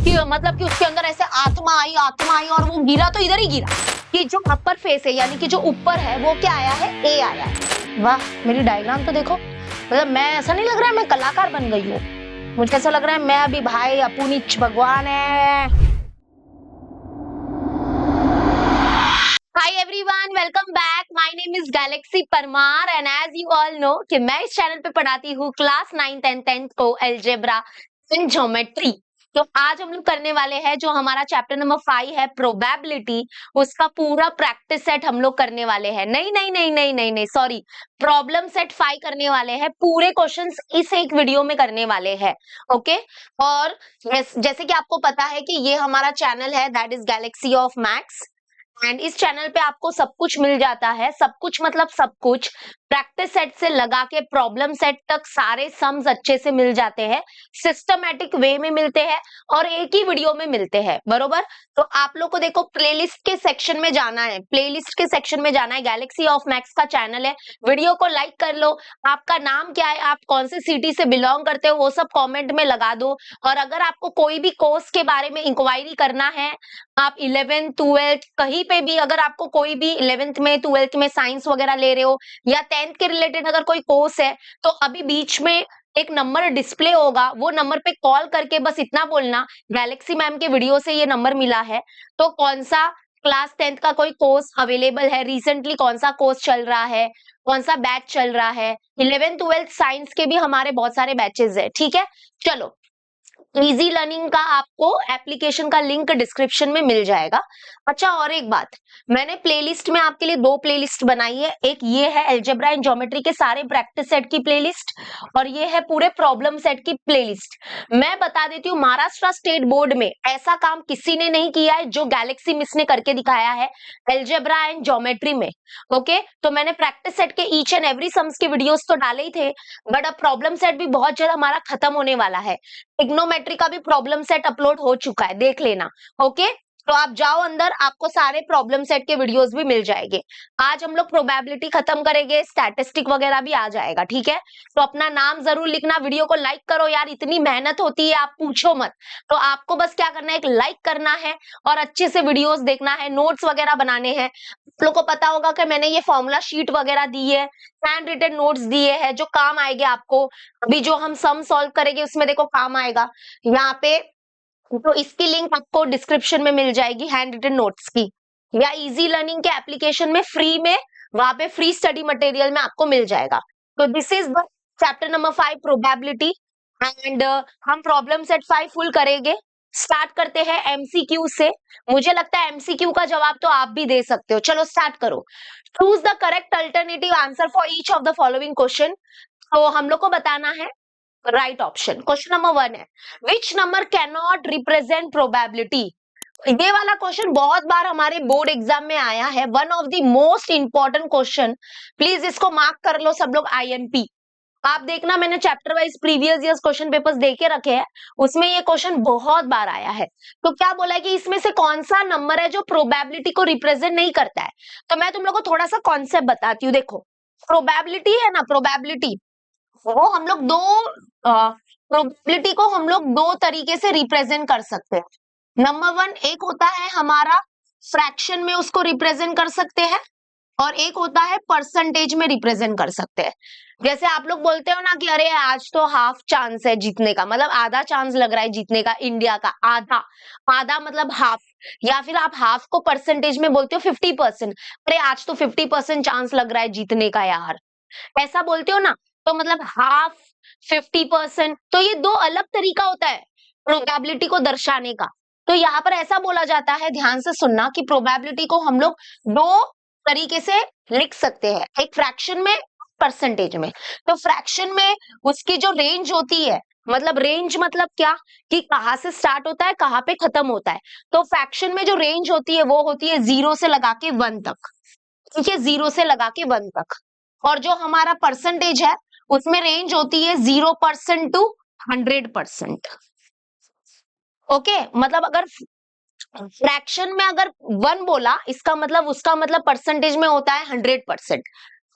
कि मतलब कि उसके अंदर ऐसे आत्मा आई और वो गिरा तो इधर ही गिरा कि जो अपर फेस है यानी कि जो ऊपर है वो क्या आया है, ए आया है। वाह, मेरी डायग्राम तो देखो, मतलब मैं ऐसा नहीं लग रहा है मैं कलाकार बन गई हूँ, मुझे ऐसा लग रहा है मैं अभी भाई अपुनीच भगवान है। Hi everyone, welcome back. My name is Galaxy Parmar and as you all know कि मैं इस चैनल पे पढ़ाती हूँ क्लास 9th and 10th को अलजेब्रा एंड ज्योमेट्री। तो आज हम लोग करने वाले हैं जो हमारा चैप्टर नंबर 5 है प्रोबेबिलिटी, उसका पूरा प्रैक्टिस सेट हम लोग करने वाले हैं। नहीं सॉरी, प्रॉब्लम सेट 5 करने वाले हैं, पूरे क्वेश्चंस इस एक वीडियो में करने वाले हैं। ओके, और जैसे कि आपको पता है कि ये हमारा चैनल है that is Galaxy of maths and इस चैनल पे आपको सब कुछ मिल जाता है, सब कुछ मतलब सब कुछ, प्रैक्टिस सेट से लगा के प्रॉब्लम सेट तक सारे सम्स अच्छे से मिल जाते हैं, सिस्टमैटिक वे में मिलते हैं और एक ही वीडियो में मिलते हैं, बरोबर। तो आप लोग को देखो प्लेलिस्ट के सेक्शन में जाना है, प्लेलिस्ट के सेक्शन में जाना है, गैलेक्सी ऑफ मैथ्स का चैनल है, वीडियो को लाइक कर लो, आपका नाम क्या है, आप कौन से सिटी से बिलोंग करते हो वो सब कॉमेंट में लगा दो। और अगर आपको कोई भी कोर्स के बारे में इंक्वायरी करना है, आप 11th 12th कहीं पे भी, अगर आपको कोई भी 11th में 12th में साइंस वगैरह ले रहे हो या 10th के रिलेटेड अगर कोई कोर्स है, तो अभी बीच में एक नंबर डिस्प्ले होगा, वो नंबर पे कॉल करके बस इतना बोलना गैलेक्सी मैम के वीडियो से ये नंबर मिला है, तो कौन सा क्लास 10th का कोई कोर्स अवेलेबल है, रिसेंटली कौन सा कोर्स चल रहा है, कौन सा बैच चल रहा है, 11th 12th साइंस के भी हमारे बहुत सारे बैचेस है, ठीक है। चलो, इजी लर्निंग का आपको एप्लीकेशन का लिंक डिस्क्रिप्शन में मिल जाएगा। अच्छा, और एक बात, मैंने प्लेलिस्ट में आपके लिए 2 प्लेलिस्ट बनाई है, एक ये है अलजेब्रा एंड ज्योमेट्री के सारे प्रैक्टिस सेट की प्लेलिस्ट और ये है पूरे प्रॉब्लम सेट की प्लेलिस्ट। मैं बता देती हूँ, महाराष्ट्र स्टेट बोर्ड में ऐसा काम किसी ने नहीं किया है जो गैलेक्सी मिस ने करके दिखाया है अलजेब्रा एंड ज्योमेट्री में। ओके, तो मैंने प्रैक्टिस सेट के ईच एंड एवरी सम्स के वीडियोस तो डाले ही थे, बट अब प्रॉब्लम सेट भी बहुत जल्द हमारा खत्म होने वाला है। ट्रिग्नोमेट्री का भी प्रॉब्लम सेट अपलोड हो चुका है, देख लेना। ओके, तो आप जाओ अंदर, आपको सारे प्रॉब्लम सेट के वीडियोस भी मिल जाएंगे। आज हम लोग प्रोबेबिलिटी खत्म करेंगे, स्टैटिस्टिक वगैरह भी आ जाएगा, ठीक है। तो अपना नाम जरूर लिखना, वीडियो को लाइक करो यार, इतनी मेहनत होती है आप पूछो मत। तो आपको बस क्या करना है, एक लाइक करना है और अच्छे से वीडियोस देखना है, नोट्स वगैरह बनाने हैं। आप लोग को पता होगा कि मैंने ये फॉर्मूला शीट वगैरह दी है, हैंड रिटन नोट्स दिए हैं जो काम आएंगे आपको। अभी जो हम सम सॉल्व करेंगे उसमें देखो काम आएगा यहाँ पे, तो इसकी लिंक आपको डिस्क्रिप्शन में मिल जाएगी हैंड रिटन नोट्स की, या इजी लर्निंग के एप्लीकेशन में फ्री में, वहां पे फ्री स्टडी मटेरियल में आपको मिल जाएगा। तो this is the chapter number 5 probability and हम प्रॉब्लम सेट 5 फुल करेंगे। स्टार्ट करते हैं एमसीक्यू से, मुझे लगता है एमसीक्यू का जवाब तो आप भी दे सकते हो। चलो स्टार्ट करो। Choose the correct alternative answer for each of the following question. तो हम लोग को बताना है राइट ऑप्शन। क्वेश्चन नंबर 1 है which number can not represent probability. ये वाला क्वेश्चन बहुत बार हमारे बोर्ड एग्जाम में आया है, one of the most important question, please इसको मार्क कर लो सब लोग आईएमपी। आप देखना, मैंने chapter wise previous years question papers देके रखे हैं, उसमें ये क्वेश्चन बहुत बार आया है। तो क्या बोला है कि इसमें से कौन सा नंबर है जो प्रोबेबिलिटी को रिप्रेजेंट नहीं करता है। तो मैं तुम लोग को थोड़ा सा कॉन्सेप्ट बताती हूँ। देखो, प्रोबेबिलिटी है ना, प्रोबेबिलिटी वो हम लोग दो प्रोबेबिलिटी को हम लोग दो तरीके से रिप्रेजेंट कर सकते हैं। नंबर 1, एक होता है हमारा फ्रैक्शन में उसको रिप्रेजेंट कर सकते हैं और एक होता है परसेंटेज में रिप्रेजेंट कर सकते हैं। जैसे आप लोग बोलते हो ना कि अरे आज तो हाफ चांस है जीतने का, मतलब आधा चांस लग रहा है जीतने का, इंडिया का आधा, आधा मतलब हाफ, या फिर आप हाफ को परसेंटेज में बोलते हो 50%, अरे आज तो 50% चांस लग रहा है जीतने का यार, ऐसा बोलते हो ना। तो मतलब हाफ, 50%, तो ये दो अलग तरीका होता है प्रोबेबिलिटी को दर्शाने का। तो यहाँ पर ऐसा बोला जाता है, ध्यान से सुनना, कि प्रोबेबिलिटी को हम लोग दो तरीके से लिख सकते हैं, एक फ्रैक्शन में, परसेंटेज में। तो फ्रैक्शन में उसकी जो रेंज होती है, मतलब रेंज मतलब क्या, कि कहाँ से स्टार्ट होता है कहाँ पे खत्म होता है। तो फ्रैक्शन में जो रेंज होती है वो होती है 0 से लगा के 1 तक, ठीक है, 0 से लगा के 1 तक। और जो हमारा परसेंटेज है उसमें रेंज होती है 0% टू 100%। ओके, मतलब अगर फ्रैक्शन में अगर 1 बोला, इसका मतलब उसका मतलब परसेंटेज में होता है 100%।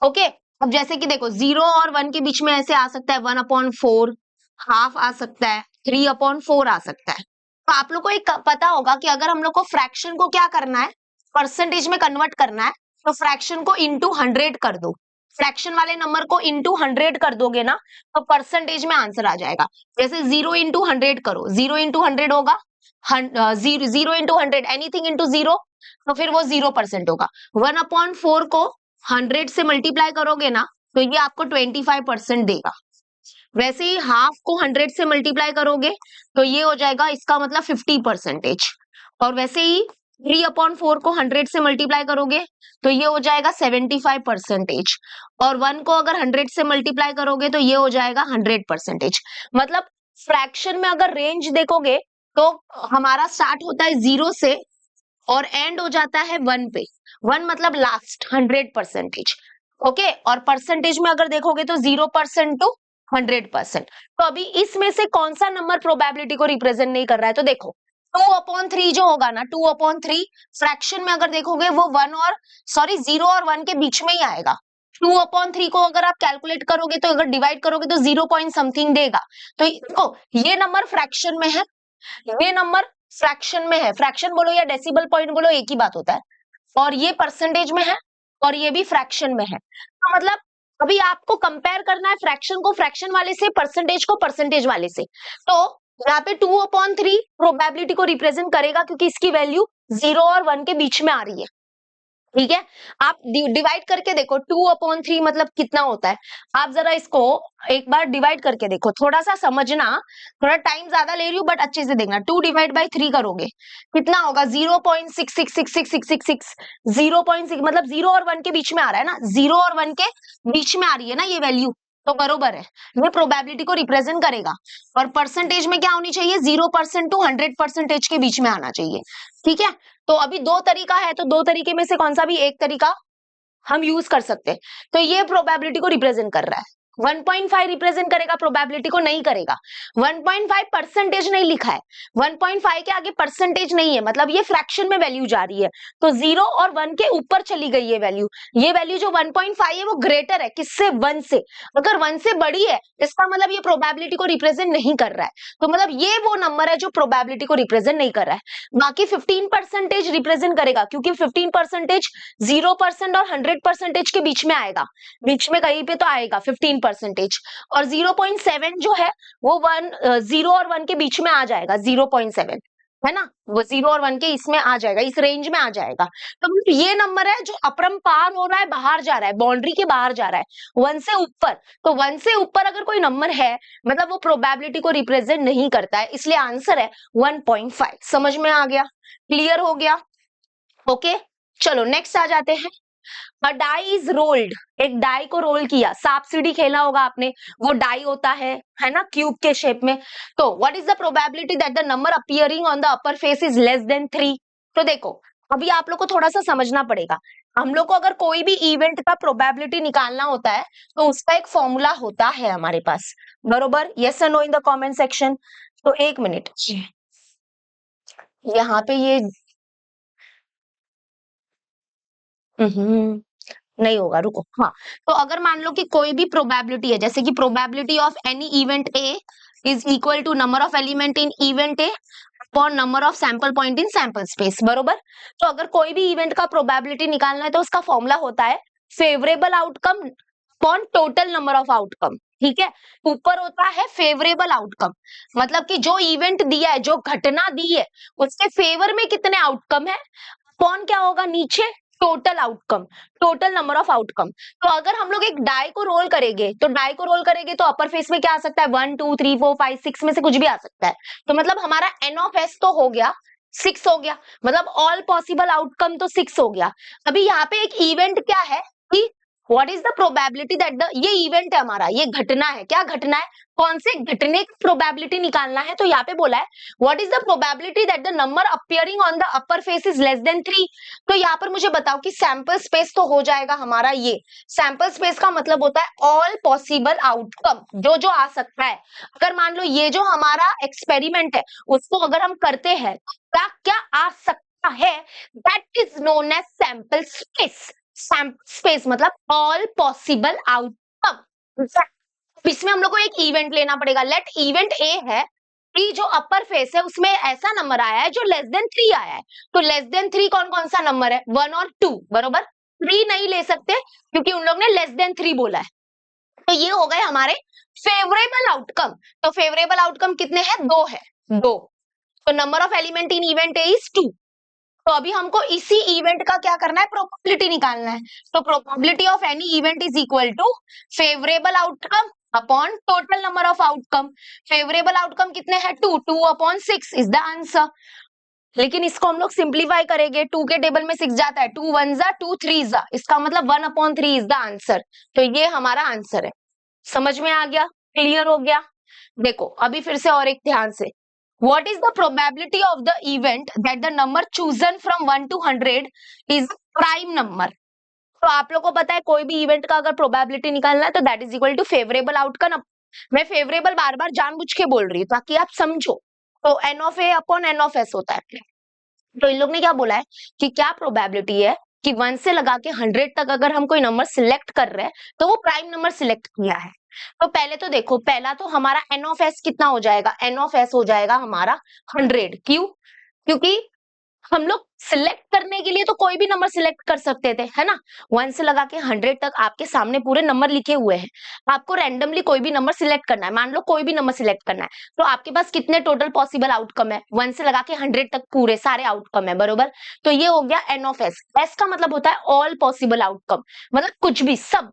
ओके, अब जैसे कि देखो 0 और 1 के बीच में ऐसे आ सकता है 1/4, हाफ आ सकता है, 3/4 आ सकता है। तो आप लोग को एक पता होगा कि अगर हम लोग को फ्रैक्शन को क्या करना है, परसेंटेज में कन्वर्ट करना है, तो फ्रैक्शन को इंटू 100 कर दो। फ्रैक्शन वाले नंबर को इंटू 100 कर दोगे ना, तो परसेंटेज में आंसर आ जाएगा। जैसे 0 इंटू 100 करो, 0 इंटू 100 होगा 0 इंटू 100, एनीथिंग इंटू 0, तो फिर वो 0% होगा। 1/4 को 100 से मल्टीप्लाई करोगे ना, तो ये आपको 25% देगा। वैसे ही हाफ को 100 से मल्टीप्लाई करोगे तो ये हो जाएगा, इसका मतलब 50%। और वैसे ही 3/4 को 100 से मल्टीप्लाई करोगे तो ये हो जाएगा 75%। और 1 को अगर 100 से मल्टीप्लाई करोगे तो ये हो जाएगा 100%। मतलब फ्रैक्शन में अगर रेंज देखोगे तो हमारा स्टार्ट होता है 0 से और एंड हो जाता है 1 पे। 1 मतलब लास्ट 100%। ओके, और परसेंटेज में अगर देखोगे तो 0% टू 100%। तो अभी इसमें से कौन सा नंबर प्रोबेबिलिटी को रिप्रेजेंट नहीं कर रहा है, तो देखो 2/3 जो होगा ना, 2/3 फ्रैक्शन में अगर देखोगे वो 0 और 1 के बीच में ही आएगा। 2/3 को अगर आप कैलकुलेट करोगे तो अगर डिवाइड करोगे तो 0 पॉइंट समथिंग देगा। तो देखो ये नंबर फ्रैक्शन में है, ये नंबर फ्रैक्शन में है, फ्रैक्शन बोलो या डेसिबल पॉइंट बोलो एक ही बात होता है। और ये परसेंटेज में है और ये भी फ्रैक्शन में है। तो मतलब अभी आपको कंपेयर करना है फ्रैक्शन को फ्रैक्शन वाले से, परसेंटेज को परसेंटेज वाले से। तो यहाँ पे 2/3 प्रोबेबिलिटी को रिप्रेजेंट करेगा क्योंकि इसकी वैल्यू 0 और 1 के बीच में आ रही है। ठीक है, आप डिवाइड करके देखो 2/3 मतलब कितना होता है। आप जरा इसको एक बार डिवाइड करके देखो, थोड़ा सा समझना, थोड़ा टाइम ज्यादा ले रही हूँ बट अच्छे से देखना। 2 डिवाइड बाई 3 करोगे कितना होगा, 0.666666। 0.6 मतलब 0 और 1 के बीच में आ रहा है ना, 0 और 1 के बीच में आ रही है ना ये वैल्यू, तो बरोबर है, ये प्रोबेबिलिटी को रिप्रेजेंट करेगा। और परसेंटेज में क्या होनी चाहिए, 0% टू 100% के बीच में आना चाहिए। ठीक है, तो अभी दो तरीका है, तो दो तरीके में से कौन सा भी एक तरीका हम यूज कर सकते हैं। तो ये प्रोबेबिलिटी को रिप्रेजेंट कर रहा है। 1.5 रिप्रेजेंट करेगा, प्रोबेबिलिटी को नहीं करेगा। 1.5 परसेंटेज नहीं लिखा है, 1.5 के आगे परसेंटेज नहीं है, मतलब ये फ्रैक्शन में वैल्यू जा रही है। तो 0 और 1 के ऊपर चली गई ये वैल्यू। ये वैल्यू जो 1.5 है वो ग्रेटर है किससे, 1 से। अगर 1 से बड़ी है इसका मतलब ये प्रोबेबिलिटी को रिप्रेजेंट नहीं कर रहा है। तो मतलब ये वो नंबर है जो प्रोबेबिलिटी को रिप्रेजेंट नहीं कर रहा है। बाकी 15% रिप्रेजेंट करेगा, क्योंकि 15% 0% और 100% के बीच में आएगा, बीच में कहीं पे तो आएगा 15%। और 0.7 जो है वो 0 और 1 के बीच में आ जाएगा, 0.7 है ना, वो 0 और 1 के इसमें आ जाएगा, इस रेंज में आ जाएगा। तो ये नंबर है जो अपरंपार हो रहा है, बाहर जा रहा है, बाउंड्री के बाहर जा रहा है 1 से ऊपर। तो 1 से ऊपर अगर कोई नंबर है मतलब वो प्रोबेबिलिटी को रिप्रेजेंट नहीं करता है, इसलिए आंसर है 1.5। समझ में आ गया, क्लियर हो गया। ओके, चलो नेक्स्ट आ जाते हैं। अ डाई इज रोल्ड, एक डाई को रोल किया, सांप सीढ़ी खेला होगा आपने, वो डाई होता है ना, क्यूब के शेप में। तो what is the probability that the number appearing on the upper face is less than 3। तो देखो अभी आप लोग को थोड़ा सा समझना पड़ेगा। हम लोग को अगर कोई भी इवेंट का प्रोबेबिलिटी निकालना होता है तो उसका एक फॉर्मूला होता है हमारे पास, बरोबर, यस और no in the comment section. तो एक मिनट, यहाँ पे ये नहीं होगा, रुको। हाँ, तो अगर मान लो कि कोई भी प्रोबेबिलिटी है, जैसे कि probability of any event A is equal to number of element in event A upon number of sample point in sample space, बरोबर। तो अगर कोई भी इवेंट का प्रोबेबिलिटी निकालना है तो उसका फॉर्मूला होता है favourable outcome upon total number of outcome. ठीक है, ऊपर होता है फेवरेबल आउटकम, मतलब कि जो इवेंट दिया है, जो घटना दी है उसके फेवर में कितने आउटकम है, अपॉन क्या होगा नीचे, total outcome, total number of outcome. तो अगर हम लोग एक डाई को रोल करेंगे तो डाई को रोल करेंगे तो अपर फेस में क्या आ सकता है, 1 2 3 4 5 6 में से कुछ भी आ सकता है। तो मतलब हमारा एन ऑफ एस तो हो गया 6 हो गया, मतलब ऑल पॉसिबल आउटकम तो 6 हो गया। अभी यहाँ पे एक इवेंट क्या है कि what is the probability that the, ये इवेंट है हमारा, ये घटना है, क्या घटना है, कौन से घटने की प्रोबेबिलिटी निकालना है। तो यहाँ पे बोला है what is the probability that the number appearing on the upper face is less than 3। तो यहाँ पर मुझे बताओ कि सैंपल स्पेस तो हो जाएगा हमारा, ये सैंपल स्पेस का मतलब होता है ऑल पॉसिबल आउटकम, जो जो आ सकता है। अगर मान लो ये जो हमारा एक्सपेरिमेंट है उसको अगर हम करते हैं क्या क्या आ सकता है, that is known as sample space. Sample space मतलब ऑल पॉसिबल आउटकम। इसमें हम लोग को एक इवेंट लेना पड़ेगा, लेट इवेंट ए है कि जो अपर फेस है उसमें ऐसा नंबर आया है जो लेस देन 3 आया है। तो लेस देन 3 कौन कौन सा नंबर है? 1 और 2, बरोबर। 3 नहीं ले सकते क्योंकि उन लोग ने लेस देन 3 बोला है। तो ये हो गए हमारे फेवरेबल आउटकम। तो फेवरेबल आउटकम कितने हैं? 2 है, 2। तो number of element in event A is 2। तो अभी हमको इसी इवेंट का क्या करना है? प्रोबेबिलिटी निकालना है। तो probability of any event is equal to favourable outcome upon total number of outcome. Favourable outcome कितने हैं? 2, 2 अपॉन 6 इज द आंसर। लेकिन इसको हम लोग सिंप्लीफाई करेंगे, 2 के टेबल में 6 जाता है, 2 1 जा 2 3 जा, इसका मतलब 1 अपॉन 3 इज द आंसर। तो ये हमारा आंसर है। समझ में आ गया? क्लियर हो गया? देखो अभी फिर से और एक ध्यान से, what is the probability of the event that the number chosen from 1 to 100 is prime number? तो आप लोगों को पता है कोई भी इवेंट का अगर प्रोबेबिलिटी निकालना है तो that is equal to favourable outcome. मैं फेवरेबल बार बार जानबूझ के बोल रही हूँ ताकि आप समझो। तो N of A upon N of S होता है। तो इन लोग ने क्या बोला है कि क्या प्रोबेबिलिटी है कि 1 से लगा के 100 तक अगर हम कोई नंबर सिलेक्ट कर रहे हैं तो वो प्राइम नंबर सिलेक्ट किया है। तो पहले तो देखो, पहला तो हमारा एन ऑफ एस कितना हो जाएगा? एन ऑफ एस हो जाएगा हमारा 100। क्यों? क्योंकि हम लोग सिलेक्ट करने के लिए तो कोई भी नंबर सिलेक्ट कर सकते थे, है ना। 1 से लगा के 100 तक आपके सामने पूरे नंबर लिखे हुए हैं। आपको रैंडमली कोई भी नंबर सिलेक्ट करना है। मान लो कोई भी नंबर सिलेक्ट करना है, तो आपके पास कितने टोटल पॉसिबल आउटकम है? 1 से लगा के 100 तक पूरे सारे आउटकम है, बरोबर। तो ये हो गया एन ऑफ एस। एस का मतलब होता है ऑल पॉसिबल आउटकम, मतलब कुछ भी, सब।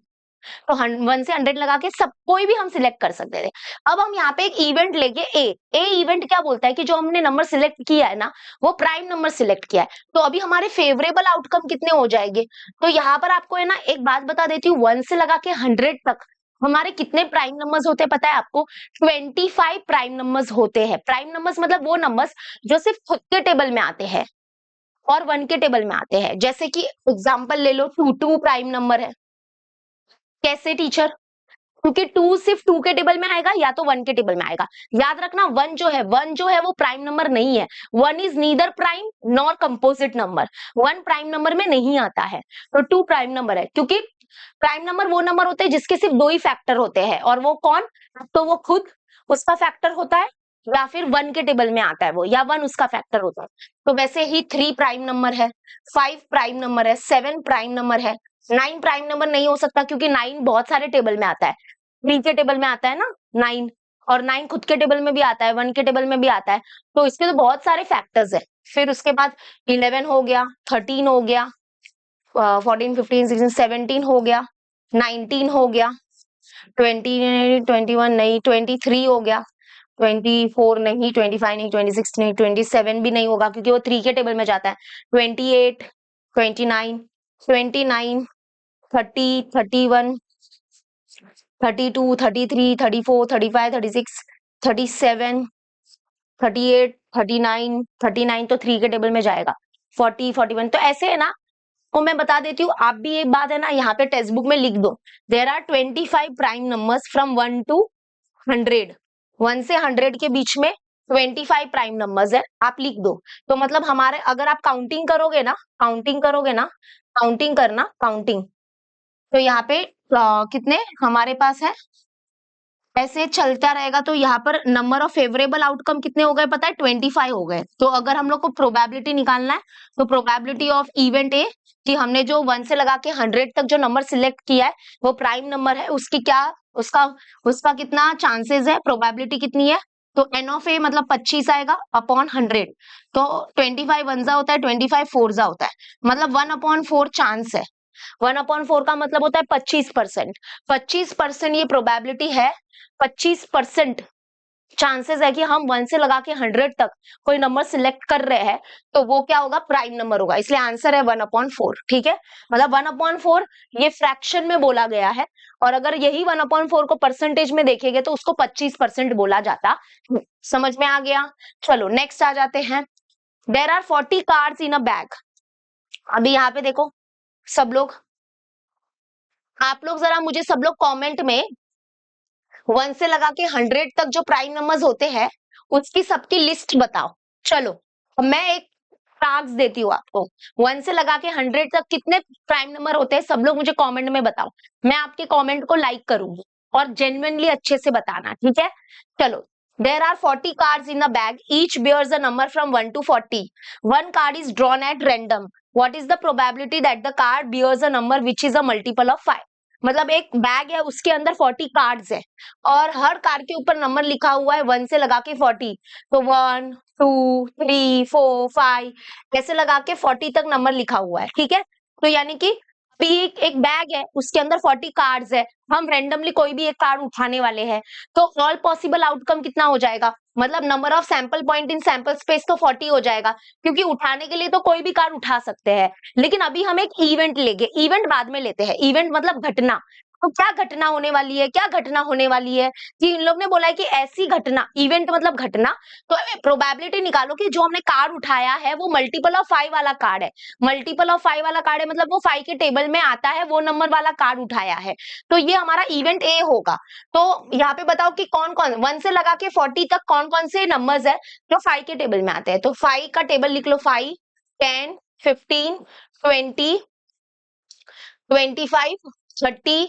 तो 1 से 100 लगा के सब कोई भी हम सिलेक्ट कर सकते थे। अब हम यहाँ पे एक इवेंट लेके ए इवेंट क्या बोलता है कि जो हमने नंबर सिलेक्ट किया है ना, वो प्राइम नंबर सिलेक्ट किया है। तो अभी हमारे फेवरेबल आउटकम कितने हो जाएंगे? तो यहाँ पर आपको है ना एक बात बता देती हूँ, 1 से लगा के 100 तक हमारे कितने प्राइम नंबर्स होते हैं पता है आपको? 25 प्राइम नंबर्स होते हैं। प्राइम नंबर्स मतलब वो नंबर्स जो सिर्फ खुद के टेबल में आते हैं और 1 के टेबल में आते हैं। जैसे कि एग्जाम्पल ले लो, 2 प्राइम नंबर है। कैसे टीचर? क्योंकि 2 सिर्फ 2 के टेबल में आएगा या तो 1 के टेबल में आएगा। याद रखना 1 जो है वो प्राइम नंबर नहीं है। 1 is neither prime nor composite number. 1 prime number में नहीं आता है। तो 2 प्राइम नंबर है, क्योंकि प्राइम नंबर वो नंबर होते हैं जिसके सिर्फ 2 ही फैक्टर होते हैं। और वो कौन? तो वो खुद उसका फैक्टर होता है या फिर 1 के टेबल में आता है वो, या 1 उसका फैक्टर होता है। तो वैसे ही 3 प्राइम नंबर है, 5 प्राइम नंबर है, 7 प्राइम नंबर है। 9 प्राइम नंबर नहीं हो सकता क्योंकि 9 बहुत सारे टेबल में आता है। 3 के टेबल में आता है ना 9, और 9 खुद के टेबल में भी आता है, 1 के टेबल में भी आता है। तो इसके तो बहुत सारे फैक्टर्स है। फिर उसके बाद 11 हो गया, 13 हो गया, 14 15 16 17 हो गया, 19 हो गया, 20 21 नहीं, 23 हो गया, 24 नहीं, 25 नहीं, 26 नहीं, 27 भी नहीं होगा क्योंकि वो 3 के टेबल में जाता है। 28 29 29 30 31 32 33 34 35 36 37 38 39 39 तो 3 के टेबल में जाएगा। 40 41 तो ऐसे है ना। को मैं बता देती हूँ, आप भी एक बात है ना यहाँ पे टेक्स्ट बुक में लिख दो, there are 25 prime numbers from 1 to 100। 1 से 100 के बीच में 25 प्राइम नंबर्स है, आप लिख दो। तो मतलब हमारे अगर आप काउंटिंग करोगे ना, काउंटिंग करना, काउंटिंग, तो यहाँ पे कितने हमारे पास है, ऐसे चलता रहेगा। तो यहाँ पर नंबर ऑफ फेवरेबल आउटकम कितने हो गए पता है? 25 हो गए। तो अगर हम लोग को प्रोबेबिलिटी निकालना है तो प्रोबेबिलिटी ऑफ इवेंट ए कि हमने जो 1 से लगा के 100 तक जो नंबर सिलेक्ट किया है वो प्राइम नंबर है, उसकी क्या उसका उसका कितना चांसेस है, प्रोबेबिलिटी कितनी है? तो एन ऑफ ए मतलब 25 आएगा अपॉन 100। तो 25 वन जा होता है, 25 फोर जा होता है, मतलब 1/4 चांस है। 1/4 का मतलब होता है 25%। 25% ये प्रोबेबिलिटी है, 25% चांसेस है कि हम 1 से लगा के 100 तक कोई नंबर सिलेक्ट कर रहे हैं तो वो क्या होगा? प्राइम नंबर होगा। इसलिए आंसर है 1/4। ठीक है, मतलब 1/4 ये फ्रैक्शन में बोला गया है, और अगर यही 1/4 को परसेंटेज में देखेंगे तो उसको 25% बोला जाता। समझ में आ गया? चलो नेक्स्ट आ जाते हैं। There are 40 cards in a bag. अभी यहाँ पे देखो सब लोग, आप लोग जरा मुझे सब लोग कमेंट में 1 से लगा के 100 तक जो प्राइम नंबर्स होते हैं उसकी सबकी लिस्ट बताओ। चलो अब मैं एक टास्क देती हूँ आपको, 1 से लगा के 100 तक कितने प्राइम नंबर होते हैं सब लोग मुझे कमेंट में बताओ। मैं आपके कमेंट को लाइक करूंगी और जेन्युइनली अच्छे से बताना, ठीक है। चलो There are 40 cards in the bag. Each bears a number from 1 to 40. One card is drawn at random. What is the probability that the card bears a number which is a multiple of 5? मतलब एक bag है, उसके अंदर 40 cards है और हर card के ऊपर number लिखा हुआ है 1 से लगा के 40. तो 1 2 3 4 5 ऐसे लगा के 40 तक नंबर लिखा हुआ है. ठीक है, तो यानी कि अभी एक बैग है, उसके अंदर 40 कार्ड्स है, हम रैंडमली कोई भी एक कार्ड उठाने वाले हैं, तो ऑल पॉसिबल आउटकम कितना हो जाएगा, मतलब number of sample point in sample space तो 40 हो जाएगा, क्योंकि उठाने के लिए तो कोई भी कार्ड उठा सकते हैं. लेकिन अभी हम एक इवेंट लेंगे, इवेंट बाद में लेते हैं. इवेंट मतलब घटना. तो क्या घटना होने वाली है, क्या घटना होने वाली है कि इन लोग ने बोला है कि ऐसी घटना, इवेंट मतलब घटना, तो प्रोबेबिलिटी निकालो कि जो हमने कार्ड उठाया है वो मल्टीपल ऑफ 5 वाला कार्ड है. मल्टीपल ऑफ 5 वाला कार्ड है मतलब वो 5 के टेबल में आता है, वो नंबर वाला कार्ड उठाया है. तो ये हमारा इवेंट ए होगा. तो यहाँ पे बताओ कि कौन कौन 1 से लगा के 40 तक कौन कौन से नंबर्स है जो 5 के टेबल में आते हैं. तो 5 का टेबल लिख लो. 5 10 15 20 25 30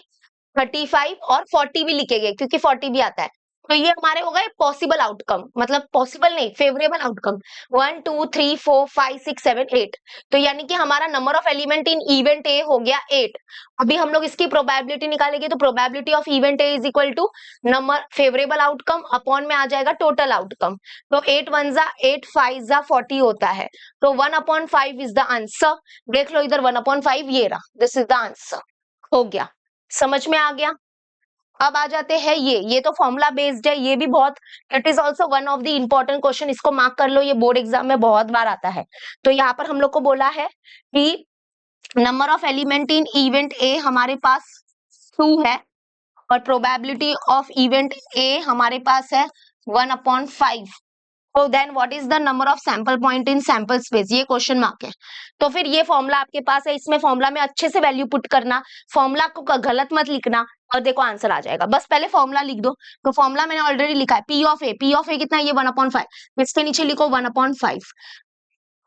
35 और 40 भी लिखेंगे क्योंकि 40 भी आता है. तो ये हमारे हो गए पॉसिबल आउटकम, मतलब पॉसिबल नहीं, फेवरेबल आउटकम. 1 2 3 4 5 6 7 8. तो यानी कि हमारा number of element in event A हो गया 8. अभी हम लोग इसकी प्रोबेबिलिटी निकालेंगे, तो probability of event A is equal to number favourable outcome upon में आ जाएगा टोटल आउटकम. तो 8 1 जा 8 5 जा 40 होता है. तो 1/5 इज द आंसर. देख लो इधर 1/5 ये रहा, दिस इज द आंसर. हो गया, समझ में आ गया. अब आ जाते हैं ये तो फॉर्मूला बेस्ड है, ये भी बहुत, it is also one of the important question, इसको मार्क कर लो, ये बोर्ड एग्जाम में बहुत बार आता है. तो यहाँ पर हम लोग को बोला है कि number of element in event ए हमारे पास 2 है और प्रोबेबिलिटी ऑफ इवेंट ए हमारे पास है 1/5. तो then what is the number of sample point in sample space, ये क्वेश्चन मार्क है. तो फिर ये फॉर्मूला आपके पास है, इसमें फॉर्मूला में अच्छे से वैल्यू पुट करना, फॉर्मूला को गलत मत लिखना और देखो आंसर आ जाएगा. बस पहले फॉर्मूला लिख दो. तो फॉर्मूला मैंने ऑलरेडी लिखा है, पी ऑफ ए कितना, ये 1/5. इसके नीचे लिखो 1/5.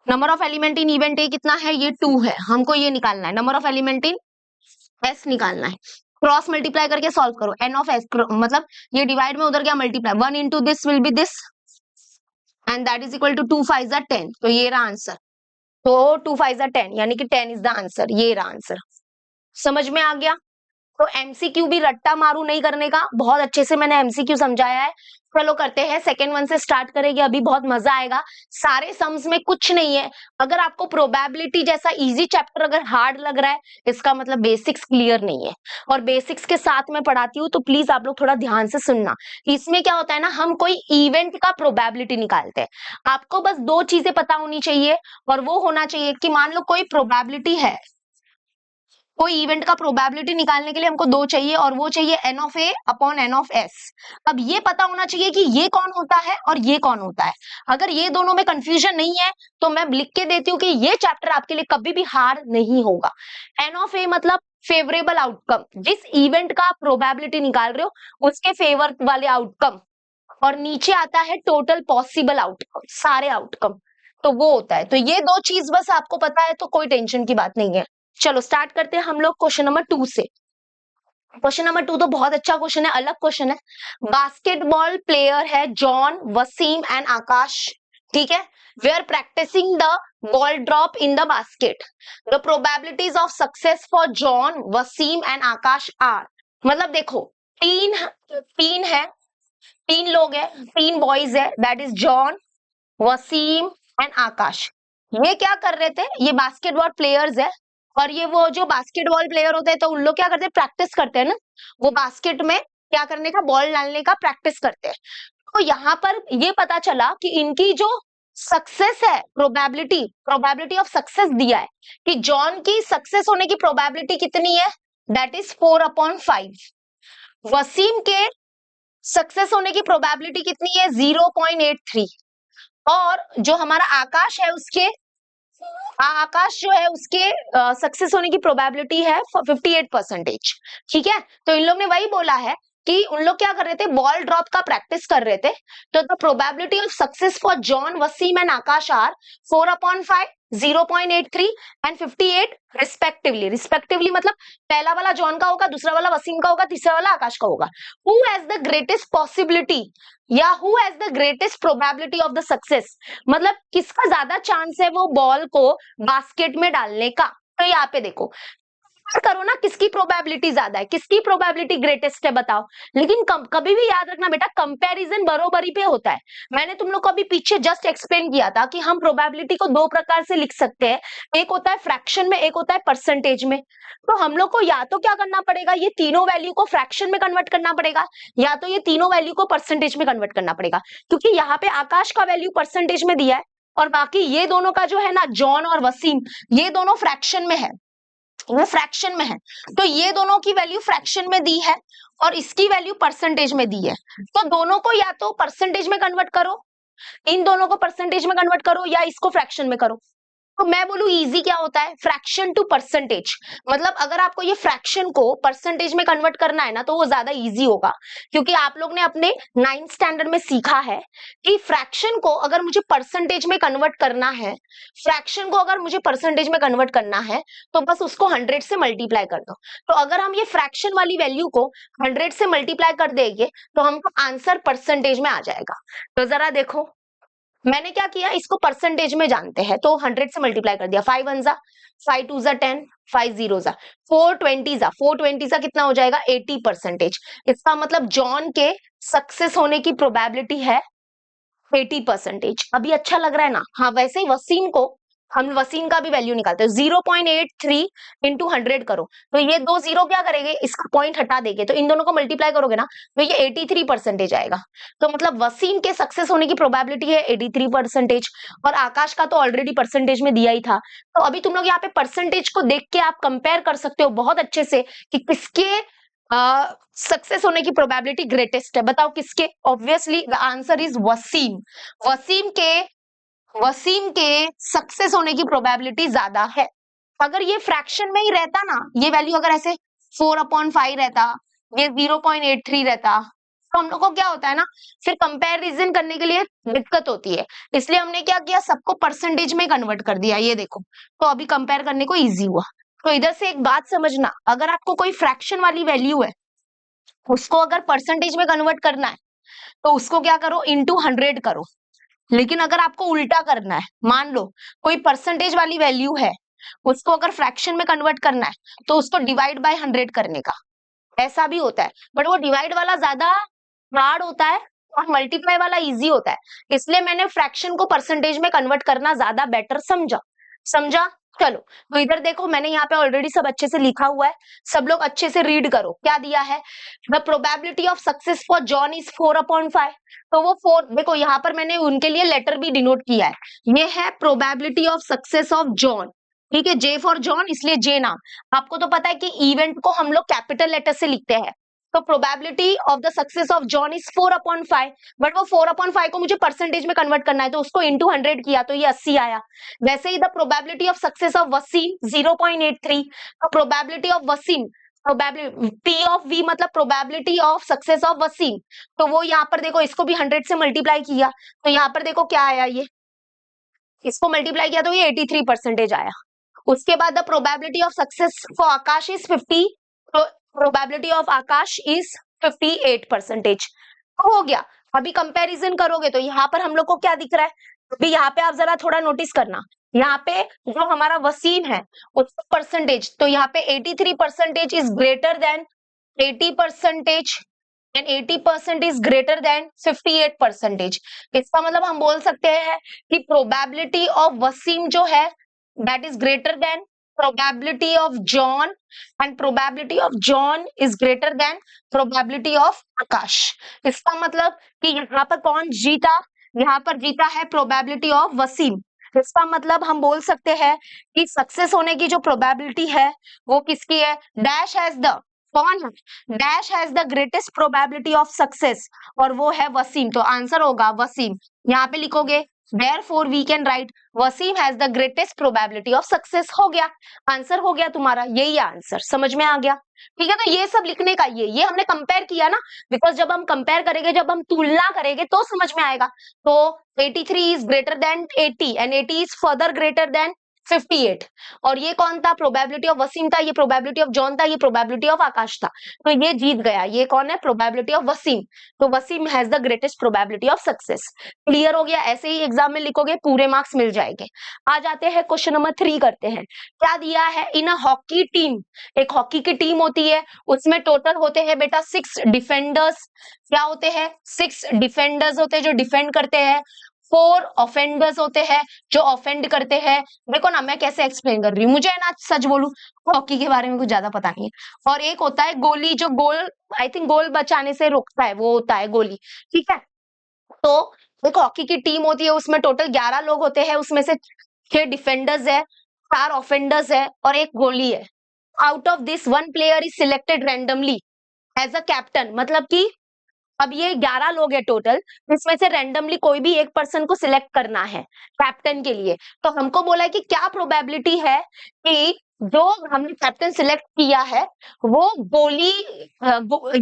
Number of element in event A कितना है, ये 2 है, हमको ये निकालना है. Number of element in S निकालना है. क्रॉस मल्टीप्लाई करके सॉल्व करो. एन ऑफ एस मतलब ये डिवाइड में उधर क्या multiply, 1 into this will be this and that is equal to 2 5 जा 10. तो ये रहा आंसर. तो 2 5 जा 10 यानी कि 10 इज द आंसर. ये रहा आंसर. समझ में आ गया. तो एमसीक्यू भी रट्टा मारू नहीं करने का, बहुत अच्छे से मैंने एमसीक्यू समझाया है. चलो करते हैं सेकेंड वन से स्टार्ट करेंगे, अभी बहुत मजा आएगा. सारे सम्स में कुछ नहीं है. अगर आपको प्रोबेबिलिटी जैसा इजी चैप्टर अगर हार्ड लग रहा है, इसका मतलब बेसिक्स क्लियर नहीं है. और बेसिक्स के साथ मैं पढ़ाती हूँ, तो प्लीज आप लोग थोड़ा ध्यान से सुनना. इसमें क्या होता है ना, हम कोई इवेंट का प्रोबेबिलिटी निकालते हैं. आपको बस 2 चीजें पता होनी चाहिए, और वो होना चाहिए कि मान लो कोई प्रोबेबिलिटी है, कोई इवेंट का प्रोबेबिलिटी निकालने के लिए हमको 2 चाहिए, और वो चाहिए N of A upon N of S. अब ये पता होना चाहिए कि ये कौन होता है और ये कौन होता है. अगर ये दोनों में कंफ्यूजन नहीं है तो मैं लिख के देती हूँ कि ये चैप्टर आपके लिए कभी भी हार्ड नहीं होगा. एन ऑफ ए मतलब फेवरेबल आउटकम, जिस इवेंट का आप प्रोबेबिलिटी निकाल रहे हो उसके फेवर वाले आउटकम, और नीचे आता है टोटल पॉसिबल आउटकम, सारे आउटकम, तो वो होता है. तो ये 2 चीज बस आपको पता है तो कोई टेंशन की बात नहीं है. चलो स्टार्ट करते हैं हम लोग क्वेश्चन नंबर 2 से. क्वेश्चन नंबर 2 तो बहुत अच्छा क्वेश्चन है, अलग क्वेश्चन है. बास्केटबॉल प्लेयर है जॉन, वसीम एंड आकाश. ठीक है, वे are practising the ball drop in the basket. The probabilities of success for John, Wasim and Akash are. मतलब देखो, तीन है, 3 लोग है, 3 बॉयज है, that is John, Wasim and Akash. ये क्या कर रहे थे, ये बास्केटबॉल प्लेयर्स है, और ये वो जो बास्केटबॉल प्लेयर होते हैं तो उन लोग क्या करते हैं, प्रैक्टिस करते हैं ना, वो बास्केट में क्या करने का, बॉल डालने का प्रैक्टिस करते हैं. तो यहाँ पर ये पता चला कि इनकी जो सक्सेस है, प्रोबेबिलिटी ऑफ सक्सेस दिया है कि जॉन की सक्सेस होने की प्रोबेबिलिटी कितनी है, दैट इज 4/5. वसीम के सक्सेस होने की प्रोबेबिलिटी कितनी है, 0.83. और जो हमारा आकाश है उसके आकाश जो है उसके सक्सेस होने की प्रोबेबिलिटी है 58%. ठीक है, तो इन लोग ने वही बोला है कि उन लोग क्या कर रहे थे, बॉल ड्रॉप का प्रैक्टिस कर रहे थे। तो the probability of success for John, Wasim and Akash are 4/5, 0.83 and 58 respectively. Respectively मतलब पहला वाला जॉन का होगा, दूसरा वाला वसीम का होगा, तीसरा वाला आकाश का होगा। Who has the greatest possibility या who has the greatest probability of the success, मतलब किसका ज्यादा चांस है वो बॉल को बास्केट में डालने का। तो यहाँ पे देखो करो ना, किसकी प्रोबेबिलिटी ज्यादा है, किसकी प्रोबेबिलिटी ग्रेटेस्ट है बताओ। लेकिन कभी भी याद रखना बेटा, कंपैरिजन बरोबरी पे होता है। मैंने तुम लोग को अभी पीछे जस्ट एक्सप्लेन किया था कि हम प्रोबेबिलिटी को दो प्रकार से लिख सकते हैं, एक होता है फ्रैक्शन में, एक होता है परसेंटेज में। तो हम लोग को या तो क्या करना पड़ेगा, ये तीनों वैल्यू को फ्रैक्शन में कन्वर्ट करना पड़ेगा, या तो ये तीनों वैल्यू को परसेंटेज में कन्वर्ट करना पड़ेगा। क्योंकि यहाँ पे आकाश का वैल्यू परसेंटेज में दिया है, और बाकी ये दोनों का जो है ना, जॉन और वसीम, ये दोनों फ्रैक्शन में है, वो फ्रैक्शन में है। तो ये दोनों की वैल्यू फ्रैक्शन में दी है और इसकी वैल्यू परसेंटेज में दी है। तो दोनों को या तो परसेंटेज में कन्वर्ट करो, इन दोनों को परसेंटेज में कन्वर्ट करो, या इसको फ्रैक्शन में करो। तो मैं बोलूं इजी क्या होता है, फ्रैक्शन टू परसेंटेज। मतलब अगर आपको ये फ्रैक्शन को परसेंटेज में कन्वर्ट करना है ना, तो वो ज्यादा इजी होगा। क्योंकि आप लोग ने अपने 9th स्टैंडर्ड में सीखा है कि फ्रैक्शन को अगर मुझे परसेंटेज में कन्वर्ट करना है, फ्रैक्शन को अगर मुझे परसेंटेज में कन्वर्ट करना है, तो बस उसको 100 से मल्टीप्लाई कर दो। तो अगर हम ये फ्रैक्शन वाली वैल्यू को 100 से मल्टीप्लाई कर देंगे, तो हमको आंसर परसेंटेज में आ जाएगा। तो जरा देखो, मैंने क्या किया, इसको परसेंटेज में जानते हैं, तो 100 से मल्टीप्लाई कर दिया। 5 1 जा, 5 2 जा 10, 5 0 जा 420 जा, 420 जा कितना हो जाएगा 80%। इसका मतलब जॉन के सक्सेस होने की प्रोबेबिलिटी है 80%। अभी अच्छा लग रहा है ना। हाँ, वैसे ही वसीम को, हम वसीम का भी वैल्यू निकालते हैं, 0.83 इंटू 100 करो, तो ये दो जीरो क्या करेंगे, इसका पॉइंट हटा देंगे, तो इन दोनों को मल्टीप्लाई करोगे ना, तो ये 83% आएगा। तो मतलब वसीम के सक्सेस होने की प्रोबेबिलिटी है 83%, और आकाश का तो ऑलरेडी परसेंटेज में दिया ही था। तो अभी तुम लोग यहाँ पे परसेंटेज को देख के आप कंपेयर कर सकते हो बहुत अच्छे से कि किसके सक्सेस होने की प्रोबेबिलिटी ग्रेटेस्ट है। बताओ किसके। Obviously the answer is Wasim. Wasim के वसीम के सक्सेस होने की प्रोबेबिलिटी ज्यादा है। अगर ये फ्रैक्शन में ही रहता ना, ये वैल्यू अगर ऐसे 4/5 रहता, ये 0.83 रहता, तो हम लोग को क्या होता है ना, फिर कंपैरिजन करने के लिए दिक्कत होती है। इसलिए हमने क्या किया, सबको परसेंटेज में कन्वर्ट कर दिया। ये देखो, तो अभी कंपेयर करने को इजी हुआ। तो इधर से एक बात समझना, अगर आपको कोई फ्रैक्शन वाली वैल्यू है, उसको अगर परसेंटेज में कन्वर्ट करना है, तो उसको क्या करो, इंटू 100 करो। लेकिन अगर आपको उल्टा करना है, मान लो कोई परसेंटेज वाली वैल्यू है, उसको अगर फ्रैक्शन में कन्वर्ट करना है, तो उसको डिवाइड बाय 100 करने का, ऐसा भी होता है। बट वो डिवाइड वाला ज्यादा हार्ड होता है और मल्टीप्लाई वाला इजी होता है। इसलिए मैंने फ्रैक्शन को परसेंटेज में कन्वर्ट करना ज्यादा बेटर समझा। समझा। चलो, तो इधर देखो, मैंने यहाँ पे ऑलरेडी सब अच्छे से लिखा हुआ है, सब लोग अच्छे से रीड करो। क्या दिया है, the probability of success for John is 4/5। तो वो 4 देखो, यहाँ पर मैंने उनके लिए लेटर भी डिनोट किया है। ये है probability of success of John, ठीक है, जे फॉर जॉन, इसलिए जे नाम। आपको तो पता है कि इवेंट को हम लोग कैपिटल लेटर से लिखते हैं। तो probability of the success of John is 4/5, but वो 4/5 को मुझे परसेंटेज में कन्वर्ट करना है, तो उसको इंटू 100 किया, तो ये 80 आया। वैसे ही the probability of success of Wasim 0.83, तो probability of Wasim, P of V मतलब probability of success of Wasim, तो वो यहाँ पर देखो, इसको भी 100 से मल्टीप्लाई किया, तो यहाँ पर देखो क्या आया, ये इसको मल्टीप्लाई किया तो ये 83% आया। उसके बाद the probability of success for Akash is 50, probability of Akash is 58%। हो गया। अभी कंपैरिजन करोगे तो यहाँ पर हम लोग को क्या दिख रहा है, अभी यहाँ पे आप जरा थोड़ा नोटिस करना, यहाँ पे जो हमारा वसीम है उसका परसेंटेज, तो यहाँ पे 83% is greater than 80% and 80% is greater than 58%। इसका मतलब हम बोल सकते हैं कि प्रोबेबिलिटी ऑफ वसीम जो है that is greater than probability of John and probability of John is greater than probability of आकाश। इसका मतलब कि यहाँ पर कौन जीता, यहाँ पर जीता है probability of वसीम। इसका मतलब हम बोल सकते हैं कि सक्सेस होने की जो प्रोबेबिलिटी है वो किसकी है, डैश हैज द, कौन है, dash has the greatest probability of success, और वो है वसीम। तो आंसर होगा वसीम। यहाँ पे लिखोगे Therefore we can write Wasim has the greatest probability of success. हो गया, आंसर हो गया तुम्हारा, यही आंसर। समझ में आ गया? ठीक है, तो ये सब लिखने का ये हमने कंपेयर किया ना, बिकॉज जब हम कंपेयर करेंगे, जब हम तुलना करेंगे तो समझ में आएगा। तो 83 is greater than 80 and 80 is further greater than 58। और ये कौन था? प्रोबेबिलिटी ऑफ वसीम था, ये प्रोबेबिलिटी ऑफ जॉन था, ये प्रोबेबिलिटी ऑफ आकाश था। तो ये जीत गया। ये कौन है? Probability of Wasim. तो Wasim has the greatest probability of success. Clear हो गया? ऐसे ही एग्जाम में लिखोगे, पूरे मार्क्स मिल जाएंगे। आ जाते हैं क्वेश्चन नंबर 3 करते हैं। क्या दिया है? इन अ हॉकी टीम, एक हॉकी की टीम होती है, उसमें टोटल होते हैं बेटा 6 डिफेंडर्स। क्या होते हैं? 6 डिफेंडर्स होते हैं जो डिफेंड करते हैं। 4 ऑफेंडर्स होते हैं जो ऑफेंड करते हैं। देखो ना, मैं कैसे एक्सप्लेन कर रही हूँ, मुझे है ना, सच बोलूं, हॉकी के बारे में कुछ ज्यादा पता नहीं है। और एक होता है गोली, जो गोल, आई थिंक गोल बचाने से रोकता है, वो होता है गोली। ठीक है, तो एक हॉकी की टीम होती है, उसमें टोटल 11 लोग होते हैं, उसमें से 6 डिफेंडर्स है, 4 ऑफेंडर्स है और एक गोली है। Out of this one player is selected randomly as a captain. मतलब कि अब ये 11 लोग है टोटल, इसमें से रैंडमली कोई भी एक पर्सन को सिलेक्ट करना है कैप्टन के लिए। तो हमको बोला है कि क्या प्रोबेबिलिटी है कि जो हमने कैप्टन सिलेक्ट किया है वो गोली,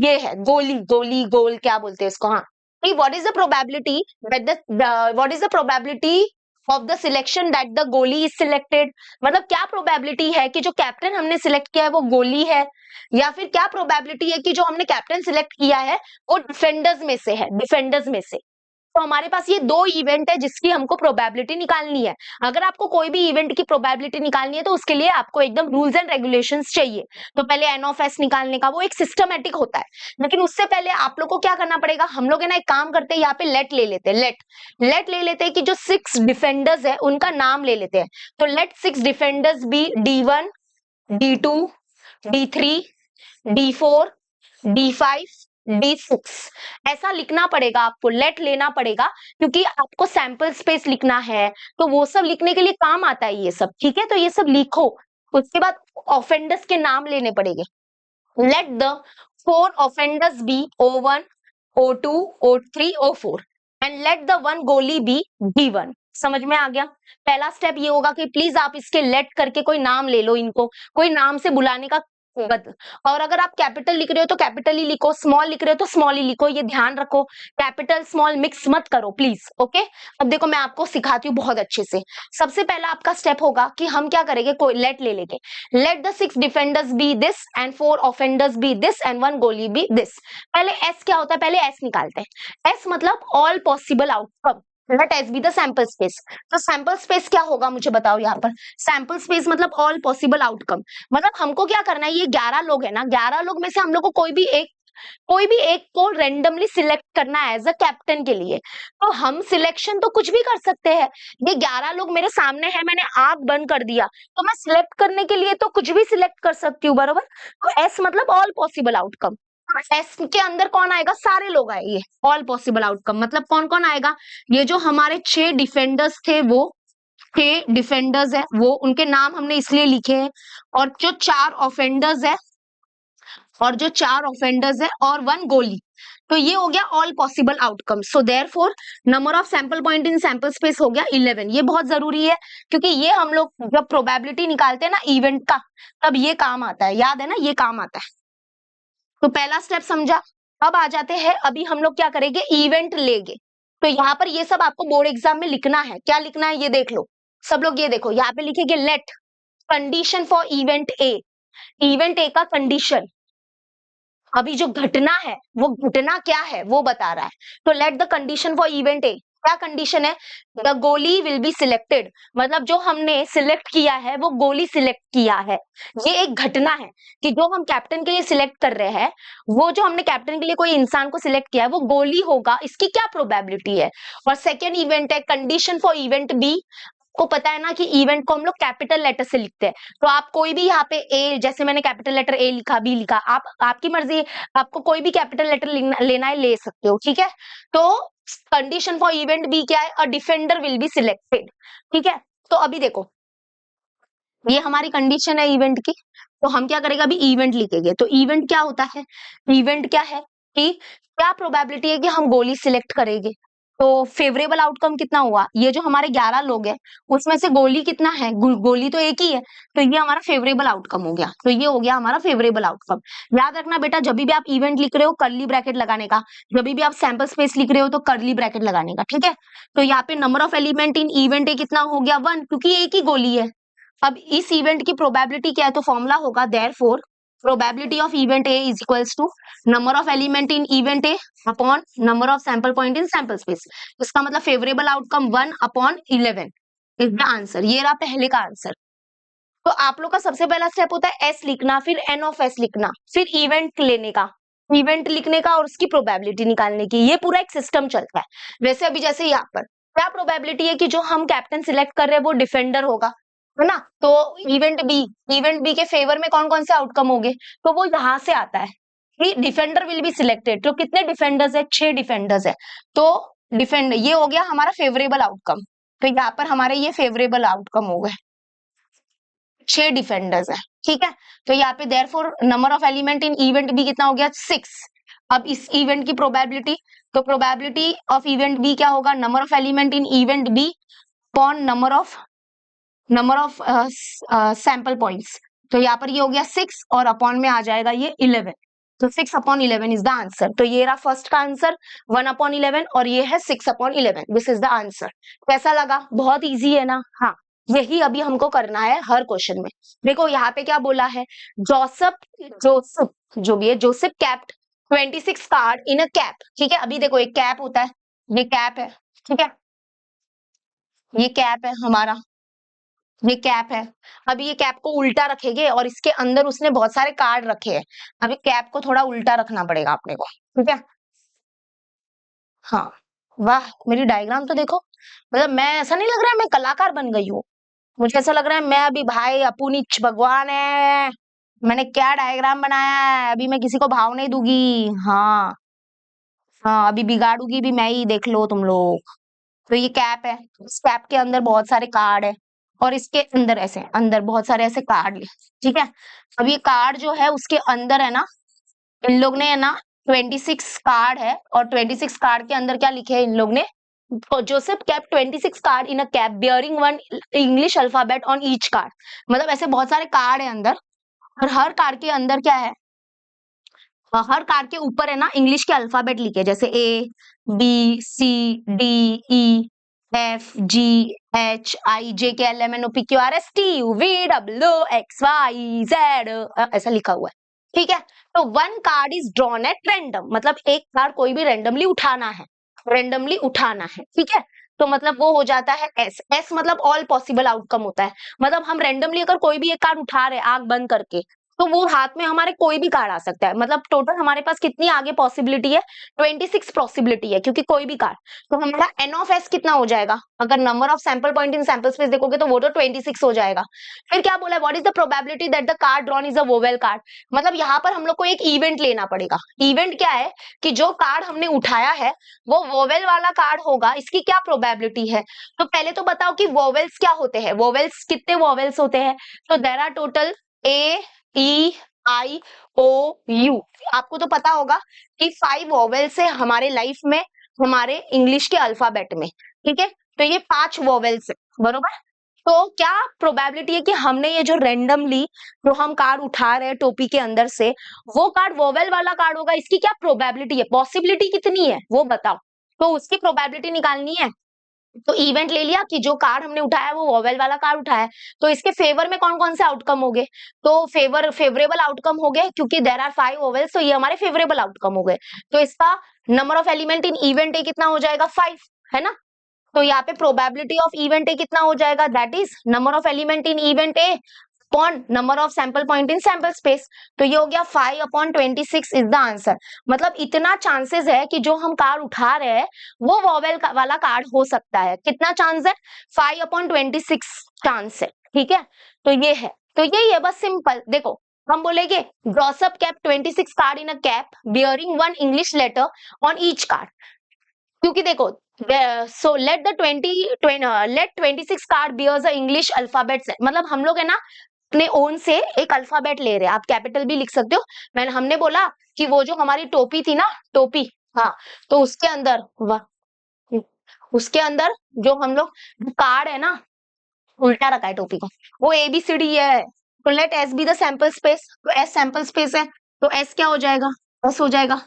ये है गोली, गोली गोल क्या बोलते हैं इसको, हाँ। What is the probability that what is the probability of the selection that the गोली इज सिलेक्टेड। मतलब क्या प्रोबेबिलिटी है कि जो कैप्टन हमने सिलेक्ट किया है वो गोली है, या फिर क्या प्रोबेबिलिटी है कि जो हमने कैप्टन सिलेक्ट किया है वो डिफेंडर्स में से है, डिफेंडर्स में से। तो हमारे पास ये 2 इवेंट है जिसकी हमको प्रोबेबिलिटी निकालनी है। अगर आपको कोई भी इवेंट की प्रोबेबिलिटी निकालनी है तो उसके लिए आपको एकदम रूल्स एंड रेगुलेशंस चाहिए। तो पहले एन ऑफ एस निकालने का वो एक सिस्टमेटिक होता है, लेकिन उससे पहले आप लोग को क्या करना पड़ेगा, हम लोग है ना एक काम करते हैं, यहाँ पे लेट ले लेते हैं, लेट ले लेते हैं कि जो 6 डिफेंडर्स है उनका नाम ले लेते हैं। तो late 6 defenders B D1, D2, D3, D4, D5, D6। ऐसा लिखना पड़ेगा आपको, लेट लेना पड़ेगा, क्योंकि आपको सैंपल स्पेस लिखना है, तो वो सब लिखने के लिए काम आता है ये सब। ठीक है, तो ये सब लिखो। उसके बाद ऑफेंडर्स के नाम लेने पड़ेंगे। Let the 4 offenders be O1, O2, O3, O4 and let the 1 goalie B D1। समझ में आ गया? पहला स्टेप ये होगा कि प्लीज आप इसके लेट करके कोई नाम ले लो, इनको कोई नाम से बुलाने का और अगर आप कैपिटल लिख रहे हो तो कैपिटल ही लिखो, स्मॉल लिख रहे हो तो स्मॉल ही लिखो, ये ध्यान रखो, कैपिटल स्मॉल मिक्स मत करो प्लीज। ओके, अब देखो मैं आपको सिखाती हूँ बहुत अच्छे से। सबसे पहला आपका स्टेप होगा कि हम क्या करेंगे, कोई लेट ले लेंगे। Let the 6 defenders be this and 4 offenders be this and 1 goalie B this. पहले एस क्या होता है, पहले एस निकालते हैं। एस मतलब all possible outcome. Let S be the sample space. तो सैंपल स्पेस क्या होगा मुझे बताओ यहाँ पर। सैंपल स्पेस मतलब ऑल पॉसिबल आउटकम। मतलब हमको क्या करना है, ये 11 लोग है ना, 11 लोग में से हम लोग को कोई भी एक को रेंडमली सिलेक्ट करना है एज अ कैप्टन के लिए। तो हम सिलेक्शन तो कुछ भी कर सकते हैं। ये 11 लोग मेरे सामने है, मैंने आंख बंद कर दिया, तो मैं सिलेक्ट करने के लिए तो कुछ भी सिलेक्ट कर सकती हूँ, बराबर। तो एस मतलब ऑल पॉसिबल आउटकम। एस के अंदर कौन आएगा, सारे लोग आएंगे। ऑल पॉसिबल आउटकम मतलब कौन कौन आएगा, ये जो हमारे 6 डिफेंडर्स थे वो 6 डिफेंडर्स है, वो उनके नाम हमने इसलिए लिखे हैं। और जो 4 ऑफेंडर्स है, और 1 गोली। तो ये हो गया all possible outcome. So therefore number of sample point in sample space हो गया 11। ये बहुत जरूरी है, क्योंकि ये हम लोग जब प्रोबेबिलिटी निकालते हैं ना इवेंट का, तब ये काम आता है, याद है ना, ये काम आता है। तो पहला स्टेप समझा। अब आ जाते हैं, अभी हम लोग क्या करेंगे, इवेंट लेंगे। तो यहाँ पर ये सब आपको बोर्ड एग्जाम में लिखना है। क्या लिखना है ये देख लो सब लोग, ये देखो यहाँ पे लिखेंगे let condition for event A. Event A का कंडीशन, अभी जो घटना है वो घटना क्या है वो बता रहा है। तो let the condition for event A, क्या कंडीशन है, द गोली विल बी सिलेक्टेड। मतलब जो हमने सिलेक्ट किया है वो गोली सिलेक्ट किया है। ये एक घटना है कि जो हम कैप्टन के लिए सिलेक्ट कर रहे हैं, वो जो हमने कैप्टन के लिए कोई इंसान को सिलेक्ट किया है वो गोली होगा, इसकी क्या प्रोबेबिलिटी है। और सेकेंड इवेंट है कंडीशन फॉर इवेंट बी। को पता है ना कि इवेंट को हम लोग कैपिटल लेटर से लिखते हैं। तो आप कोई भी यहाँ पे ए, जैसे मैंने कैपिटल लेटर ए लिखा, बी लिखा, आप आपकी मर्जी है, आपको कोई भी कैपिटल लेटर लेना है ले सकते हो। ठीक है, तो कंडीशन फॉर इवेंट बी क्या है, अ डिफेंडर विल बी सिलेक्टेड। ठीक है, तो अभी देखो ये हमारी कंडीशन है इवेंट की। तो हम क्या करेंगे, अभी इवेंट लिखेंगे। तो इवेंट क्या होता है, इवेंट क्या है कि क्या प्रोबेबिलिटी है कि हम गोली सिलेक्ट करेंगे। तो फेवरेबल आउटकम कितना हुआ, ये जो हमारे 11 लोग हैं उसमें से गोली कितना है, गोली तो एक ही है, तो ये हमारा फेवरेबल आउटकम हो गया। तो ये हो गया हमारा फेवरेबल आउटकम। याद रखना बेटा, जब भी आप इवेंट लिख रहे हो कर्ली ब्रैकेट लगाने का, जब भी आप सैंपल स्पेस लिख रहे हो तो कर्ली ब्रैकेट लगाने का, ठीक है। तो यहाँ पे number of element in event A कितना हो गया 1, क्योंकि एक ही गोली है। अब इस इवेंट की प्रोबेबिलिटी क्या है, तो फॉर्मूला होगा therefore probability of event A is equals to number of element in event A upon number of sample point in sample space। इसका मतलब favourable outcome 1/11 is the answer. ये रहा पहले का आंसर। तो आप लोग का सबसे पहला स्टेप होता है एस लिखना, फिर एन ऑफ एस लिखना, फिर इवेंट लेने का, इवेंट लिखने का और उसकी प्रोबेबिलिटी निकालने की। ये पूरा एक सिस्टम चलता है। वैसे अभी जैसे यहाँ पर क्या प्रोबेबिलिटी है कि जो हम कैप्टन सिलेक्ट कर रहे हैं वो डिफेंडर होगा, है ना। तो इवेंट बी के फेवर में कौन कौन से आउटकम होंगे, तो वो यहां से आता है कि डिफेंडर विल बी सिलेक्टेड। तो कितने डिफेंडर्स है, 6 डिफेंडर्स है। तो डिफेंड ये हो गया हमारा फेवरेबल आउटकम। तो यहाँ पर हमारे ये फेवरेबल आउटकम हो गए, 6 डिफेंडर्स है, ठीक है। तो यहाँ पे therefore number of element in event B कितना हो गया 6। अब इस इवेंट की प्रोबेबिलिटी, तो प्रोबेबिलिटी ऑफ इवेंट बी क्या होगा, number of element in event B upon number of sample points. तो यहाँ पर ये हो गया 6 और अपॉन में आ जाएगा ये 11। तो 6/11 इज द आंसर। तो ये रहा फर्स्ट का आंसर 1/11 और ये है 6/11। This is the answer. कैसा लगा, बहुत इजी है ना। हाँ, यही अभी हमको करना है हर क्वेश्चन में। देखो यहाँ पे क्या बोला है, जोसेफ जो भी है, Joseph kept 26 card in a cap, ठीक है। अभी देखो एक कैप होता है, ये कैप है, ठीक है, ये कैप है हमारा, ये कैप है। अभी ये कैप को उल्टा रखेंगे और इसके अंदर उसने बहुत सारे कार्ड रखे हैं। अभी कैप को थोड़ा उल्टा रखना पड़ेगा अपने को, ठीक है। हाँ, वाह, मेरी डायग्राम तो देखो, मतलब मैं, ऐसा नहीं लग रहा है मैं कलाकार बन गई हूँ। मुझे ऐसा लग रहा है मैं अभी भाई अपुनीच भगवान है, मैंने क्या डायग्राम बनाया है, अभी मैं किसी को भाव नहीं दूंगी। हाँ हाँ, अभी बिगाड़ूंगी भी मैं ही, देख लो तुम लोग। तो ये कैप है, इस कैप के अंदर बहुत सारे कार्ड है और इसके अंदर ऐसे अंदर बहुत सारे ऐसे कार्ड है, ठीक है। अब ये कार्ड जो है उसके अंदर है ना, इन लोग ने है ना 26 कार्ड है और 26 कार्ड के अंदर क्या लिखे है इन लोग ने, Joseph kept 26 card in a cap bearing one English alphabet on each card. मतलब ऐसे बहुत सारे कार्ड है अंदर और हर कार्ड के अंदर क्या है, हर कार्ड के ऊपर है ना इंग्लिश के अल्फाबेट लिखे, जैसे ABCDEFGHIJKLMNOPQRSTUVWXYZ ऐसा लिखा हुआ है, ठीक है। तो one card is drawn at random, मतलब एक कार्ड कोई भी रैंडमली उठाना है, रैंडमली उठाना है, ठीक है। तो मतलब वो हो जाता है एस। एस मतलब ऑल पॉसिबल आउटकम होता है। मतलब हम रैंडमली अगर कोई भी एक कार्ड उठा रहे हैं आंख बंद करके, तो वो हाथ में हमारे कोई भी कार्ड आ सकता है। मतलब टोटल हमारे पास कितनी आगे पॉसिबिलिटी है, 26 पॉसिबिलिटी है, क्योंकि कोई भी कार्ड। तो हमारा एन ऑफ एस कितना हो जाएगा, अगर number of sample point in sample space देखोगे तो वो तो 26 हो जाएगा। फिर क्या बोला, what is the probability that the card drawn is a vowel card. मतलब यहाँ पर हम लोग को एक इवेंट लेना पड़ेगा। इवेंट क्या है कि जो कार्ड हमने उठाया है वो वोवेल वाला कार्ड होगा, इसकी क्या प्रोबेबिलिटी है। तो पहले तो बताओ कि वोवेल्स क्या होते हैं, वोवेल्स कितने वोवेल्स होते हैं। तो देयर आर टोटल AEIOU। आपको तो पता होगा कि 5 वोवेल्स है हमारे लाइफ में, हमारे इंग्लिश के अल्फाबेट में, ठीक है। तो ये 5 वोवेल्स है, बरोबर। तो क्या प्रोबेबिलिटी है कि हमने ये जो रैंडमली जो हम कार्ड उठा रहे हैं टोपी के अंदर से, वो कार्ड वोवेल वाला कार्ड होगा, इसकी क्या प्रोबेबिलिटी है, पॉसिबिलिटी कितनी है वो बताओ। तो उसकी प्रोबेबिलिटी निकालनी है। तो इवेंट ले लिया कि जो कार्ड हमने उठाया वो वोवेल वाला कार्ड उठाया है, तो इसके फेवर में कौन कौन से आउटकम हो गए, तो फेवरेबल आउटकम हो गए, क्योंकि देयर आर 5 वोवेल्स, तो ये हमारे फेवरेबल आउटकम हो गए। तो इसका number of element in event A कितना हो जाएगा 5, है ना। तो यहाँ पे प्रोबेबिलिटी ऑफ इवेंट ए कितना हो जाएगा, that is number of element in event A upon number of sample point in sample space. तो ये हो गया 5/26 इज द आंसर। मतलब इतना चांसेस है कि जो हम कार्ड उठा रहे हैं वो वोवेल वाला कार्ड हो सकता है। कितना चांस है, 5/26 चांस है, ठीक है। तो ये है, तो यही है बस, सिंपल। देखो हम बोलेंगे Joseph kept 26 card in a cap bearing one English later on each card, क्योंकि देखो सो लेट 26 कार्ड बियर्स अ इंग्लिश अल्फाबेट। मतलब हम लोग है ना अपने ओन से एक अल्फाबेट ले रहे हैं, आप कैपिटल भी लिख सकते हो। हमने बोला कि वो जो हमारी टोपी थी ना, टोपी, हाँ, तो उसके अंदर वाह, उसके अंदर जो हम लोग कार्ड है ना, उल्टा रखा है टोपी को, वो ABCD है। तो let S be the sample space, तो S सैंपल स्पेस है, तो S क्या हो जाएगा, S हो जाएगा।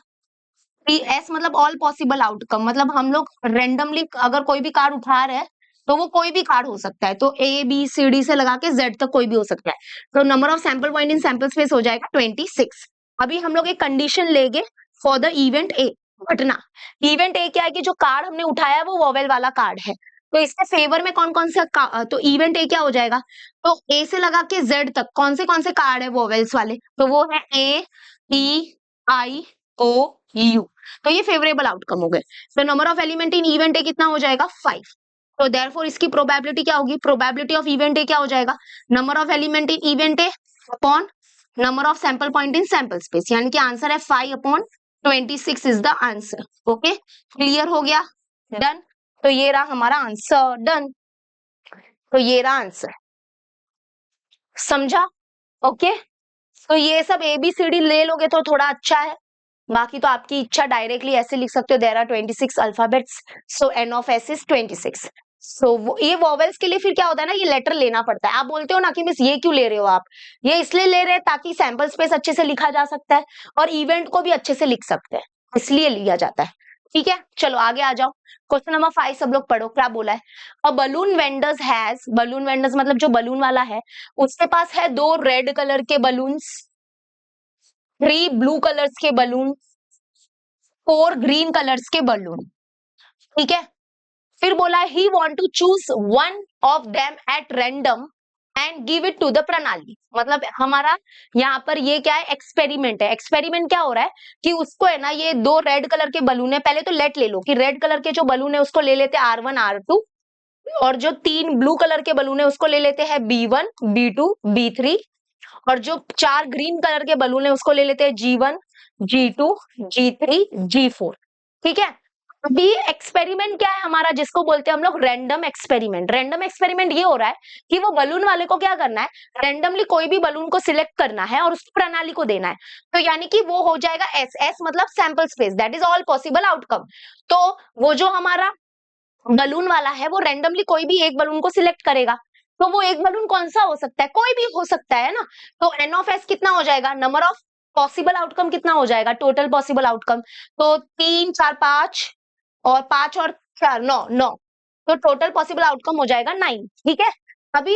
एस मतलब ऑल पॉसिबल आउटकम, मतलब हम लोग रेंडमली अगर कोई भी कार्ड उठा रहे हैं तो वो कोई भी कार्ड हो सकता है, तो ABCD से लगा के Z तक कोई भी हो सकता है। तो number of sample point in sample space हो जाएगा 26। अभी हम लोग एक कंडीशन लेंगे फॉर द इवेंट ए, घटना इवेंट ए क्या है कि जो कार्ड हमने उठाया है वो वॉवेल वाला कार्ड है, तो इसके फेवर में कौन कौन सा तो इवेंट ए क्या हो जाएगा, तो ए से लगा के जेड तक कौन से कार्ड है वॉवेल्स वाले, तो वो है AEIOU। तो ये फेवरेबल आउटकम हो गए। तो number of element in event A कितना हो जाएगा 5। तो देयरफॉर इसकी प्रोबेबिलिटी क्या होगी, प्रोबेबिलिटी ऑफ इवेंट ए क्या हो जाएगा, number of element in event A upon number of sample point in sample space, यानी कि आंसर है 5/26 is the answer. Okay, clear हो गया, डन। तो ये रहा हमारा आंसर, डन। तो ये रहा आंसर, समझा? ओके, तो ये सब ABCD ले लोगे तो थोड़ा अच्छा है, बाकी तो आपकी इच्छा, डायरेक्टली ऐसे लिख सकते हो, there are 26 alphabets, so N of S is 26। So ये वॉवेल्स के लिए फिर क्या होता है ना, ये लेटर लेना पड़ता है। आप बोलते हो ना कि मिस ये क्यों ले रहे हो आप, ये इसलिए ले रहे हैं ताकि सैंपल स्पेस अच्छे से लिखा जा सकता है और इवेंट को भी अच्छे से लिख सकते हैं, इसलिए लिया जाता है। ठीक है, चलो आगे आ जाओ। क्वेश्चन नंबर 5 सब लोग पढ़ो, क्या बोला है। A balloon vendors has, balloon vendors मतलब जो बलून वाला है उसके पास है 2 रेड कलर के बलून्स, 3 ब्लू कलर्स के बलून, 4 ग्रीन कलर्स के बलून। ठीक है, फिर बोला he want to choose one of them at random and give it to the Pranali. मतलब हमारा यहाँ पर ये क्या है, एक्सपेरिमेंट है। एक्सपेरिमेंट क्या हो रहा है कि उसको है ना, ये 2 रेड कलर के बलून है, पहले तो लेट ले लो कि रेड कलर के जो बलून है उसको ले लेते हैं R1 R2, और जो 3 ब्लू कलर के बलून है उसको ले लेते हैं B1 B2 B3, और जो 4 ग्रीन कलर के बलून है उसको ले लेते हैं G1 G2 G3 G4। ठीक है, अभी एक्सपेरिमेंट क्या है हमारा, जिसको बोलते हैं हम लोग रैंडम एक्सपेरिमेंट। रैंडम एक्सपेरिमेंट ये हो रहा है कि वो बलून वाले को क्या करना है, रैंडमली कोई भी बलून को सिलेक्ट करना है और उसकी प्रणाली को देना है। तो यानी कि वो हो जाएगा S मतलब sample space, that is all possible outcome. तो वो जो हमारा बलून वाला है वो रैंडमली कोई भी एक बलून को सिलेक्ट करेगा, तो वो एक बलून कौन सा हो सकता है, कोई भी हो सकता है ना। तो N ऑफ S कितना हो जाएगा, नंबर ऑफ पॉसिबल आउटकम कितना हो जाएगा, टोटल पॉसिबल आउटकम, तो 3 4 5 और 5 और 4 9 9, तो टोटल पॉसिबल आउटकम हो जाएगा 9। ठीक है, अभी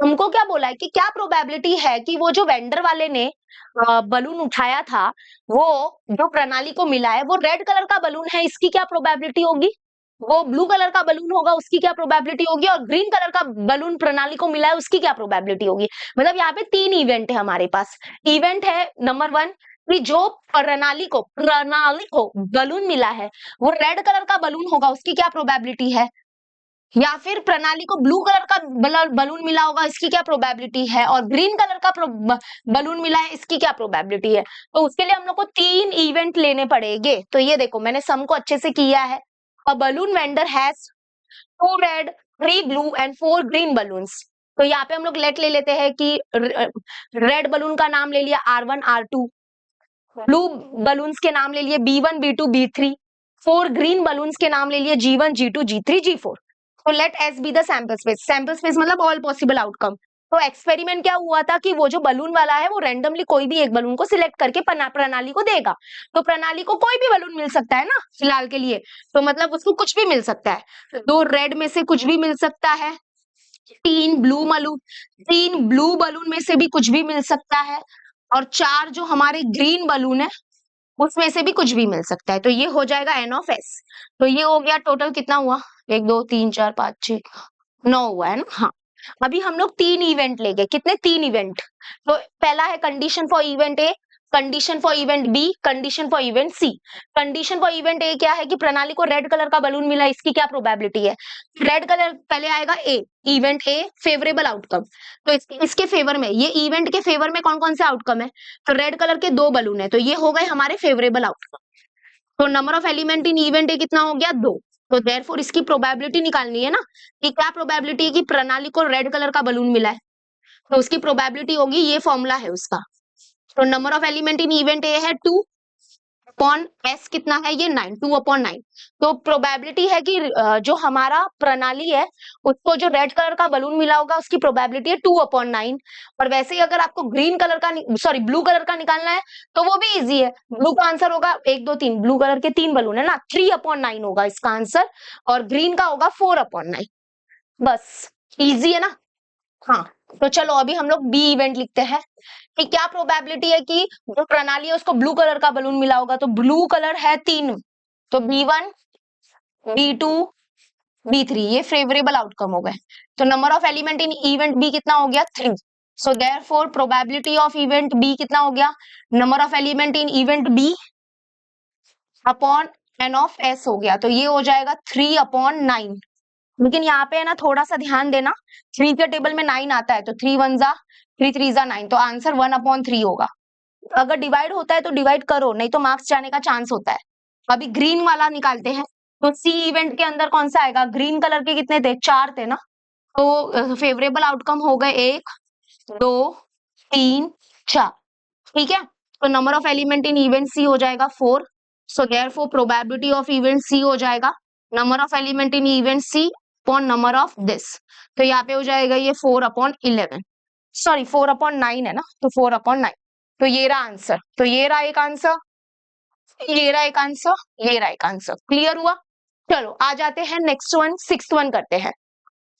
हमको क्या बोला है कि क्या प्रोबेबिलिटी है कि वो जो वेंडर वाले ने बलून उठाया था वो जो प्रणाली को मिला है वो रेड कलर का बलून है, इसकी क्या प्रोबेबिलिटी होगी, वो ब्लू कलर का बलून होगा उसकी क्या प्रोबेबिलिटी होगी, और ग्रीन कलर का बलून प्रणाली को मिला है उसकी क्या प्रोबेबिलिटी होगी। मतलब यहाँ पे 3 इवेंट है हमारे पास। इवेंट है नंबर 1 कि जो प्रणाली को बलून मिला है वो रेड कलर का बलून होगा, उसकी क्या प्रोबेबिलिटी है, या फिर प्रणाली को ब्लू कलर का बलून मिला होगा, इसकी क्या प्रोबेबिलिटी है, और ग्रीन कलर का बलून मिला है, इसकी क्या प्रोबेबिलिटी है। तो उसके लिए हम लोग को 3 इवेंट लेने पड़ेंगे। तो ये देखो मैंने सम को अच्छे से किया है। A balloon vendor has 2 red 3 blue and 4 green balloons. तो यहाँ पे हम लोग लेट ले लेते हैं कि रेड बलून का नाम ले लिया R1 R2, ब्लू बलून्स के नाम ले लिए B1 B2 B3, 4 green balloons के नाम ले लिए G1 G2 G3 G4। तो let S be the sample space, sample space मतलब ऑल पॉसिबल आउटकम। तो एक्सपेरिमेंट क्या हुआ था कि वो जो बलून वाला है वो रैंडमली कोई भी एक बलून को सिलेक्ट करके प्रणाली को देगा। तो प्रणाली को कोई भी बलून मिल सकता है ना फिलहाल के लिए, तो मतलब उसको कुछ भी मिल सकता है, 2 रेड में से कुछ भी मिल सकता है, 3 ब्लू बलून में से भी कुछ भी मिल सकता है, और 4 जो हमारे ग्रीन बलून है उसमें से भी कुछ भी मिल सकता है। तो ये हो जाएगा N ऑफ S। तो ये हो गया टोटल कितना हुआ, 1 2 3 4 5 6 9 हुआ है ना। हाँ, अभी हम लोग 3 इवेंट ले गए, कितने 3 इवेंट। तो पहला है condition for event A, condition for event B, condition for event C. Condition for event A क्या है कि प्रणाली को रेड कलर का बलून मिला, इसकी क्या प्रोबेबिलिटी है, रेड कलर पहले आएगा ए, इवेंट ए फेवरेबल आउटकम। तो इसके फेवर में, ये इवेंट के फेवर में कौन कौन से आउटकम है, तो रेड कलर के 2 बलून है, तो ये हो गए हमारे फेवरेबल आउटकम। तो number of element in event A कितना हो गया 2। तो देयरफॉर इसकी प्रोबेबिलिटी निकालनी है ना कि क्या प्रोबेबिलिटी है कि प्रणाली को रेड कलर का बलून मिला है, तो उसकी प्रोबेबिलिटी होगी, ये फॉर्मूला है उसका। तो number of element in event A है 2, अपॉन एस कितना है ये 9, 2/9। तो प्रोबेबिलिटी है कि जो हमारा प्रणाली है उसको जो रेड कलर का बलून मिला होगा उसकी प्रोबेबिलिटी है 2/9। और वैसे ही अगर आपको ग्रीन कलर का सॉरी ब्लू कलर का निकालना है तो वो भी इजी है। ब्लू का आंसर होगा 1 2 3, ब्लू कलर के 3 बलून है ना, 3/9 होगा इसका आंसर, और ग्रीन का होगा 4/9। बस इजी है ना। हाँ, तो चलो अभी हम लोग बी इवेंट लिखते हैं कि क्या प्रोबेबिलिटी है कि जो प्रणाली है उसको ब्लू कलर का बलून मिला होगा। तो ब्लू कलर है 3, तो B1 B2 B3 ये फेवरेबल आउटकम हो गए। तो number of element in event B कितना हो गया 3। So therefore probability of event B कितना हो गया, number of element in event B upon N of S हो गया। तो ये हो जाएगा 3/9। लेकिन यहाँ पे है ना थोड़ा सा ध्यान देना, 3 के टेबल में 9 आता है, तो 3 1 जा 3 3 जा 9, तो आंसर 1/3 होगा। अगर डिवाइड होता है तो डिवाइड करो, नहीं तो मार्क्स जाने का चांस होता है। अभी ग्रीन वाला निकालते हैं। तो सी इवेंट के अंदर कौन सा आएगा, ग्रीन कलर के कितने थे, 4 थे ना। तो फेवरेबल आउटकम हो गए 1 2 3 4। ठीक है, तो number of element in event C हो जाएगा 4। So therefore probability of event C हो जाएगा number of element in event C upon number of this. तो यहाँ पे हो जाएगा ये 4/11, सॉरी 4/9 है ना, तो 4/9। तो ये रहा आंसर, तो ये रहा एक आंसर, ये रहा एक आंसर, ये रहा एक आंसर। क्लियर हुआ। चलो आ जाते हैं नेक्स्ट वन, 6th वन करते हैं।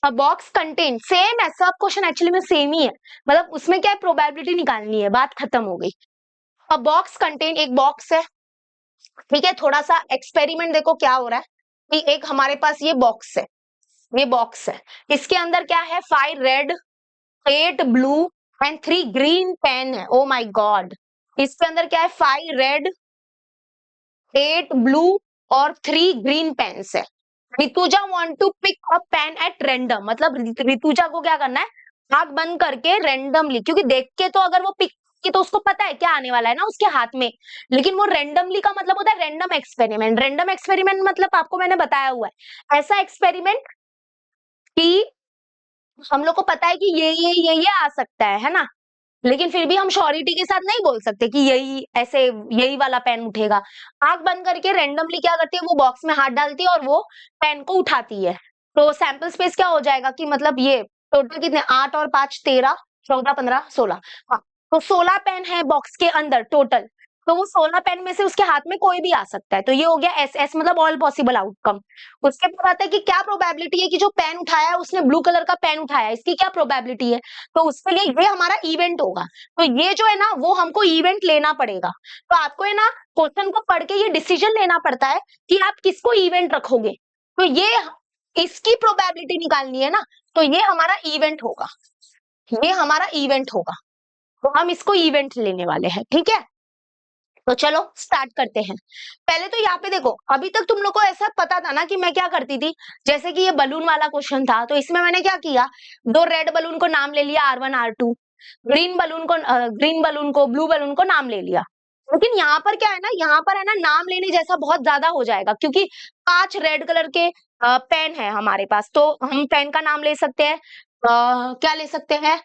अ बॉक्स कंटेन, सेम है सब क्वेश्चन एक्चुअली में सेम ही है, मतलब उसमें क्या है प्रोबेबिलिटी निकालनी है, बात खत्म हो गई। अ बॉक्स कंटेन, एक बॉक्स है, ठीक है। थोड़ा सा एक्सपेरिमेंट देखो क्या हो रहा है कि एक हमारे पास ये बॉक्स है, ये बॉक्स है, इसके अंदर क्या है 5 red 8 blue and 3 green pen है। ओ माय गॉड, इसके अंदर क्या है 5 रेड 8 ब्लू और 3 ग्रीन पेन्स है। Rutuja want to pick a pen at random, मतलब ऋतुजा को क्या करना है आंख बंद करके रैंडमली, क्योंकि देख के तो अगर वो पिक की तो उसको पता है क्या आने वाला है ना उसके हाथ में, लेकिन वो रैंडमली का मतलब होता है रैंडम एक्सपेरिमेंट। रैंडम एक्सपेरिमेंट मतलब आपको मैंने बताया हुआ है ऐसा एक्सपेरिमेंट कि हम लोग को पता है कि ये आ सकता है ना, लेकिन फिर भी हम श्योरिटी के साथ नहीं बोल सकते कि यही ऐसे यही वाला पेन उठेगा। आंख बंद करके रैंडमली क्या करती है वो बॉक्स में हाथ डालती है और वो पेन को उठाती है। तो सैंपल स्पेस क्या हो जाएगा कि मतलब ये टोटल कितने 8 और 5 13 14 15 16, हाँ तो 16 पेन है बॉक्स के अंदर टोटल। तो वो 16 पेन में से उसके हाथ में कोई भी आ सकता है, तो ये हो गया एस एस मतलब ऑल पॉसिबल आउटकम। उसके बाद आता है कि क्या प्रोबेबिलिटी है कि जो पेन उठाया है उसने ब्लू कलर का पेन उठाया है, इसकी क्या प्रोबेबिलिटी है। तो उसके लिए ये हमारा इवेंट होगा। तो ये जो है ना वो हमको इवेंट लेना पड़ेगा। तो आपको है ना क्वेश्चन को पढ़ के ये डिसीजन लेना पड़ता है कि आप किसको इवेंट रखोगे। तो ये इसकी प्रोबेबिलिटी निकालनी है ना, तो ये हमारा इवेंट होगा, ये हमारा इवेंट होगा, तो हम इसको इवेंट लेने वाले हैं। ठीक है, तो चलो स्टार्ट करते हैं। पहले तो यहाँ पे देखो, अभी तक तुम लोग को ऐसा पता था ना कि मैं क्या करती थी, जैसे कि ये बलून वाला क्वेश्चन था तो इसमें मैंने क्या किया, 2 रेड बलून को नाम ले लिया R1 R2, ग्रीन बलून को ब्लू बलून को नाम ले लिया। लेकिन यहाँ पर क्या है ना, यहाँ पर है ना नाम लेने जैसा बहुत ज्यादा हो जाएगा, क्योंकि 5 रेड कलर के पेन है हमारे पास, तो हम पेन का नाम ले सकते हैं, क्या ले सकते हैं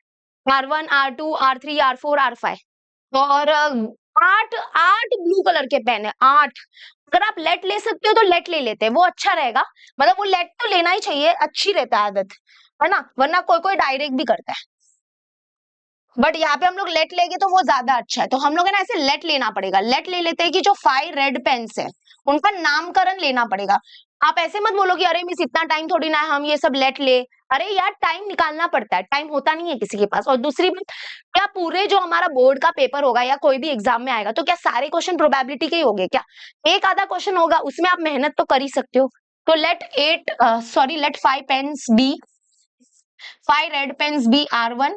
R1 R2 R3 R4 R5, और 8 ब्लू कलर के पेन है 8। अगर आप लेट ले सकते हो तो लेट ले लेते हैं, वो अच्छा रहेगा, मतलब वो लेट तो लेना ही चाहिए, अच्छी रहता है आदत, है ना, वरना कोई कोई डायरेक्ट भी करता है, बट यहाँ पे हम लोग लेट लेंगे तो वो ज्यादा अच्छा है। तो हम लोग है ना ऐसे लेट लेना पड़ेगा, लेट ले लेते हैं कि जो 5 रेड पेन्स है उनका नामकरण लेना पड़ेगा। आप ऐसे मत बोलो कि अरे मिस इतना टाइम थोड़ी ना है हम ये सब लेट ले, अरे यार टाइम निकालना पड़ता है, टाइम होता नहीं है किसी के पास। और दूसरी बात, क्या पूरे जो हमारा बोर्ड का पेपर होगा या कोई भी एग्जाम में आएगा तो क्या सारे क्वेश्चन प्रोबेबिलिटी के ही होंगे क्या, एक आधा क्वेश्चन होगा उसमें आप मेहनत तो कर ही सकते हो। तो let 5 pens be 5 red pens be R1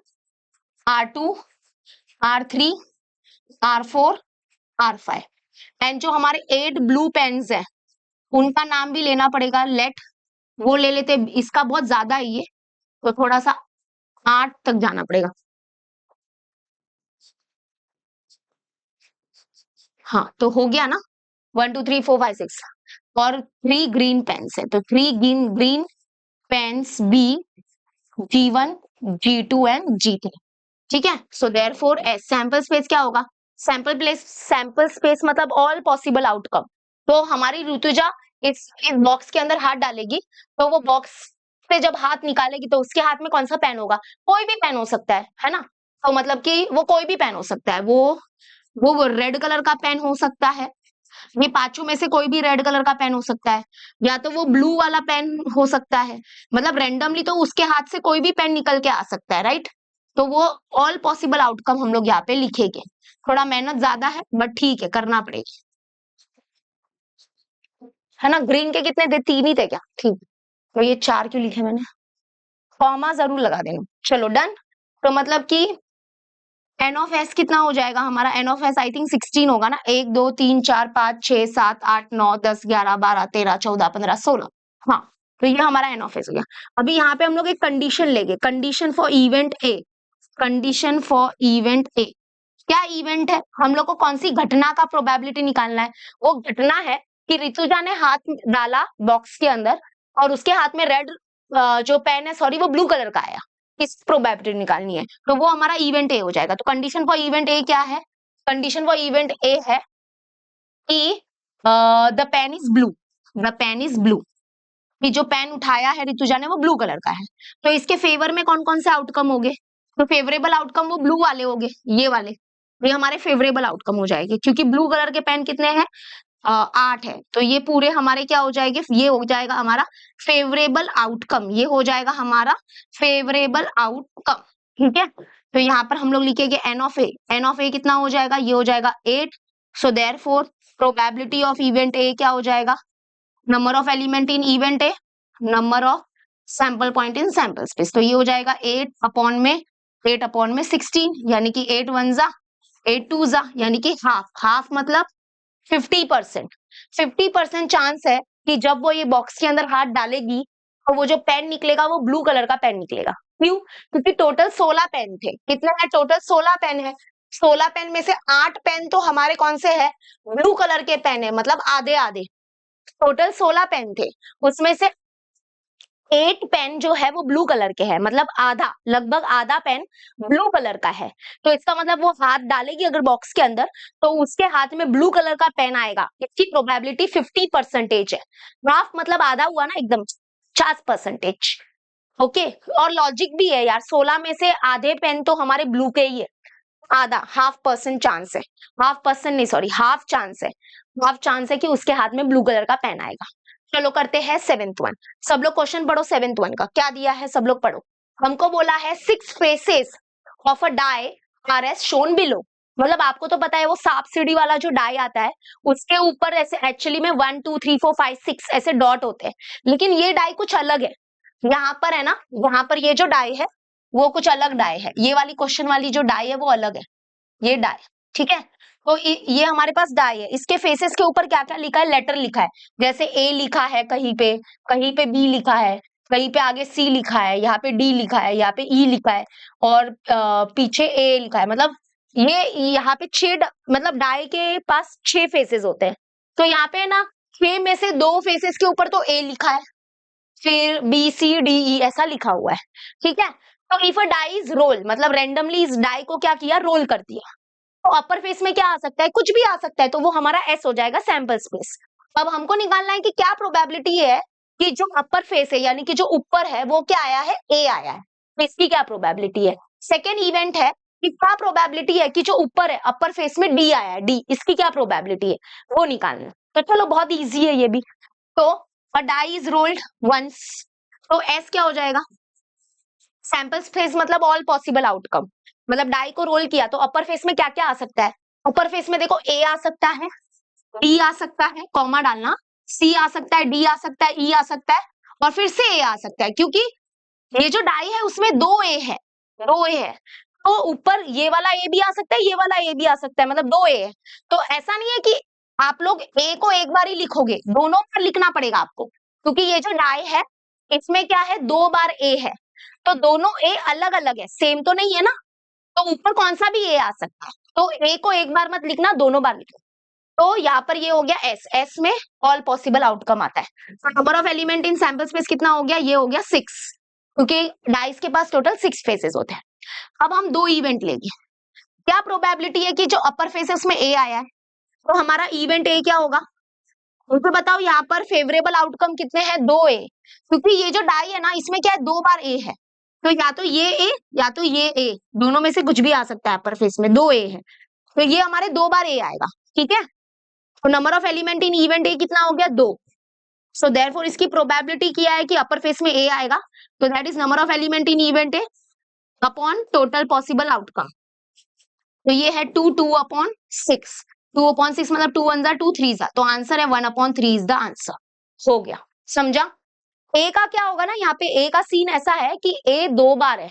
R2 R3 R4 R5, and जो हमारे 8 ब्लू पेन्स है उनका नाम भी लेना पड़ेगा, लेट वो ले लेते, इसका बहुत ज्यादा है ये, तो थोड़ा सा 8 तक जाना पड़ेगा। हाँ तो हो गया ना 1 2 3 4 5 6, और 3 ग्रीन पेन्स है, तो 3 green pens B G1 G2 and G3। ठीक है, सो देयरफॉर सैंपल स्पेस क्या होगा सैंपल स्पेस मतलब ऑल पॉसिबल आउटकम। तो हमारी ऋतुजा इस बॉक्स के अंदर हाथ डालेगी, तो वो बॉक्स से जब हाथ निकालेगी तो उसके हाथ में कौन सा पेन होगा? कोई भी पेन हो सकता है ना? तो मतलब कि वो कोई भी पेन हो सकता है, वो रेड कलर का पेन हो सकता है, ये पांचों में से कोई भी रेड कलर का पेन हो सकता है, या तो वो ब्लू वाला पेन हो सकता है, मतलब रैंडमली तो उसके हाथ से कोई भी पेन निकल के आ सकता है, राइट? तो वो ऑल पॉसिबल आउटकम हम लोग यहाँ पे लिखेंगे। थोड़ा मेहनत ज्यादा है बट ठीक है, करना पड़ेगी, है ना? ग्रीन के कितने थे? 3 ही थे क्या? ठीक, तो ये 4 क्यों लिखे मैंने? कॉमा जरूर लगा देना। चलो डन। तो मतलब कि एन ऑफ एस कितना हो जाएगा हमारा? N of S I think 16 होगा ना, 1 2 3 4 5 6 7 8 9 10 11 12 13 14 15 16। हाँ, तो ये हमारा एन ऑफ एस हो गया। अभी यहाँ पे हम लोग एक कंडीशन लेंगे, condition for event A. Condition for event A क्या इवेंट है? हम लोग को कौन सी घटना का प्रोबेबिलिटी निकालना है? वो घटना है कि ऋतुजा ने हाथ डाला बॉक्स के अंदर और उसके हाथ में रेड जो पेन है, सॉरी, वो ब्लू कलर का आया। किस प्रोबेबिलिटी निकालनी है? तो वो हमारा इवेंट ए हो जाएगा। तो कंडीशन फॉर इवेंट ए क्या है? कंडीशन फॉर इवेंट ए है कि the pen is blue. The pen is blue, कि जो पेन उठाया है ऋतुजा ने वो ब्लू कलर का है। तो इसके फेवर में कौन कौन से आउटकम हो गए? तो फेवरेबल आउटकम वो ब्लू वाले हो गए, ये वाले, ये हमारे फेवरेबल आउटकम हो जाएंगे, क्योंकि ब्लू कलर के पेन कितने हैं? 8 है, तो ये पूरे हमारे क्या हो जाएंगे? ये हो जाएगा हमारा फेवरेबल आउटकम, ये हो जाएगा हमारा फेवरेबल आउटकम। ठीक है, तो यहाँ पर हम लोग लिखेंगे n of A. N of A कितना हो जाएगा? ये हो जाएगा 8। So therefore probability of event A क्या हो जाएगा? Number of element in event A, number of sample point in sample space. तो ये हो जाएगा 8/16, यानी कि 8 1 जा 8 2 जा, यानी कि हाफ। हाफ मतलब 50%। 50% चांस है कि जब वो ये बॉक्स के अंदर हाथ डालेगी तो वो जो पेन निकलेगा वो ब्लू कलर का पेन निकलेगा। क्यों? क्योंकि टोटल 16 पेन थे। कितने हैं? टोटल 16 पेन है। 16 पेन में से 8 पेन तो हमारे कौन से है? ब्लू कलर के पेन है, मतलब आधे आधे। टोटल 16 पेन थे, उसमें से 8 पेन जो है वो ब्लू कलर के हैं, मतलब आधा, लगभग आधा पेन ब्लू कलर का है। तो इसका मतलब वो हाथ डालेगी अगर बॉक्स के अंदर तो उसके हाथ में ब्लू कलर का पेन आएगा। इसकी प्रोबेबिलिटी 50% है। हाफ मतलब आधा हुआ ना, एकदम 50%। ओके, और लॉजिक भी है यार, 16 में से आधे पेन तो हमारे ब्लू के ही है, आधा, ½ चांस है। ½ नहीं, सॉरी, हाफ चांस है। हाफ चांस है कि उसके हाथ में ब्लू कलर का पेन आएगा। चलो करते हैं 7th वन। सब लोग क्वेश्चन पढ़ो 7th वन का, क्या दिया है सब लोग पढ़ो। हमको बोला है 6 faces of a die are as shown below. मतलब आपको तो पता है वो सांप सीढ़ी वाला जो डाई आता है उसके ऊपर ऐसे एक्चुअली में 1 2 3 4 5 6 ऐसे डॉट होते हैं, लेकिन ये डाई कुछ अलग है। यहाँ पर है ना, यहाँ पर ये जो डाई है वो कुछ अलग डाई है। ये वाली क्वेश्चन वाली जो डाई है वो अलग है, ये डाई। ठीक है, तो ये हमारे पास डाई है। इसके फेसेस के ऊपर क्या क्या लिखा है? लेटर लिखा है। जैसे ए लिखा है कहीं पे बी लिखा है, कहीं पे आगे सी लिखा है, यहाँ पे डी लिखा है, यहाँ पे ई लिखा है, और पीछे ए लिखा है। मतलब ये यहाँ पे मतलब डाई के पास 6 फेसेस होते हैं। तो यहाँ पे ना 6 में से 2 फेसेस के ऊपर तो ए लिखा है, फिर बी सी डी ई ऐसा लिखा हुआ है। ठीक है, तो if a die is roll, मतलब रेंडमली इस डाई को क्या किया? रोल कर दिया। तो अपर फेस में क्या आ सकता है? कुछ भी आ सकता है, तो वो हमारा एस हो जाएगा, सैंपल स्पेस। अब हमको निकालना है कि क्या प्रोबेबिलिटी है कि जो अपर फेस है यानी कि जो ऊपर है वो क्या आया है? ए आया है। तो इसकी क्या प्रोबेबिलिटी है? सेकेंड इवेंट है कि क्या प्रोबेबिलिटी है कि जो ऊपर है अपर फेस में डी आया है, डी, इसकी क्या प्रोबेबिलिटी है वो निकालना है। तो चलो बहुत ईजी है ये भी। तो अ डाई इज रोल्ड वंस, तो एस क्या हो जाएगा? सैंपल स्पेस मतलब ऑल पॉसिबल आउटकम। मतलब डाई को रोल किया तो अपर फेस में क्या क्या आ सकता है? अपर फेस में देखो ए आ सकता है, डी आ सकता है, कॉमा डालना, सी आ सकता है, डी आ सकता है, ई आ सकता है, और फिर से ए आ सकता है, क्योंकि ये जो डाई है उसमें 2 ए है, 2 ए है। तो ऊपर ये वाला ए भी आ सकता है, ये वाला ए भी आ सकता है, मतलब 2 ए है। तो ऐसा नहीं है कि आप लोग ए को एक बार ही लिखोगे, दोनों बार लिखना पड़ेगा आपको, क्योंकि ये जो डाई है इसमें क्या है? 2 बार ए है, तो दोनों ए अलग अलग है, सेम तो नहीं है ना। तो ऊपर कौन सा भी ए आ सकता है, तो ए को एक बार मत लिखना, दोनों बार लिखना। तो यहाँ पर ये हो गया एस, एस में ऑल पॉसिबल आउटकम आता है। तो number of element in sample space कितना हो गया? ये हो गया 6, क्योंकि डाइस के पास टोटल 6 फेसेस होते हैं। अब हम 2 इवेंट लेंगे। क्या प्रोबेबिलिटी है कि जो अपर फेसेस में ए आया है तो हमारा इवेंट ए क्या होगा? मुझे बताओ यहाँ पर फेवरेबल आउटकम कितने हैं? 2 ए, क्योंकि ये जो डाई है ना इसमें क्या है 2 बार ए है, तो या तो ये ए या तो ये ए, दोनों में से कुछ भी आ सकता है। अपर फेस में 2 ए है तो ये हमारे 2 बार ए आएगा, ठीक है। तो number of element in event A कितना हो गया? 2। सो देयरफॉर इसकी प्रोबेबिलिटी क्या है कि अपर फेस में ए आएगा, तो that is number of element in event A upon total possible outcome. तो ये है 2/6। 2/6 मतलब 2 1 2 3 तो आंसर है 1/3 इज द आंसर। हो गया, समझा? ए का क्या होगा ना, यहाँ पे ए का सीन ऐसा है कि ए 2 बार है,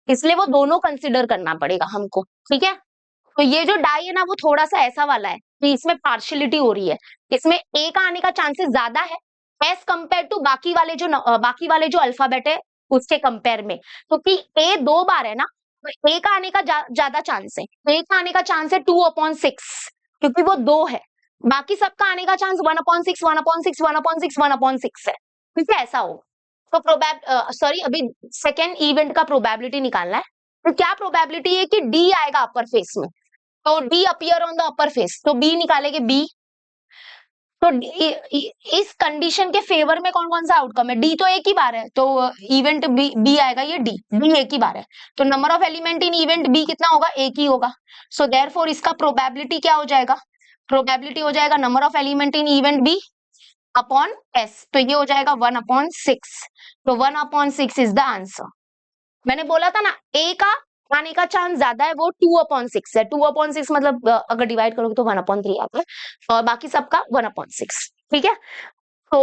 इसलिए वो दोनों कंसिडर करना पड़ेगा हमको, ठीक है। तो ये जो डाई है ना वो थोड़ा सा ऐसा वाला है कि इसमें पार्शियलिटी हो रही है, इसमें ए का आने का चांसेस ज्यादा है एज कंपेयर टू बाकी वाले जो अल्फाबेट है उसके कंपेयर में, क्योंकि ए 2 बार है ना, तो ए का आने का ज्यादा चांस है। ए का आने का चांस है 2/6, क्योंकि वो 2 है। बाकी सबका आने का चांस 1/6 1/6 1/6 1/6 है, ठीक है, ऐसा हो। तो सॉरी, अभी सेकेंड इवेंट का प्रोबेबिलिटी निकालना है। तो क्या प्रोबेबिलिटी है कि डी आएगा अपर फेस में, तो D appear on the upper face, तो बी निकालेंगे बी। तो इस कंडीशन के फेवर में कौन कौन सा आउटकम है? डी तो एक ही बार है, तो इवेंट बी आएगा, ये डी एक ही बार है, तो number of element in event B कितना होगा? एक ही होगा। सो देयरफॉर इसका प्रोबेबिलिटी क्या हो जाएगा? प्रोबेबिलिटी हो जाएगा number of element in event B upon S, तो ये हो जाएगा 1/6। तो 1/6 इज द आंसर। मैंने बोला था ना ए का आने का चांस ज्यादा है, वो 2/6 है। 2/6 मतलब अगर डिवाइड करोगे तो 1/3 आता है, और बाकी सबका 1/6, ठीक है। तो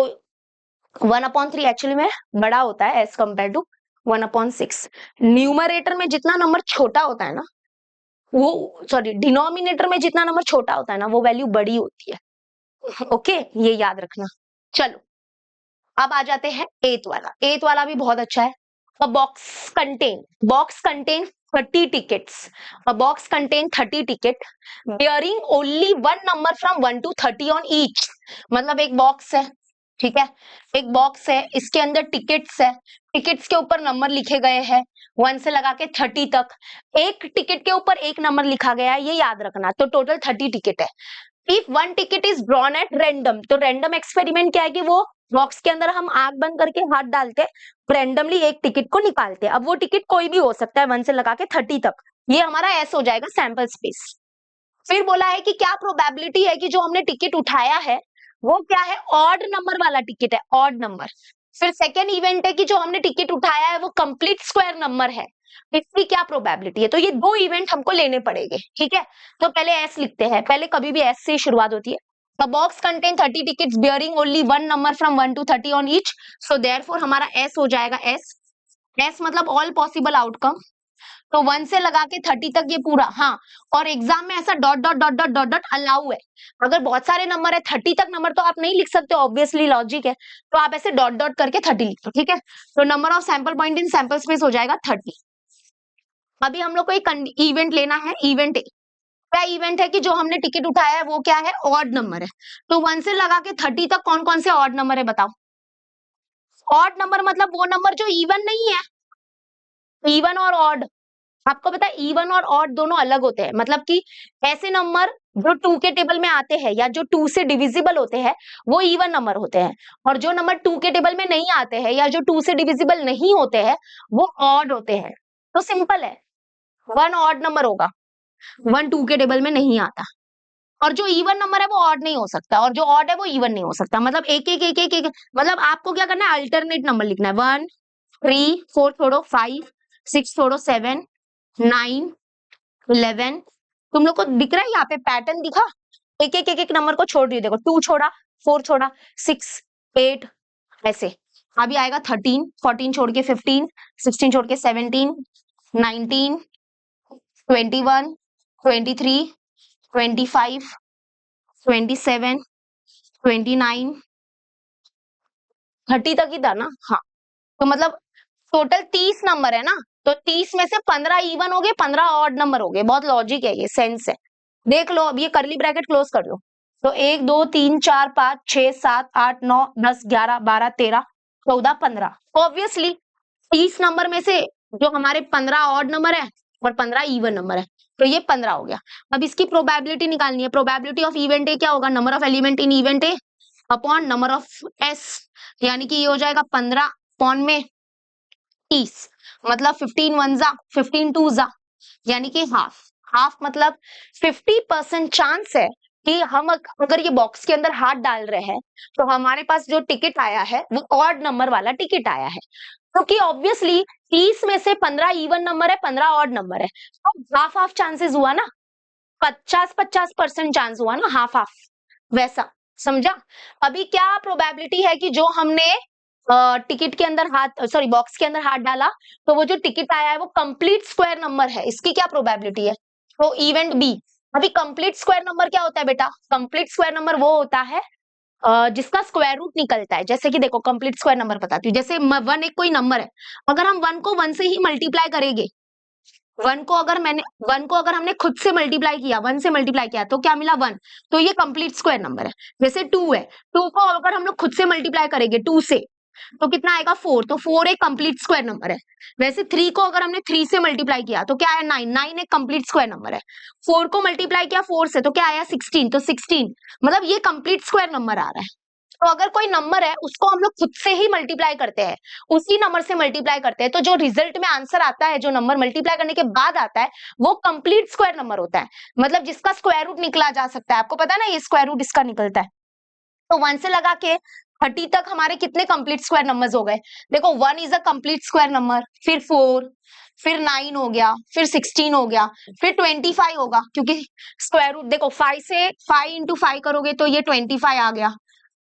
1/3 एक्चुअली में बड़ा होता है एज कंपेयर टू 1/6। न्यूमरेटर में जितना नंबर छोटा होता है ना, वो सॉरी डिनोमिनेटर में जितना नंबर छोटा होता है ना, वो वैल्यू बड़ी होती है। ओके, ये याद रखना। चलो अब आ जाते हैं एथ वाला। एथ वाला भी बहुत अच्छा है। A box contain 30 tickets. A box contain 30 ticket bearing only one number from 1 to 30 on each. मतलब एक बॉक्स है, ठीक है, एक बॉक्स है, इसके अंदर टिकट्स है, टिकट्स के ऊपर नंबर लिखे गए हैं 1 से लगा के 30 तक। एक टिकट के ऊपर एक नंबर लिखा गया है, ये याद रखना। तो टोटल 30 टिकट है। If one ticket is drawn at random, तो रैंडम एक्सपेरिमेंट क्या है कि वो बॉक्स के अंदर हम आंख बंद करके हाथ डालते, रैंडमली एक टिकट को निकालते हैं। अब वो टिकट कोई भी हो सकता है 1 से लगा के 30 तक। ये हमारा एस हो जाएगा, सैंपल स्पेस। फिर बोला है कि क्या प्रोबेबिलिटी है कि जो हमने टिकट उठाया है वो क्या है? ऑड नंबर वाला टिकट है, ऑड नंबर। फिर सेकेंड इवेंट है कि जो हमने टिकट उठाया है वो कंप्लीट स्क्वायर नंबर है, इसकी क्या प्रोबेबिलिटी है? तो ये 2 इवेंट हमको लेने पड़ेंगे, ठीक है। तो पहले एस लिखते हैं, पहले कभी भी एस से शुरुआत होती है। The box contain 30 tickets bearing only one number from 1 to 30 on each. So therefore हमारा S हो जाएगा S. S मतलब all possible outcome. तो 1 से लगा के 30 तक ये पूरा। हाँ, और एग्जाम में ऐसा dot dot dot dot dot dot allow है। अगर बहुत सारे नंबर है 30 तक नंबर तो आप नहीं लिख सकते, ऑब्वियसली लॉजिक है, तो आप ऐसे डॉट डॉट करके 30 लिखो, ठीक है। तो number of sample point in sample space हो जाएगा 30। अभी हम लोग को एक इवेंट लेना है, इवेंट ए। क्या इवेंट है कि जो हमने टिकट उठाया है वो क्या है? ऑड नंबर है। तो 1 से लगा के 30 तक कौन कौन से ऑड नंबर है बताओ? ऑड नंबर मतलब वो नंबर जो इवन नहीं है। इवन और ऑड, आपको पता है इवन और ऑड दोनों अलग होते हैं। मतलब कि ऐसे नंबर जो 2 के टेबल में आते हैं या जो 2 से डिविजिबल होते हैं वो इवन नंबर होते हैं, और जो नंबर 2 के टेबल में नहीं आते हैं या जो 2 से डिविजिबल नहीं होते हैं वो ऑड होते हैं। तो सिंपल है, 1 ऑड नंबर होगा, 1 2 के टेबल में नहीं आता, और जो इवन नंबर है वो ऑड नहीं हो सकता, और जो ऑड है वो इवन नहीं हो सकता। मतलब एक एक एक एक एक मतलब आपको क्या करना है? अल्टरनेट नंबर लिखना है। 1 3 4 छोड़ो, 5 6 छोड़ो, 7 9 11। तुम लोग को दिख रहा है यहाँ पे पैटर्न दिखा? एक एक एक एक नंबर को छोड़ रही है, देखो 2 छोड़ा, 4 छोड़ा, 6 8 ऐसे। अभी आएगा 13, 14 छोड़ के 15, 16 छोड़ के 17, 19 21 23 25 27 29 30 तक ही था ना? हाँ, तो मतलब टोटल 30 नंबर है ना, तो 30 में से 15 इवन हो गए, 15 ऑड नंबर हो गए। बहुत लॉजिक है, ये सेंस है। देख लो, अब ये करली ब्रैकेट क्लोज कर लो। तो 1 2 3 4 5 6 7 8 9 10 11 12 13 14 15। ऑब्वियसली 30 नंबर में से जो हमारे 15 ऑड नंबर है और 15 इवन नंबर है, तो ये 15 हो गया। अब इसकी प्रोबेबिलिटी निकालनी है। प्रोबेबिलिटी ऑफ इवेंट ए क्या होगा, number of element in event A upon number of S, यानी कि ये हो जाएगा 15 अपॉन में 30, मतलब 15 वन जा 15 टू जा, यानी कि हाफ। हाफ मतलब 50% चांस है कि हम अगर ये बॉक्स के अंदर हाथ डाल रहे हैं तो हमारे पास जो टिकट आया है वो ऑड नंबर वाला टिकट आया है, क्योंकि ऑब्वियसली 30 में से 15 इवन नंबर है, 15 ऑड नंबर है, तो हाफ हाफ चांसेस हुआ ना, 50-50% चांस हुआ ना, हाफ हाफ, वैसा समझा। अभी क्या प्रोबेबिलिटी है कि जो हमने टिकट के अंदर हाथ, सॉरी बॉक्स के अंदर हाथ डाला, तो वो जो टिकट आया है वो कंप्लीट स्क्वायर नंबर है, इसकी क्या प्रोबेबिलिटी है, तो इवेंट बी। अभी कंप्लीट स्क्वायर नंबर क्या होता है बेटा, कंप्लीट स्क्वायर नंबर वो होता है जिसका स्क्वायर रूट निकलता है। जैसे कि देखो कंप्लीट स्क्वायर नंबर बताती हूँ, जैसे 1 एक कोई नंबर है, अगर हम 1 को 1 से ही मल्टीप्लाई करेंगे, 1 को अगर हमने खुद से मल्टीप्लाई किया, 1 से मल्टीप्लाई किया तो क्या मिला 1, तो ये कंप्लीट स्क्वायर नंबर है। जैसे 2 है, 2 को अगर हम लोग खुद से मल्टीप्लाई करेंगे 2 से, तो कितना आएगा 4, तो 4 एक कंप्लीट स्क्वायर नंबर है। वैसे 3 को अगर हमने 3 से मल्टीप्लाई किया तो क्या आया 9, 9 एक कंप्लीट स्क्वायर नंबर है। 4 को मल्टीप्लाई किया 4 से तो क्या आया 16, तो 16 मतलब ये कंप्लीट स्क्वायर नंबर आ रहा है। तो अगर कोई नंबर है उसको हम लोग खुद से ही मल्टीप्लाई करते हैं, उसी नंबर से मल्टीप्लाई करते हैं, तो जो रिजल्ट में आंसर आता है, जो नंबर मल्टीप्लाई करने के बाद आता है, वो कंप्लीट स्क्वायर नंबर होता है, मतलब जिसका स्क्वायर रूट निकला जा सकता है। आपको पता है ना, ये स्क्वायर रूट इसका निकलता है। तो 1 से लगा के 30 तक हमारे कितने कंप्लीट स्क्वायर नंबर्स हो गए, देखो 1 is a complete square number, फिर 4, फिर 9 हो गया, फिर 16 हो गया, फिर 25 होगा, क्योंकि स्क्वायर रूट देखो 5 से 5 इंटू 5 करोगे तो ये 25 आ गया,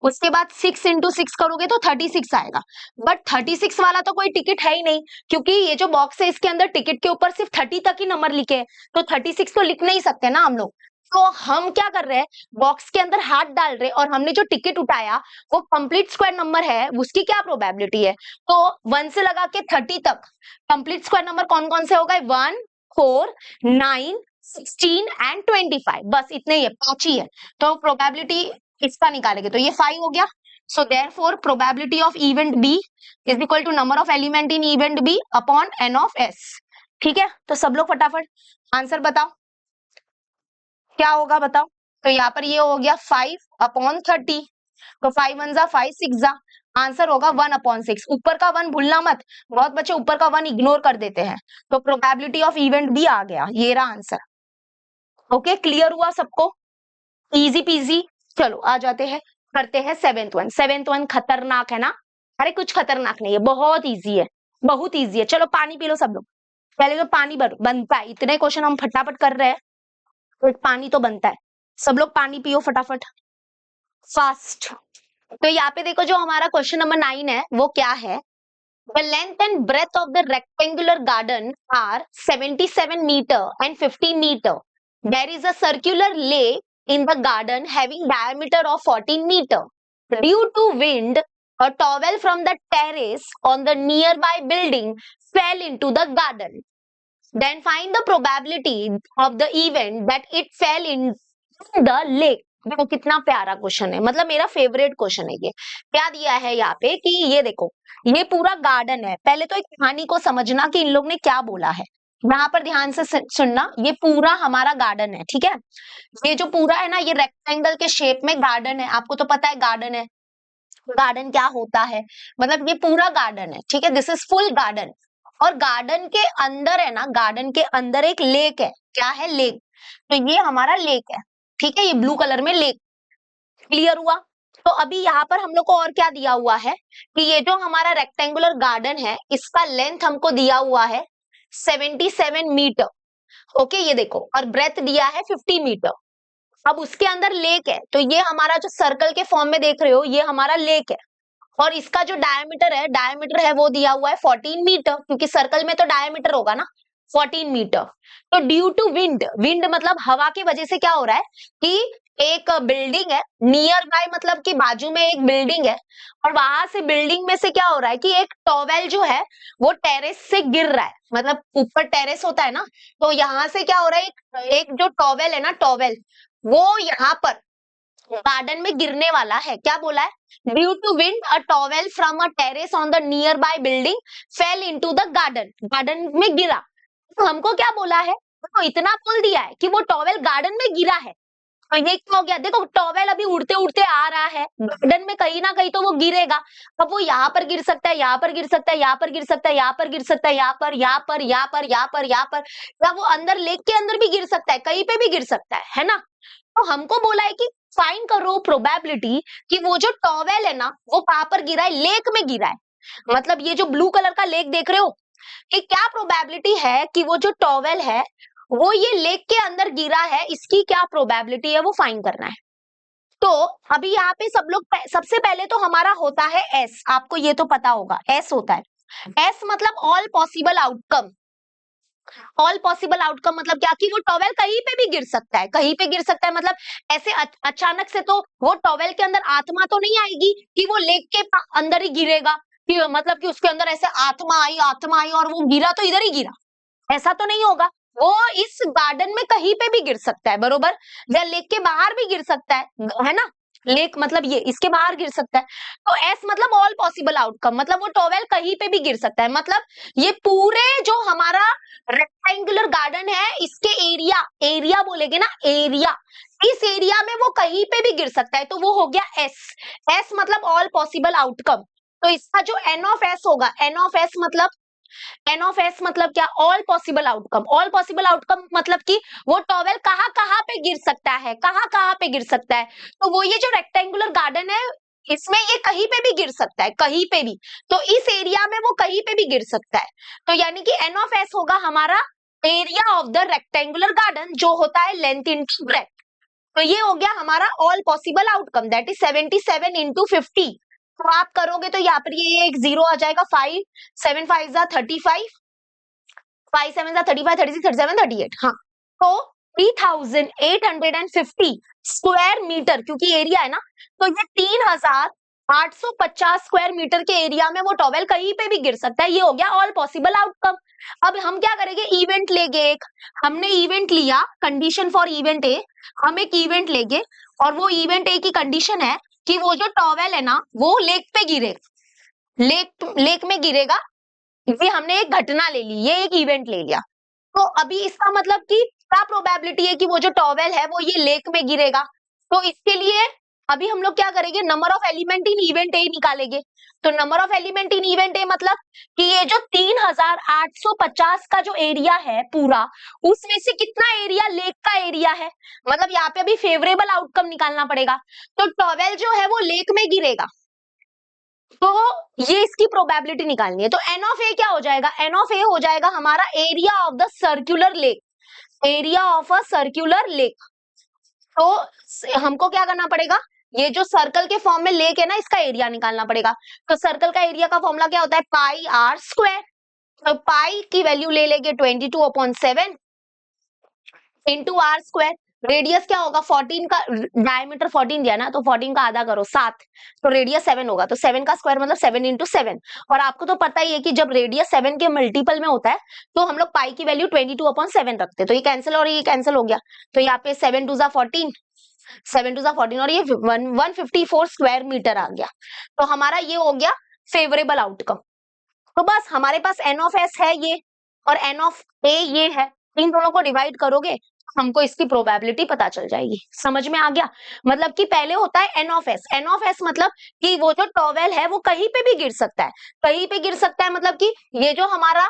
उसके बाद 6 इंटू 6 करोगे तो 36 आएगा। बट 36 वाला तो कोई टिकट है ही नहीं, क्योंकि ये जो बॉक्स है इसके अंदर टिकट के ऊपर सिर्फ 30 तक ही नंबर लिखे हैं, तो 36 तो लिख नहीं सकते ना हम लोग। तो हम क्या कर रहे हैं, बॉक्स के अंदर हाथ डाल रहे हैं और हमने जो टिकट उठाया वो कंप्लीट स्क्वायर नंबर है, उसकी क्या प्रोबेबिलिटी है, तो 1 से लगा के 30 तक कंप्लीट स्क्वायर नंबर कौन कौन से हो गए, 1, 4, 9, 16 एंड 25, बस इतने ही है, 5 ही है। तो प्रोबेबिलिटी इसका निकालेंगे तो ये 5 हो गया। So therefore probability of event B is equal to number of element in event B upon N of S. ठीक है, तो सब लोग फटाफट आंसर बताओ क्या होगा, बताओ। तो यहाँ पर ये हो गया 5 अपॉन 30, तो 5 1 जा 5 6 जा, आंसर होगा 1 अपॉन 6। ऊपर का 1 भूलना मत, बहुत बच्चे ऊपर का 1 इग्नोर कर देते हैं। तो प्रोबेबिलिटी ऑफ इवेंट भी आ गया, ये रहा आंसर। ओके, क्लियर हुआ सबको, इजी पीजी। चलो आ जाते हैं, करते हैं सेवेंथ वन। सेवेंथ वन खतरनाक है ना, अरे कुछ खतरनाक नहीं है, बहुत इजी है, बहुत इजी है। चलो पानी पी लो सब लोग, पहले तो पानी बनता है, इतने क्वेश्चन हम फटाफट कर रहे हैं तो पानी तो बनता है। सब लोग पानी पियो फटाफट, फास्ट। तो यहाँ पे देखो जो हमारा क्वेश्चन नंबर 9 है वो क्या है, The length and breadth of the rectangular garden are 77 meter and 50 meter. There is a circular lake in the garden having diameter of 14 meter. Due to wind, a towel from the terrace on the nearby building fell into the garden. Then find the probability of the event that it fell in the lake. देखो कितना प्यारा question है, मतलब मेरा favourite question है ये। क्या दिया है यहाँ पे कि ये देखो, ये पूरा गार्डन है। पहले तो एक कहानी को समझना कि इन लोग ने क्या बोला है, यहाँ पर ध्यान से सुनना। ये पूरा हमारा गार्डन है, ठीक है, ये जो पूरा है ना ये रेक्टेंगल के शेप में गार्डन है। आपको तो पता है गार्डन है, गार्डन क्या होता है, मतलब ये पूरा गार्डन है, ठीक है, दिस इज फुल गार्डन। और गार्डन के अंदर है ना, गार्डन के अंदर एक लेक है, क्या है, लेक। तो ये हमारा लेक है, ठीक है, ये ब्लू कलर में लेक, क्लियर हुआ। तो अभी यहाँ पर हम लोग को और क्या दिया हुआ है कि ये जो हमारा रेक्टेंगुलर गार्डन है इसका लेंथ हमको दिया हुआ है 77 मीटर, ओके, ये देखो, और ब्रेथ दिया है 50 मीटर। अब उसके अंदर लेक है, तो ये हमारा जो सर्कल के फॉर्म में देख रहे हो ये हमारा लेक है, और इसका जो डायमीटर है वो दिया हुआ है 14 मीटर, क्योंकि सर्कल में तो डायमीटर होगा ना 14 मीटर। तो ड्यू टू विंड, विंड मतलब हवा की वजह से क्या हो रहा है कि एक बिल्डिंग है नियर बाय, मतलब कि बाजू में एक बिल्डिंग है, और वहां से बिल्डिंग में से क्या हो रहा है कि एक टॉवेल जो है वो टेरेस से गिर रहा है, मतलब ऊपर टेरेस होता है ना, तो यहाँ से क्या हो रहा है, एक जो टॉवेल है ना, टॉवेल वो यहाँ पर गार्डन में गिरने वाला है। क्या बोला है, due to wind a towel from a terrace on the near by building fell into the garden, garden में गिरा। तो हमको क्या बोला है, तो इतना बोल दिया है कि वो टॉवेल गार्डन में गिरा है। तो ये क्या हो गया, देखो टॉवेल अभी उड़ते उड़ते आ रहा है गार्डन में, कहीं ना कहीं तो वो गिरेगा। अब वो यहाँ पर गिर सकता है, यहाँ पर गिर सकता है, यहाँ पर गिर सकता है, यहाँ पर गिर सकता है, यहाँ पर, यहाँ पर, यहाँ पर, यहाँ पर, यहाँ पर, या वो अंदर लेक के अंदर भी गिर सकता है, कहीं पे भी गिर सकता है ना। तो हमको बोला है कि फाइंड करो प्रोबेबिलिटी कि वो जो टॉवेल है ना वो कहां पर गिरा है, लेक में गिरा है। मतलब ये जो ब्लू कलर का लेक देख रहे हो, कि क्या प्रोबेबिलिटी है कि वो जो टॉवेल है वो ये लेक के अंदर गिरा है, इसकी क्या प्रोबेबिलिटी है वो फाइंड करना है। तो अभी यहाँ पे सब लोग सबसे पहले तो हमारा होता है एस, आपको ये तो पता होगा एस होता है। एस मतलब all possible outcome. All possible outcome मतलब क्या, कि वो टॉवेल कहीं पे भी गिर सकता है, कहीं पे गिर सकता है। मतलब ऐसे अचानक से तो वो टॉवेल के अंदर आत्मा तो नहीं आएगी कि वो लेक के अंदर ही गिरेगा, कि मतलब कि उसके अंदर ऐसे आत्मा आई और वो गिरा तो इधर ही गिरा, ऐसा तो नहीं होगा। वो इस गार्डन में कहीं पे भी गिर सकता है, बरोबर, या लेक के बाहर भी गिर सकता है ना। लेक मतलब ये इसके बाहर गिर सकता है। तो एस मतलब ऑल पॉसिबल आउटकम, मतलब वो टॉवेल कहीं पे भी गिर सकता है। मतलब ये पूरे जो हमारा रेक्टेंगुलर गार्डन है इसके एरिया, एरिया बोलेगे ना, एरिया, इस एरिया में वो कहीं पे भी गिर सकता है, तो वो हो गया एस। एस मतलब ऑल पॉसिबल आउटकम। तो इसका जो एन ऑफ एस होगा, एन ऑफ एस मतलब, एन ऑफ एस मतलब क्या, all possible outcome. All possible outcome मतलब कि वो टॉवेल कहाँ कहाँ पे गिर सकता है, कहाँ कहाँ पे गिर सकता है। तो वो ये जो रेक्टेंगुलर गार्डन है इसमें ये कहीं पे भी गिर सकता है, कहीं पे भी। तो इस एरिया में वो कहीं पे भी गिर सकता है। तो यानी कि एन ऑफ एस होगा हमारा area of the rectangular garden, जो होता है लेंथ इंटू ब्रेथ। तो ये हो गया हमारा all possible outcome, that is 77 into 50। तो आप करोगे तो यहाँ पर ये एक जीरो आ जाएगा, 5 7 5 जा 35, 5 7 जा 35, 36, 37, 38। हाँ, तो 3850 स्क्वायर मीटर, क्योंकि एरिया है ना, तो ये 3850 स्क्वायर मीटर के एरिया में वो टॉवेल कहीं पे भी गिर सकता है। ये हो गया ऑल पॉसिबल आउटकम। अब हम क्या करेंगे, इवेंट लेंगे एक, हमने इवेंट लिया, कंडीशन फॉर इवेंट ए, हम एक इवेंट लेंगे और वो इवेंट ए की कंडीशन है कि वो जो टॉवेल है ना वो लेक पे गिरेगा, लेक में गिरेगा। ये हमने एक घटना ले ली, ये एक इवेंट ले लिया। तो अभी इसका मतलब कि क्या प्रोबेबिलिटी है कि वो जो टॉवेल है वो ये लेक में गिरेगा। तो इसके लिए अभी हम लोग क्या करेंगे, number of element in event ए निकालेंगे। तो number of element in event ए मतलब कि ये जो 3850 का जो एरिया है पूरा, उसमें से कितना एरिया लेक का एरिया है। मतलब यहाँ पे अभी फेवरेबल आउटकम निकालना पड़ेगा। तो टॉवेल जो है वो लेक में गिरेगा, तो ये इसकी प्रोबेबिलिटी निकालनी है। तो एन ऑफ ए क्या हो जाएगा, एन ऑफ ए हो जाएगा हमारा area of the circular lake, area of a circular lake. तो हमको क्या करना पड़ेगा, ये जो सर्कल के फॉर्म में लेक है ना इसका एरिया निकालना पड़ेगा। तो सर्कल का एरिया का फॉर्मूला क्या होता है, पाई आर स्क्वायर। तो पाई की वैल्यू ले लेंगे 22/7 इंटू आर स्क्वायर। रेडियस क्या होगा, 14 का डायमीटर 14 दिया ना, तो 14 का आधा करो 7, तो रेडियस 7 होगा। तो 7 का स्क्वायर मतलब 7 इंटू 7। और आपको तो पता ही है कि जब रेडियस 7 के मल्टीपल में होता है तो हम लोग पाई की वैल्यू 22/7 रखते हैं। तो ये कैंसिल और ये कैंसिल हो गया। तो यहाँ पे 7 2 जा 14, 7 2 जा 14 और ये 154 स्क्वायर मीटर आ गया। तो हमारा ये हो गया फेवरेबल आउटकम। तो बस हमारे पास एन ऑफ एस है ये और एन ऑफ ए ये है, इन दोनों को डिवाइड करोगे हमको इसकी प्रोबेबिलिटी पता चल जाएगी। समझ में आ गया। मतलब कि पहले होता है N of S, N of S मतलब कि वो जो टॉवेल है वो कहीं पे भी गिर सकता है, कहीं पे गिर सकता है। मतलब कि ये जो हमारा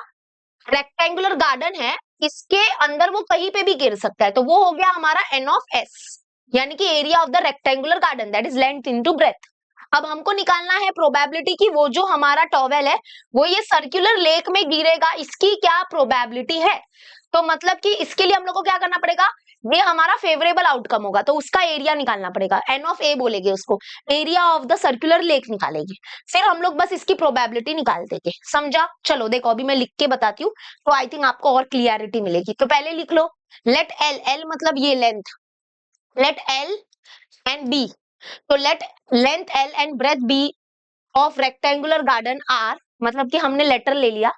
रेक्टेंगुलर गार्डन है इसके अंदर वो कहीं पे भी गिर सकता है। तो वो हो गया हमारा एन ऑफ एस, यानी कि area of the rectangular garden, that is length into breadth. अब हमको निकालना है प्रोबेबिलिटी की वो जो हमारा टॉवेल है वो ये सर्कुलर लेक में गिरेगा, इसकी क्या प्रोबेबिलिटी है। तो मतलब कि इसके लिए हम लोग को क्या करना पड़ेगा, ये हमारा फेवरेबल आउटकम होगा तो उसका एरिया निकालना पड़ेगा, एन ऑफ ए बोलेंगे उसको, area of the circular lake निकालेंगे। फिर हम लोग बस इसकी प्रोबेबिलिटी निकाल देंगे। समझा। चलो देखो अभी मैं लिख के बताती हूँ तो आई थिंक आपको और क्लियरिटी मिलेगी। तो पहले लिख लो, लेट एल, एल मतलब ये length, let L and B, तो let length L and breadth B of rectangular garden R, मतलब कि हमने लेटर ले लिया,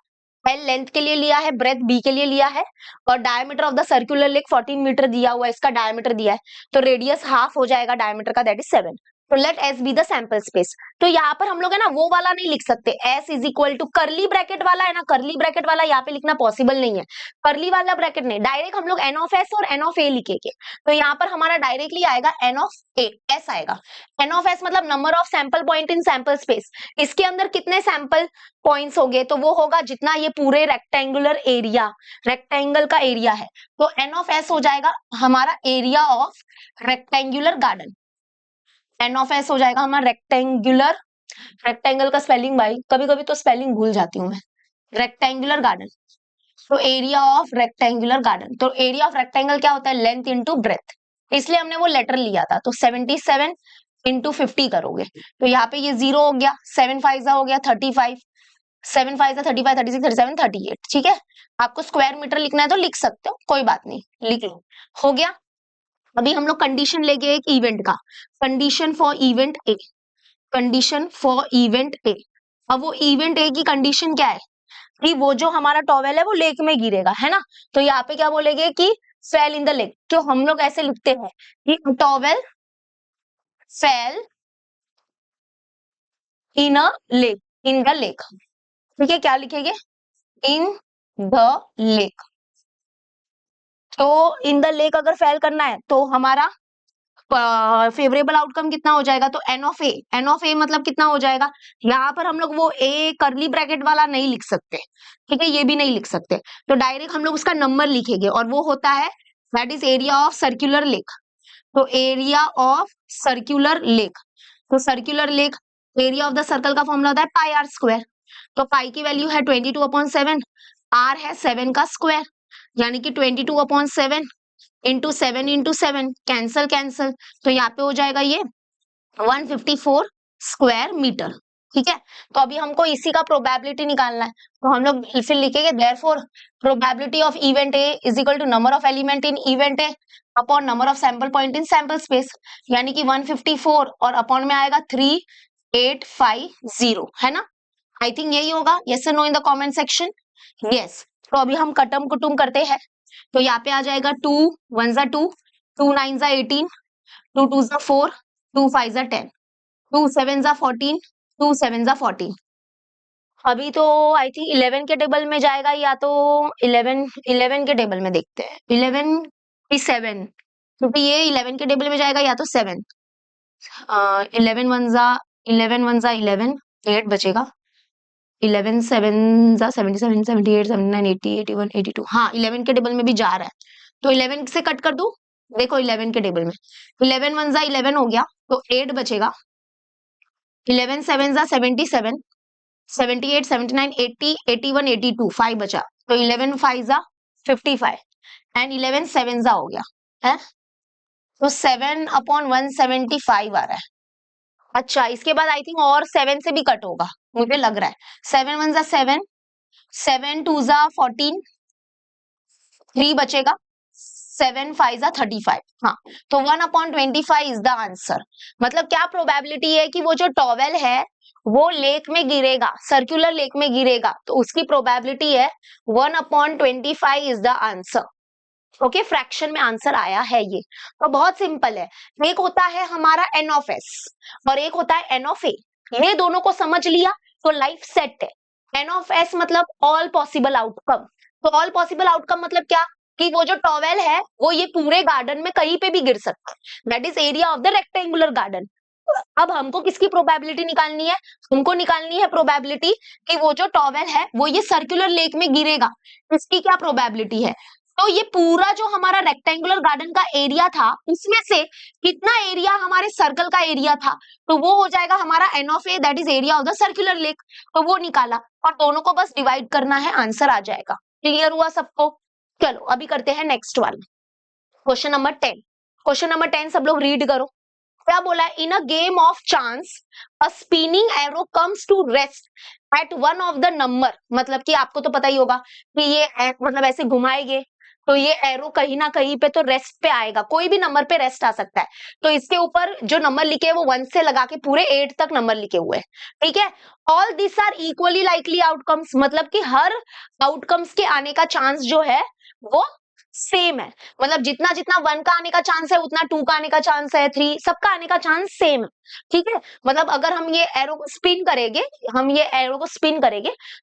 एल लेंथ के लिए लिया है, ब्रेथ बी के लिए लिया है, और diameter of the circular lake 14 metre दिया हुआ है, इसका डायमीटर दिया है, तो रेडियस हाफ हो जाएगा डायमीटर का, दैट इज 7। तो let S be the sample space. तो यहाँ पर हम लोग है ना वो वाला नहीं लिख सकते, S is equal to curly bracket वाला है ना, करली ब्रैकेट वाला यहाँ पे लिखना पॉसिबल नहीं है, करली वाला ब्रैकेट नहीं, डायरेक्ट हम लोग एन ऑफ एस और एन ऑफ ए लिखेंगे। तो यहाँ पर हमारा डायरेक्टली आएगा एन ऑफ ए, एस आएगा। एन ऑफ एस मतलब number of sample point in sample space, इसके अंदर कितने सैंपल पॉइंट्स हो गए, तो वो होगा जितना ये पूरे रेक्टेंगुलर एरिया, रेक्टेंगल का एरिया है। तो एन ऑफ एस हो जाएगा हमारा area of rectangular garden, N of S हो जाएगा हमारा रेक्टेंगुलर, रेक्टेंगल का स्पेलिंग भाई कभी कभी तो स्पेलिंग भूल जाती हूँ मैं, रेक्टेंगुलर गार्डन। तो एरिया ऑफ रेक्टेंगुलर गार्डन, तो एरिया ऑफ रेक्टेंगल क्या होता है, लेंथ इंटू ब्रेथ, इसलिए हमने वो लेटर लिया था। तो 77 इंटू 50 करोगे तो यहाँ पे ये 0 हो गया, 7 5 हो गया 35, 7 5 35 36 37 38, ठीक है। आपको स्क्वायर मीटर लिखना है तो लिख सकते हो, कोई बात नहीं, लिख लो, हो गया। अभी हम लोग कंडीशन लेंगे एक इवेंट का, condition for event A, condition for event ए। अब वो इवेंट ए की कंडीशन क्या है कि वो जो हमारा टॉवेल है वो लेक में गिरेगा, है ना। तो यहाँ पे क्या बोलेंगे कि फेल इन द लेक, तो हम लोग ऐसे लिखते हैं कि towel fail in a lake, in the lake, ठीक है। क्या लिखेंगे, इन द लेक। तो इन द लेक अगर फेल करना है तो हमारा फेवरेबल आउटकम कितना हो जाएगा, तो N of A, n of A मतलब कितना हो जाएगा, यहाँ पर हम लोग वो ए करली ब्रैकेट वाला नहीं लिख सकते, ठीक है, ये भी नहीं लिख सकते, तो डायरेक्ट हम लोग उसका नंबर लिखेंगे और वो होता है that is area of circular lake. तो एरिया ऑफ सर्क्यूलर लेक, तो circular lake area of the circle का फॉर्मूला होता है पाई आर स्क्वायर। तो पाई की वैल्यू है 22/7, आर है 7 का स्क्वायर, यानी कि 22/7 इंटू 7 कैंसल कैंसल, तो यहाँ पे हो जाएगा ये 154 स्क्वायर मीटर, ठीक है। तो अभी हमको इसी का प्रोबेबिलिटी निकालना है, तो हम लोग फिर लिखेंगे therefore probability of event A is equal to number of element in event A upon number of sample point in sample space, यानी कि 154 और अपॉन में आएगा 3850, है ना। आई थिंक यही होगा, यस और no in the comment section, yes. तो अभी हम कटम कुटुम करते हैं, तो यहाँ पे आ जाएगा 2 1 जा 2, 2 9 जा 18, 2 2 जा 4, 2 5 जा 10, 2 7 जा 14, 2 7 जा 14। अभी तो आई थिंक 11 के टेबल में जाएगा, या तो 11 के टेबल में देखते हैं, 11 की 7, क्योंकि ये 11 के टेबल में जाएगा या तो 7, 11 1 जा 11, 8 बचेगा, 11 7 जा 77 78 79 80 81 82, हाँ 11 के टेबल में भी जा रहा है, तो 11 से कट कर दूं, देखो 11 के टेबल में 11 1 जा 11 हो गया, तो 8 बचेगा, 11 7 जा 77 78 79 80 81 82, 5 बचा, तो 11 5 जा 55 एंड 11 7 जा हो गया है, तो 7/175 आ रहा है। अच्छा, इसके बाद आई थिंक और 7 से भी कट होगा, मुझे लग रहा है 7 1 जा 7, 7 2 जा 14, 3 बचेगा, 7 5 जा 35, हाँ, तो 1/25 इज द आंसर। मतलब क्या प्रोबेबिलिटी है कि वो जो टॉवेल है वो लेक में गिरेगा, सर्कुलर लेक में गिरेगा, तो उसकी प्रोबेबिलिटी है 1/25 is the answer. Okay, fraction में आंसर आया है ये, तो बहुत सिंपल है। एक होता है हमारा एन ऑफ एस और एक होता है एन ऑफ ए, ये दोनों को समझ लिया तो लाइफ सेट है। एन ऑफ एस मतलब ऑल पॉसिबल आउटकम, तो ऑल पॉसिबल आउटकम मतलब क्या कि वो जो टॉवेल है वो ये पूरे गार्डन में कहीं पे भी गिर सकता है, that is area of the rectangular garden. अब हमको किसकी प्रोबेबिलिटी निकालनी है, हमको निकालनी है प्रोबेबिलिटी कि वो जो टॉवेल है वो ये सर्कुलर लेक में गिरेगा, इसकी क्या प्रोबेबिलिटी है। तो ये पूरा जो हमारा रेक्टेंगुलर गार्डन का एरिया था उसमें से कितना एरिया हमारे सर्कल का एरिया था, तो वो हो जाएगा हमारा N of A, that is area of the circular lake, तो वो निकाला और दोनों को बस डिवाइड करना है, आंसर आ जाएगा। क्लियर हुआ सबको। चलो अभी करते हैं नेक्स्ट वाला, क्वेश्चन नंबर 10। क्वेश्चन नंबर 10 सब लोग रीड करो। क्या बोला है, in a game of chance a spinning arrow comes to rest at one of the number, मतलब कि आपको तो पता ही होगा कि ये मतलब ऐसे घुमाएंगे तो ये एरो कहीं ना कहीं पे तो रेस्ट पे आएगा, कोई भी नंबर पे रेस्ट आ सकता है, तो इसके ऊपर जो नंबर लिखे हैं वो 1 से लगा के पूरे 8 तक नंबर लिखे हुए हैं, ठीक है। All this are equally likely outcomes, मतलब कि हर आउटकम्स के आने का चांस जो है वो सेम है, मतलब जितना जितना 1 का आने का चांस है उतना 2 का आने का चांस है, 3 सबका आने का चांस सेम है। ठीक है, मतलब अगर हम ये एरो को स्पिन करेंगे,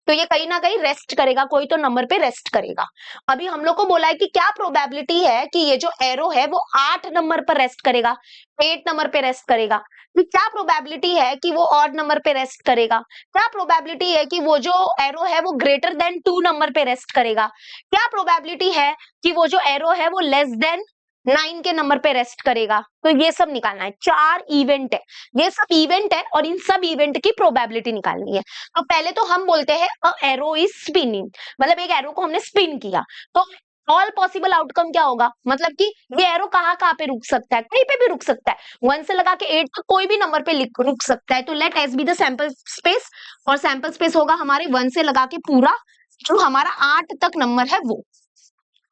तो ये कहीं ना कहीं रेस्ट करेगा, कोई तो नंबर पे रेस्ट करेगा। अभी हम लोग को बोला है कि क्या प्रोबेबिलिटी है कि ये जो एरो है वो 8 नंबर पर रेस्ट करेगा, 8 नंबर पे रेस्ट करेगा। तो क्या प्रोबेबिलिटी है कि वो ऑड नंबर पे रेस्ट करेगा, क्या प्रोबेबिलिटी है कि वो जो एरो है वो ग्रेटर देन 2 नंबर पे रेस्ट करेगा, क्या प्रोबेबिलिटी है कि वो जो एरो है वो लेस देन 9 के नंबर पे रेस्ट करेगा। तो ये सब निकालना है, 4 इवेंट है, ये सब इवेंट है और इन सब इवेंट की प्रोबेबिलिटी निकालनी है। तो पहले तो हम बोलते हैं अ एरो इज स्पिनिंग, मतलब एक एरो को हमने स्पिन किया, तो ऑल पॉसिबल आउटकम क्या होगा, मतलब कि ये एरो कहाँ कहाँ पे रुक सकता है, कहीं पे भी रुक सकता है, 1 से लगा के 8 तक कोई भी नंबर पे रुक सकता है। तो let S be the sample space, और सैंपल स्पेस होगा हमारे 1 से लगा के पूरा जो हमारा 8 तक नंबर है वो।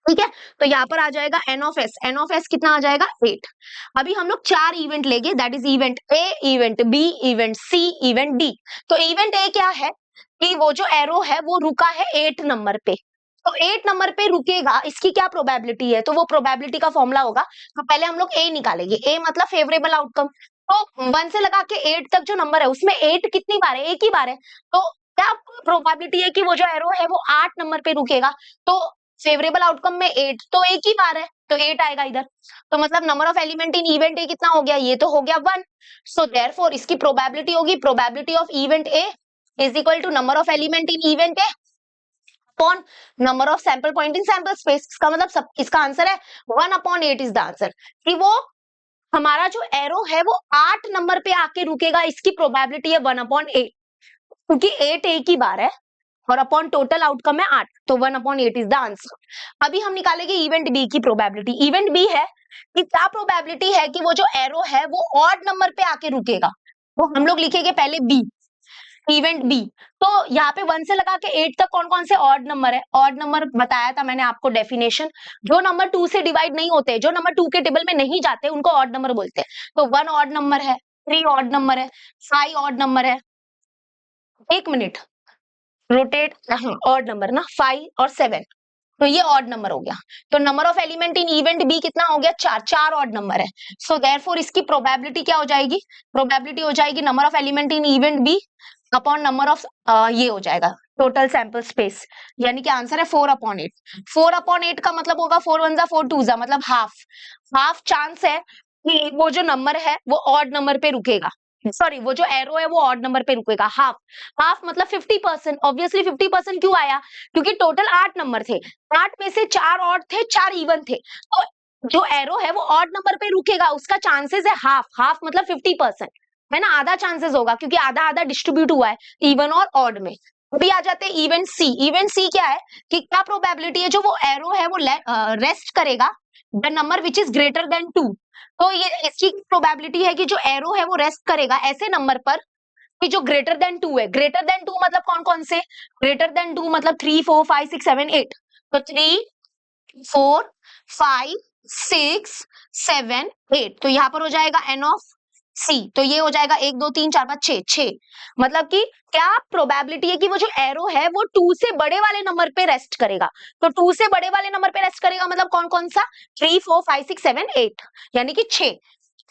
ठीक है, तो यहाँ पर आ जाएगा एन ऑफ एस कितना आ जाएगा 8। अभी हम लोग 4 इवेंट लेंगे, that is event A, event B, event C, event D. तो इवेंट ए क्या है कि वो जो एरो है वो रुका है 8 नंबर पे, तो 8 नंबर पे रुकेगा, इसकी क्या प्रोबेबिलिटी है, तो वो प्रोबेबिलिटी का फॉर्मूला होगा। तो पहले हम लोग ए निकालेंगे, ए मतलब फेवरेबल आउटकम। तो 1 से लगा के 8 तक जो नंबर है उसमें 8 कितनी बार है, एक ही बार है, तो क्या प्रोबेबिलिटी है कि वो जो एरो है वो 8 नंबर पे रुकेगा। तो फेवरेबल आउटकम में 8 तो एक ही बार है, तो 8 आएगा इधर। तो मतलब number of element in event A कितना हो गया, ये तो हो गया 1। सो देयरफॉर इसकी प्रोबेबिलिटी होगी, probability of event A is equal to number of element in event A upon number of sample point in sample space. इसका मतलब सब, इसका आंसर है 1/8 इज द आंसर, कि वो हमारा जो एरो है वो 8 नंबर पे आके रुकेगा, इसकी प्रोबेबिलिटी है 1/8, क्योंकि 8 एक ही बार है और अपॉन टोटल आउटकम है 8, तो 1/8 इज द आंसर। अभी हम निकालेंगे इवेंट बी की प्रोबेबिलिटी। इवेंट बी है कि क्या प्रोबेबिलिटी है कि वो जो एरो है वो ऑड नंबर पे आके रुकेगा, तो हम लोग लिखेंगे पहले बी, इवेंट बी। तो यहाँ पे 1 से लगा के 8 तक कौन कौन से ऑड नंबर है, ऑड नंबर बताया था मैंने आपको डेफिनेशन, जो नंबर 2 से डिवाइड नहीं होते, जो नंबर 2 के टेबल में नहीं जाते उनको ऑड नंबर बोलते हैं। तो 1 ऑड नंबर है, 3 ऑड नंबर है, 5 ऑड नंबर है, एक मिनट रोटेट, ऑड नंबर ना 5 और 7, तो ये ऑड नंबर हो गया। तो number of element in event B कितना हो गया, 4, 4 ऑड नंबर है। सो देयरफॉर इसकी प्रोबेबिलिटी क्या हो जाएगी, प्रोबेबिलिटी हो जाएगी number of element in event B upon number of, ये हो जाएगा टोटल सैंपल स्पेस, यानी कि आंसर है 4/8। 4/8 का मतलब होगा 4 1 जा 4 2 जा, मतलब हाफ, हाफ चांस है कि वो जो नंबर है वो ऑड नंबर पे रुकेगा, सॉरी वो जो एरो है वो ऑड नंबर पे रुकेगा, हाफ, हाफ मतलब 50%। ऑब्वियसली 50% क्यों आया, क्योंकि टोटल 8 नंबर थे, 8 में से 4 ऑड थे, 4 इवन थे, तो जो एरो है वो ऑड नंबर पे रुकेगा, उसका चांसेस है हाफ, हाफ मतलब 50%, है ना, आधा चांसेस होगा, क्योंकि आधा आधा डिस्ट्रीब्यूट हुआ है इवन और ऑड में। अभी आ जाते हैं इवेंट सी। इवेंट सी क्या है कि क्या प्रोबेबिलिटी है जो वो एरो है वो रेस्ट करेगा the number which is greater than 2। तो ये इसकी प्रोबेबिलिटी है कि जो एरो है वो रेस्ट करेगा ऐसे नंबर पर कि जो ग्रेटर देन 2 है। ग्रेटर देन 2 मतलब कौन कौन से, ग्रेटर देन 2 मतलब 3 4 5 6 7 8, तो 3 4 5 6 7 8, तो यहाँ पर हो जाएगा एन ऑफ सी, तो ये हो जाएगा 1 2 3 4 5 6 6, मतलब कि क्या प्रोबेबिलिटी है कि वो जो एरो है वो 2 से बड़े वाले नंबर पे रेस्ट करेगा। तो 2 से बड़े वाले नंबर पे रेस्ट करेगा मतलब कौन कौन सा, 3 4 5 6 7 8, यानी कि 6।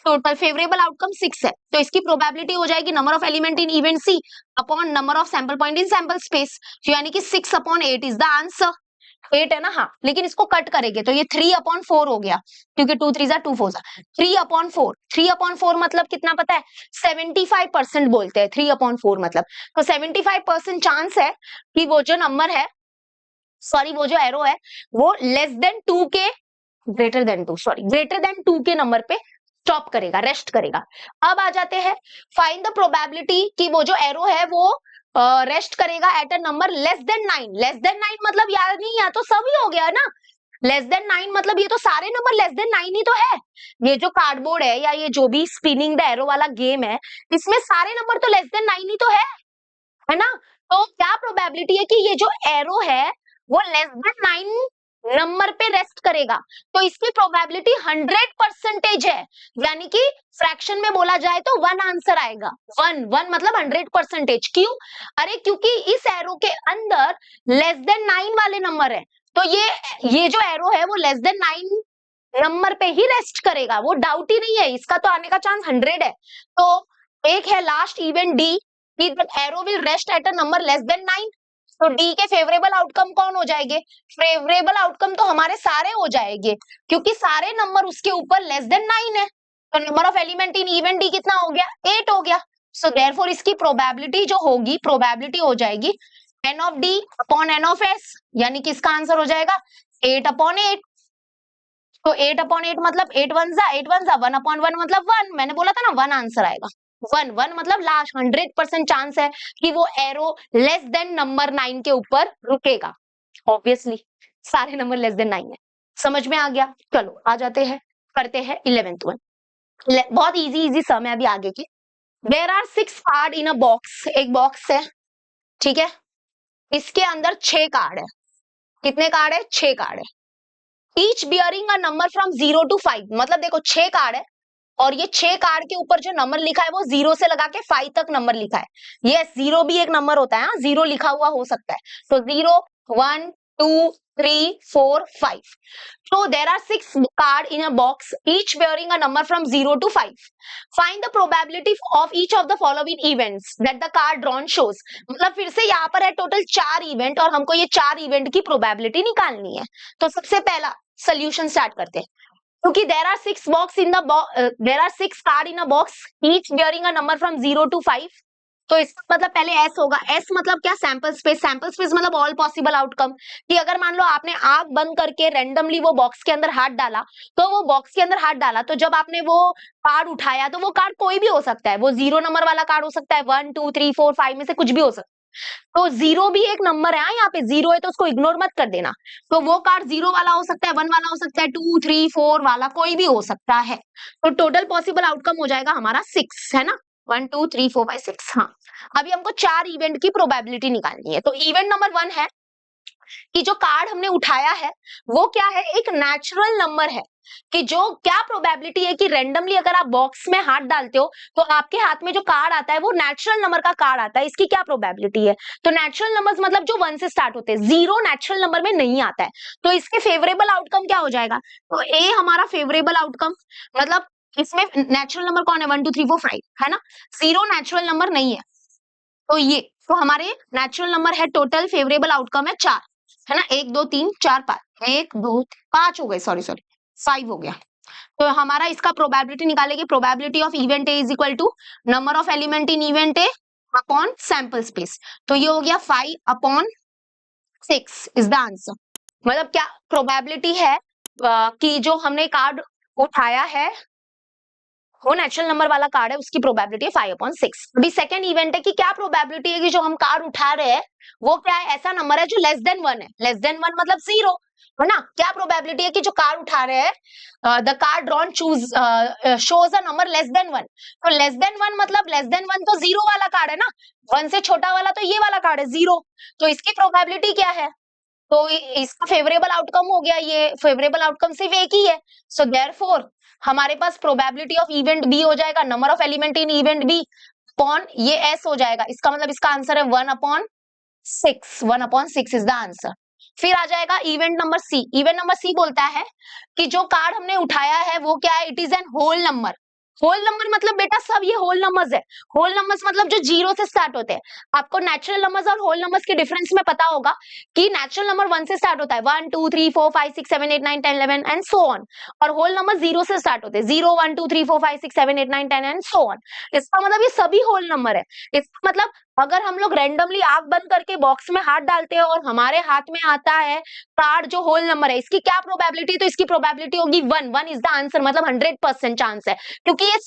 टोटल फेवरेबल आउटकम 6 है, तो इसकी प्रोबेबिलिटी हो जाएगी number of element in event C upon number of sample point in sample space, यानी कि 6/8 इज द आंसर। 8 है ना, हाँ, लेकिन इसको कट करेंगे तो ये 3/4 हो गया, क्योंकि 2 3 2 4 3/4, 3/4 मतलब कितना पता है, 75% बोलते हैं 3/4 मतलब, तो 75% चांस है कि वो जो नंबर है, सॉरी वो जो एरो है वो लेस देन 2 के, greater than 2, sorry greater than 2 के नंबर पे स्टॉप करेगा, रेस्ट करेगा। अब आ जाते हैं फाइंड द प्रोबेबिलिटी कि वो जो एरो है वो रेस्ट करेगा at a number less than 9। Less than 9 मतलब यार नहीं, या तो सभी हो गया ना, लेस देन 9 मतलब ये तो सारे नंबर लेस देन 9 ही तो है। ये जो कार्डबोर्ड है या ये जो भी स्पिनिंग द एरो वाला गेम है, इसमें सारे नंबर तो लेस देन 9 ही तो है ना। तो क्या प्रोबेबिलिटी है कि ये जो एरो है वो लेस देन 9 नंबर पे रेस्ट करेगा, तो इसकी प्रोबेबिलिटी 100% है, यानी कि फ्रैक्शन में बोला जाए तो 1 आंसर आएगा। 1 मतलब 100%। क्यों, अरे क्योंकि इस एरो के अंदर लेस देन 9 वाले नंबर है, तो ये जो एरो है वो लेस देन 9 नंबर पे ही रेस्ट करेगा, वो डाउट ही नहीं है, इसका तो आने का चांस 100 है। तो एक है लास्ट इवेंट डी, कि the arrow will rest at a number less than 9। तो डी के फेवरेबल आउटकम कौन हो जाएंगे? फेवरेबल आउटकम तो हमारे सारे हो जाएंगे, क्योंकि सारे नंबर उसके ऊपर लेस देन 9 है। तो number of element in event D कितना हो गया? 8 हो गया। सो देयरफॉर इसकी प्रोबेबिलिटी जो होगी, प्रोबेबिलिटी हो जाएगी N of D upon N of S, यानी कि इसका आंसर हो जाएगा 8/8। तो 8/8 मतलब 8 1 जा 1/1 मतलब 1। मैंने बोला था ना 1 आंसर आएगा। 1 मतलब लास्ट 100% चांस है कि वो एरो लेस देन नंबर 9 के ऊपर रुकेगा। ऑब्वियसली सारे नंबर लेस देन 9 है। समझ में आ गया? चलो आ जाते हैं, करते हैं 11th वन। बहुत इजी सम है अभी आगे की। There are 6 card in a box. एक बॉक्स है, ठीक है, इसके अंदर 6 कार्ड है। कितने कार्ड है? 6 कार्ड है। Each bearing a number from 0 to 5। मतलब देखो 6 कार्ड है और ये 6 कार्ड के ऊपर जो नंबर लिखा है वो 0 से लगा के 5 तक नंबर लिखा है। ये 0 भी एक नंबर होता है, 0 लिखा हुआ हो सकता है। तो 0 1 2 3 4 5। So there are 6 card in a box, each bearing a number from 0 to 5. Find the probability of each of the following events that the card drawn shows. मतलब फिर से यहाँ पर है टोटल 4 इवेंट और हमको ये 4 इवेंट की प्रोबेबिलिटी निकालनी है। तो सबसे पहला सोल्यूशन स्टार्ट करते हैं। क्योंकि there are 6 box in the there are 6 card in a box, each bearing a number from 0 to 5. तो इसका मतलब पहले एस होगा। एस मतलब क्या? Sample space. सैंपल स्पेस मतलब ऑल पॉसिबल आउटकम। कि अगर मान लो आपने आंख बंद करके रैंडमली वो बॉक्स के अंदर हाथ डाला, तो वो बॉक्स के अंदर हाथ डाला तो जब आपने वो कार्ड उठाया तो वो कार्ड कोई भी हो सकता है। वो 0 नंबर वाला कार्ड हो सकता है, 1 2 3 4 5 में से कुछ भी हो सकता है। तो 0 भी एक नंबर है, यहाँ पे 0 है तो उसको इग्नोर मत कर देना। तो वो कार्ड 0 वाला हो सकता है, 1 वाला हो सकता है, 2 3 4 वाला कोई भी हो सकता है। तो टोटल पॉसिबल आउटकम हो जाएगा हमारा 6, है ना? 1 2 3 4 5 6। हाँ, अभी हमको 4 इवेंट की प्रोबेबिलिटी निकालनी है। तो इवेंट नंबर 1 है कि जो कार्ड हमने उठाया है वो क्या है? एक नेचुरल नंबर है। कि जो क्या प्रोबेबिलिटी है कि रैंडमली अगर आप बॉक्स में हाथ डालते हो तो आपके हाथ में जो कार्ड आता है वो नेचुरल नंबर का कार्ड आता है। इसकी क्या प्रोबेबिलिटी है? तो नेचुरल नंबर्स मतलब जो 1 से स्टार्ट होते हैं, 0 नेचुरल नंबर में नहीं आता है। तो इसके फेवरेबल आउटकम क्या हो जाएगा? तो ए हमारा फेवरेबल आउटकम, मतलब इसमें नेचुरल नंबर कौन है? 1 2 3 4 5, है ना? 0 नेचुरल नंबर नहीं है। तो ये तो हमारे नेचुरल नंबर है, टोटल फेवरेबल आउटकम है 4, है ना? 1 2 3 4 5, 1 2 5 हो गए, सॉरी 5 हो गया। तो हमारा इसका प्रोबेबिलिटी निकालेगी। Probability of event A is equal to number of element in event A upon sample space. तो ये हो गया 5/6 इज द आंसर। मतलब क्या प्रोबेबिलिटी है कि जो हमने कार्ड उठाया है वो नेचुरल नंबर वाला कार्ड है, उसकी प्रोबेबिलिटी है 5/6। अभी सेकंड इवेंट है कि क्या प्रोबेबिलिटी है कि जो हम कार्ड उठा रहे हैं वो क्या है? ऐसा नंबर है जो लेस देन 1 है। लेस देन 1 मतलब 0, है ना? क्या प्रोबेबिलिटी है कि जो कार्ड उठा रहे हैं the card drawn choose shows a number less than 1। तो लेस देन 1 मतलब लेस देन 1 तो 0 वाला कार्ड है ना, 1 से छोटा वाला तो ये वाला कार्ड है 0। तो इसकी प्रोबेबिलिटी क्या है? तो इसका फेवरेबल आउटकम हो गया, ये फेवरेबल आउटकम सिर्फ एक ही है। सो देयरफॉर हमारे पास प्रोबेबिलिटी ऑफ इवेंट बी हो जाएगा number of element in event B upon ये एस हो जाएगा। इसका मतलब इसका आंसर है 1/6। 1/6 इज द आंसर। फिर आ जाएगा event number C. Event number C बोलता है कि जो कार्ड हमने उठाया है वो क्या है? It is an whole number. Whole number मतलब बेटा सब ये होल नंबर्स है। होल नंबर्स मतलब जो 0 से स्टार्ट होते हैं। आपको नेचुरल नंबर्स और होल नंबर्स के डिफरेंस में पता होगा कि नेचुरल नंबर 1 से स्टार्ट होता है, 1 2 3 4 5 6 7 8 9 10 11 एंड सो ऑन। और होल नंबर 0 से स्टार्ट होते हैं, 0 1 2 3 4 5 6 7 8 9 10 एंड सो ऑन। इसका मतलब ये सभी होल नंबर है। इसका मतलब अगर हम लोग रैंडमली आंख बंद करके बॉक्स में हाथ डालते हैं और हमारे हाथ में आता है कार्ड जो होल नंबर है, इसकी क्या प्रोबेबिलिटी? तो इसकी प्रोबेबिलिटी होगी 1। 1 इज द आंसर, मतलब 100% चांस है। क्योंकि ये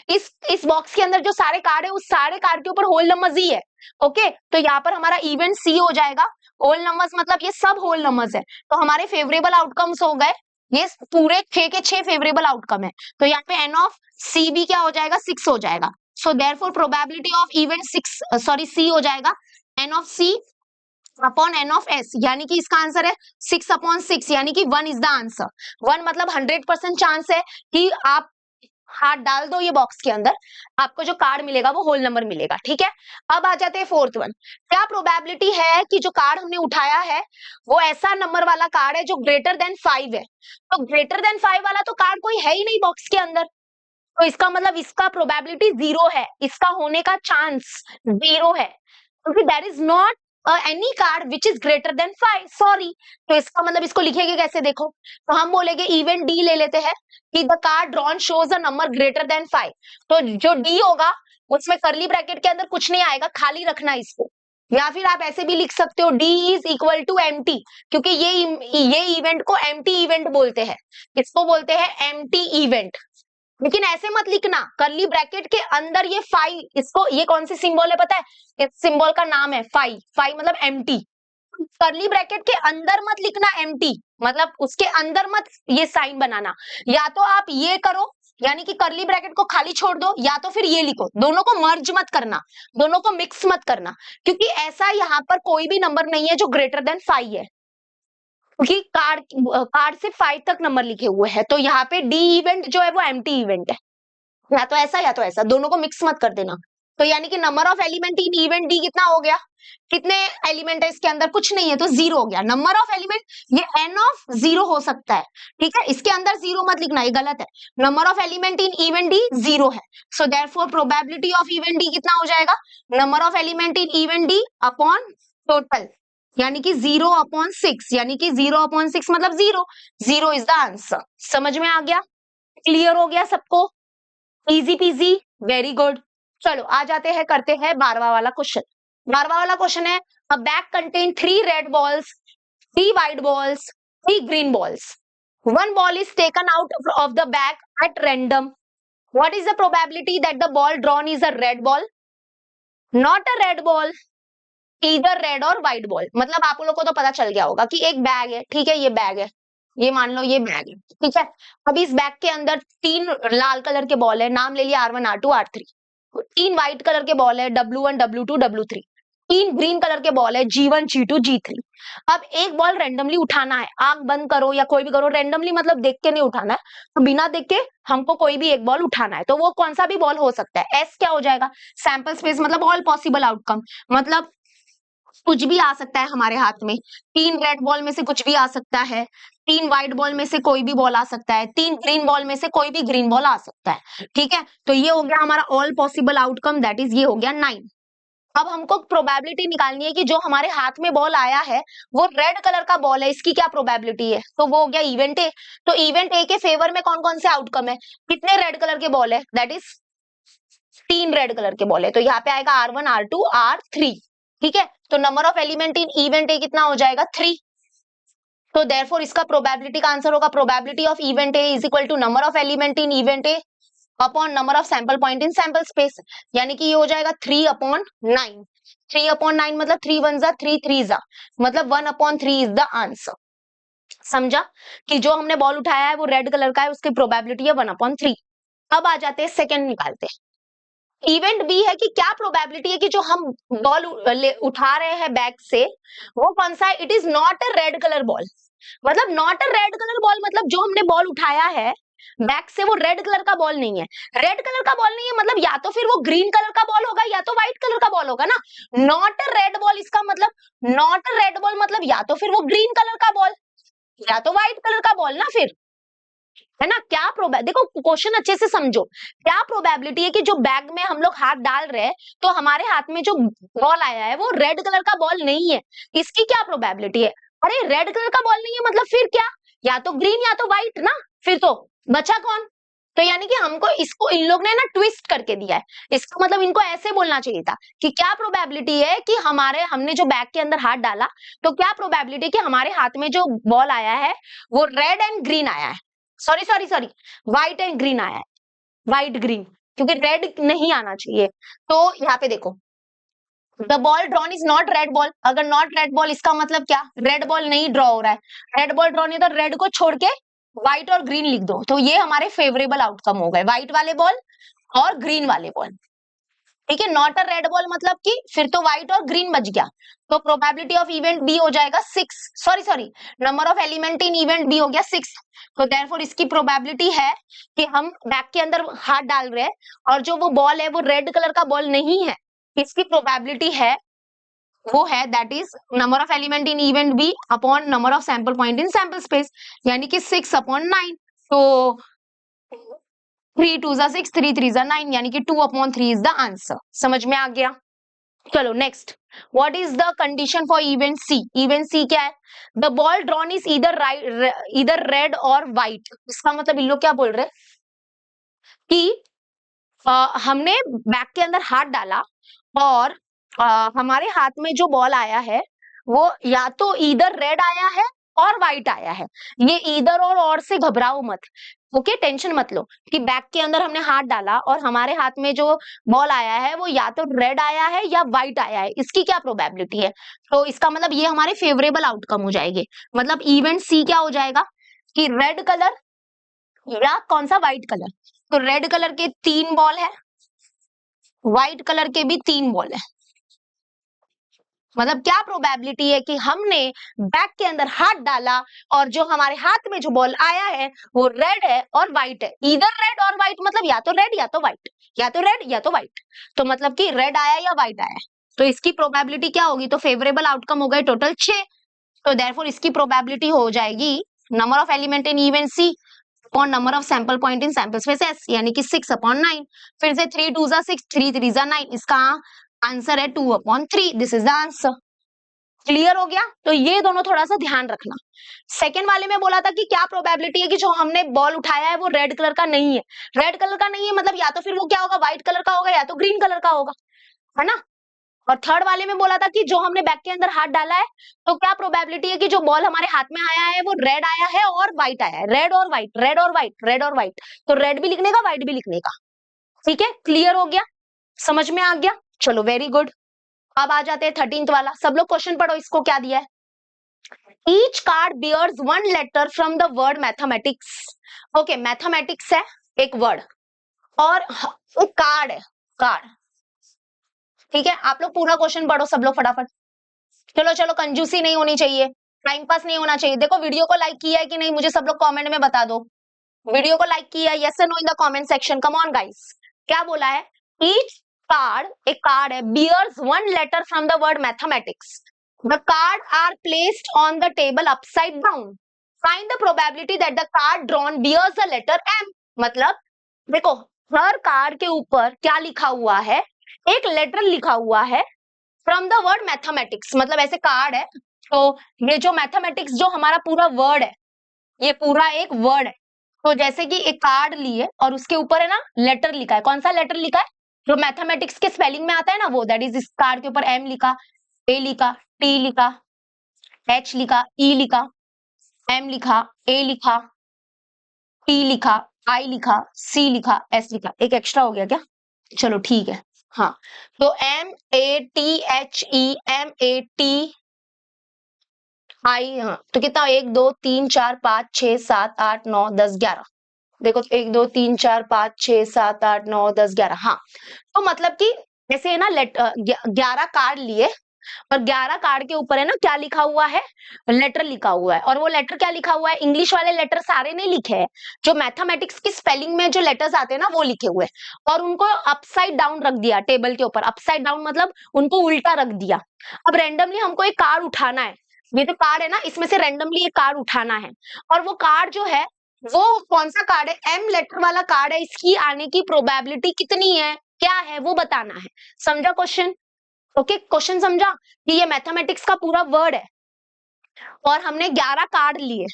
इस बॉक्स के अंदर जो सारे कार्ड है उस सारे कार्ड के ऊपर होल नंबर्स ही है। ओके, तो यहाँ पर हमारा इवेंट सी हो जाएगा। होल नंबर्स मतलब ये सब होल नंबर्स है। तो हमारे फेवरेबल आउटकम्स हो गए, ये पूरे 6 के 6 फेवरेबल आउटकम है। तो यहाँ पे एन ऑफ सी भी क्या हो जाएगा? 6 हो जाएगा। So therefore probability of event 6 sorry C हो जाएगा N of C upon N of S, यानी कि इसका आंसर है 6/6, यानी कि 1 इज द आंसर। 1 मतलब 100% चांस है कि आप हाथ डाल दो ये बॉक्स के अंदर, आपको जो कार्ड मिलेगा वो होल नंबर मिलेगा, ठीक है। अब आ जाते हैं फोर्थ वन। क्या प्रोबेबिलिटी है कि जो कार्ड हमने उठाया है वो ऐसा नंबर वाला कार्ड है जो ग्रेटर देन 5 है। तो ग्रेटर देन 5 वाला तो कार्ड कोई है ही नहीं बॉक्स के अंदर, तो इसका मतलब इसका प्रोबेबिलिटी 0 है, इसका होने का चांस 0 है, क्योंकि that is not any card which is greater than 5, sorry. तो इसका मतलब इसको लिखेंगे कैसे, देखो, तो हम बोलेंगे इवेंट डी ले लेते हैं कि the card drawn shows a number greater than 5। तो जो डी होगा उसमें करली ब्रैकेट के अंदर कुछ नहीं आएगा, खाली रखना इसको, या फिर आप ऐसे भी लिख सकते हो D is equal to empty, क्योंकि ये इवेंट को एम्प्टी इवेंट बोलते हैं, इसको बोलते हैं एम्प्टी इवेंट। लेकिन ऐसे मत लिखना, करली ब्रैकेट के अंदर ये 5, इसको, ये कौन सी सिंबल है पता है, इस सिंबल का नाम है 5, 5 मतलब एम्प्टी। करली ब्रैकेट के अंदर मत लिखना एम्प्टी, मतलब उसके अंदर मत ये साइन बनाना, या तो आप ये करो, यानी कि करली ब्रैकेट को खाली छोड़ दो, या तो फिर ये लिखो, दोनों को मर्ज मत करना, दोनों को मिक्स मत करना, क्योंकि ऐसा यहाँ पर कोई भी नंबर नहीं है जो ग्रेटर देन 5 है, क्योंकि कार्ड से 5 तक नंबर लिखे हुए हैं। तो यहाँ पे डी इवेंट जो है वो एम्प्टी इवेंट है, या तो ऐसा या तो ऐसा, दोनों को मिक्स मत कर देना। तो यानी कि number of element in event D कितना हो गया, कितने एलिमेंट है इसके अंदर, कुछ नहीं है, तो 0 हो गया। नंबर ऑफ एलिमेंट ये n ऑफ 0 हो सकता है, ठीक है, इसके अंदर 0 मत लिखना, ये गलत है। Number of element in event D 0 है, so therefore probability of event D कितना हो जाएगा, number of element in event D upon total, यानी कि 0/6, यानी कि 0/6 मतलब 0, 0 इज द आंसर। समझ में आ गया, क्लियर हो गया सबको, इजी पीजी, वेरी गुड। चलो आ जाते हैं, करते हैं 12वां वाला क्वेश्चन। 12वां वाला क्वेश्चन है, अ bag contain 3 red balls, 3 white balls, 3 green balls. One ball is taken out of the bag at random. What is the probability that the ball drawn is a red ball? Not a red ball, either red or white ball. मतलब आप लोगों को तो पता चल गया होगा कि एक बैग है, ठीक है, ये बैग है, ये मान लो ये बैग है, ठीक है। अभी इस बैग के अंदर 3 लाल कलर के बॉल है, नाम ले लिया R1 R2 R3। 3 white colour के बॉल है, W1 W2 W3। 3 green colour के बॉल है, G1 G2 G3। अब एक बॉल रेंडमली उठाना है, आंख बंद करो या कोई भी करो, रेंडमली मतलब देख के नहीं उठाना है, तो बिना देख के हमको कोई भी एक बॉल उठाना है, तो वो कौन सा भी बॉल हो सकता है। एस क्या हो जाएगा, सैंपल स्पेस मतलब ऑल पॉसिबल आउटकम, मतलब कुछ भी आ सकता है हमारे हाथ में। 3 रेड बॉल में से कुछ भी आ सकता है, 3 व्हाइट बॉल में से कोई भी बॉल आ सकता है, 3 ग्रीन बॉल में से कोई भी ग्रीन बॉल आ सकता है, ठीक है। तो ये हो गया हमारा all possible outcome, that is ये हो गया 9। अब हमको प्रोबेबिलिटी निकालनी है कि जो हमारे हाथ में बॉल आया है वो रेड कलर का बॉल है, इसकी क्या प्रोबेबिलिटी है, तो वो हो गया इवेंट ए। तो इवेंट ए के फेवर में कौन कौन से आउटकम है, कितने रेड कलर के बॉल है, दैट इज 3 रेड कलर के बॉल है, तो यहाँ पे आएगा R1 R2 R3, ठीक है। तो number of element in event A कितना हो जाएगा 3। तो देयरफॉर इसका प्रोबेबिलिटी का आंसर होगा probability of event A is equal to number of element in event A upon number of sample point in sample space, यानी कि ये हो जाएगा 3/9। 3/9 मतलब 3 1 जा 3 3 जा, मतलब 1/3 इज द आंसर। समझा कि जो हमने बॉल उठाया है वो रेड कलर का है, उसकी प्रोबेबिलिटी है 1/3। अब आ जाते हैं सेकंड निकालते हैं। इवेंट बी है कि क्या प्रोबेबिलिटी है कि जो हम बॉल उठा रहे हैं बैग से वो कौन सा है, it is not a red colour ball. मतलब not a red colour ball मतलब जो हमने बॉल उठाया है बैग से वो रेड कलर का बॉल नहीं है। रेड कलर का बॉल नहीं है मतलब या तो फिर वो ग्रीन कलर का बॉल होगा या तो व्हाइट कलर का बॉल होगा ना। नॉट अ रेड बॉल इसका मतलब, नॉट अ रेड बॉल मतलब या तो फिर वो ग्रीन कलर का बॉल या तो व्हाइट कलर का बॉल ना, फिर है ना। क्या देखो क्वेश्चन अच्छे से समझो, क्या प्रोबेबिलिटी है कि जो बैग में हम लोग हाथ डाल रहे हैं तो हमारे हाथ में जो बॉल आया है वो रेड कलर का बॉल नहीं है, इसकी क्या प्रोबेबिलिटी है। अरे रेड कलर का बॉल नहीं है मतलब फिर क्या, या तो ग्रीन या तो व्हाइट ना, फिर तो बचा कौन। तो यानी कि हमको इसको इन लोग ने ना ट्विस्ट करके दिया है, इसका मतलब इनको ऐसे बोलना चाहिए था कि क्या प्रोबेबिलिटी है कि हमने जो बैग के अंदर हाथ डाला तो क्या प्रोबेबिलिटी है कि हमारे हाथ में जो बॉल आया है वो रेड एंड ग्रीन आया है, sorry sorry sorry white and green आया है, व्हाइट ग्रीन, क्योंकि रेड नहीं आना चाहिए। तो यहाँ पे देखो the ball drawn is not red ball, अगर नॉट रेड बॉल इसका मतलब क्या, रेड बॉल नहीं ड्रॉ हो रहा है, रेड बॉल ड्रॉ नहीं, तो रेड को छोड़ के व्हाइट और ग्रीन लिख दो, तो ये हमारे फेवरेबल आउटकम हो गए, व्हाइट वाले बॉल और ग्रीन वाले बॉल। ठीक है, नॉट अ रेड बॉल मतलब कि फिर तो व्हाइट और ग्रीन बच गया, तो प्रोबेबिलिटी ऑफ इवेंट बी हो जाएगा 6, sorry number of element in event B हो गया 6, तो देयरफॉर इसकी प्रोबेबिलिटी है कि हम बैग के अंदर हाथ डाल रहे हैं और जो वो बॉल है वो रेड कलर का बॉल नहीं है, इसकी प्रोबेबिलिटी है वो है that is number of element in event B upon number of sample point in sample space, यानी कि 6/9, तो 3 2 6, 3 3 9, यानी कि 2/3 इज द आंसर। समझ में आ गया? चलो next, what is the condition for event C? Event C क्या है? The ball drawn is either red और व्हाइट। इसका मतलब इन लोग क्या बोल रहे हैं कि हमने बैग के अंदर हाथ डाला और हमारे हाथ में जो बॉल आया है वो या तो इधर रेड आया है और व्हाइट आया है। ये इधर और से घबराओ मत, ओके, टेंशन मत लो कि बैग के अंदर हमने हाथ डाला और हमारे हाथ में जो बॉल आया है वो या तो रेड आया है या व्हाइट आया है, इसकी क्या प्रोबेबिलिटी है? तो इसका मतलब ये हमारे फेवरेबल आउटकम हो जाएंगे, मतलब इवेंट सी क्या हो जाएगा कि रेड कलर या कौन सा व्हाइट कलर। तो रेड कलर के 3 बॉल है, व्हाइट कलर के भी 3 बॉल है, मतलब क्या प्रोबेबिलिटी है कि हमने बैग के अंदर हाथ डाला और जो हमारे हाथ में जो बॉल आया है वो रेड है और व्हाइट है। इधर रेड और व्हाइट मतलब या तो रेड या तो व्हाइट, या तो रेड या तो व्हाइट, तो मतलब कि रेड आया या व्हाइट आया, तो इसकी प्रोबेबिलिटी क्या होगी? तो फेवरेबल आउटकम हो गए टोटल 6, तो देयरफॉर इसकी प्रोबेबिलिटी हो जाएगी number of element in event C upon number of sample point in sample space S, यानी कि 6/9। फिर से 3 2 6, 3 3 9, इसका आंसर है 2/3, this is the answer. Clear हो गया? तो ये दोनों थोड़ा सा ध्यान रखना। सेकंड वाले में बोला था कि क्या प्रोबेबिलिटी है कि जो हमने बॉल उठाया है वो रेड कलर का नहीं है, रेड कलर का नहीं है मतलब या तो फिर वो क्या होगा, व्हाइट कलर का होगा या तो ग्रीन कलर का होगा, है ना। और थर्ड वाले में बोला था कि जो हमने बैग के अंदर हाथ डाला है तो क्या प्रोबेबिलिटी है कि जो बॉल हमारे हाथ में आया है वो रेड आया है और व्हाइट आया है, रेड और व्हाइट, रेड और व्हाइट, रेड और व्हाइट, तो रेड भी लिखने का व्हाइट भी लिखने का। ठीक है, क्लियर हो गया, समझ में आ गया? चलो वेरी गुड। अब आ जाते हैं 13th वाला, सब लोग क्वेश्चन पढ़ो, इसको क्या दिया है? Each card bears one letter from the word mathematics. Okay, mathematics है एक वर्ड और एक कार्ड है, कार्ड। ठीक है, आप लोग पूरा क्वेश्चन पढ़ो सब लोग फटाफट। चलो चलो, कंजूसी नहीं होनी चाहिए, टाइम पास नहीं होना चाहिए। देखो वीडियो को लाइक किया है कि नहीं मुझे सब लोग कमेंट में बता दो। वीडियो को लाइक किया है, यस और no in the comment section, come on guys. क्या बोला है? ईच कार्ड, एक कार्ड है, bears one letter from the word mathematics. The card are placed on the table upside down, find the probability that the card drawn bears the letter M. मतलब देखो, हर card के ऊपर क्या लिखा हुआ है? एक लेटर लिखा हुआ है फ्रॉम द वर्ड मैथमेटिक्स, मतलब ऐसे कार्ड है, तो ये जो मैथमेटिक्स जो हमारा पूरा वर्ड है, ये पूरा एक वर्ड है, तो जैसे कि एक कार्ड लिए और उसके ऊपर है ना लेटर लिखा है, कौन सा लेटर लिखा है? जो मैथमेटिक्स के स्पेलिंग में आता है ना वो, दैट इज इस कार्ड के ऊपर एम लिखा, ए लिखा, टी लिखा, एच लिखा, ई लिखा, एम लिखा, ए लिखा, टी लिखा, आई लिखा, सी लिखा, एस लिखा। एक एक्स्ट्रा हो गया क्या? चलो ठीक है, हाँ, तो M A T H E, M A T I, हाँ, तो कितना? 1 2 3 4 5 6 7 8 9 10 11। देखो 1 2 3 4 5 6 7 8 9 10 11, हाँ। तो मतलब कि ऐसे है ना 11 कार्ड लिए और 11 कार्ड के ऊपर है ना क्या लिखा हुआ है? लेटर लिखा हुआ है, और वो लेटर क्या लिखा हुआ है? इंग्लिश वाले लेटर सारे नहीं लिखे हैं, जो मैथमेटिक्स की स्पेलिंग में जो लेटर्स आते हैं ना वो लिखे हुए हैं, और उनको अपसाइड डाउन रख दिया टेबल के ऊपर। अपसाइड डाउन मतलब उनको उल्टा रख दिया। अब रेंडमली हमको एक कार्ड उठाना है, ये जो कार्ड है ना इसमें से रेंडमली एक कार्ड उठाना है, और वो कार्ड जो है वो कौन सा कार्ड है? एम लेटर वाला कार्ड है, इसकी आने की प्रोबेबिलिटी कितनी है, क्या है वो बताना है। समझा क्वेश्चन? ओके, क्वेश्चन समझा कि ये मैथमेटिक्स का पूरा वर्ड है और हमने 11 कार्ड लिए,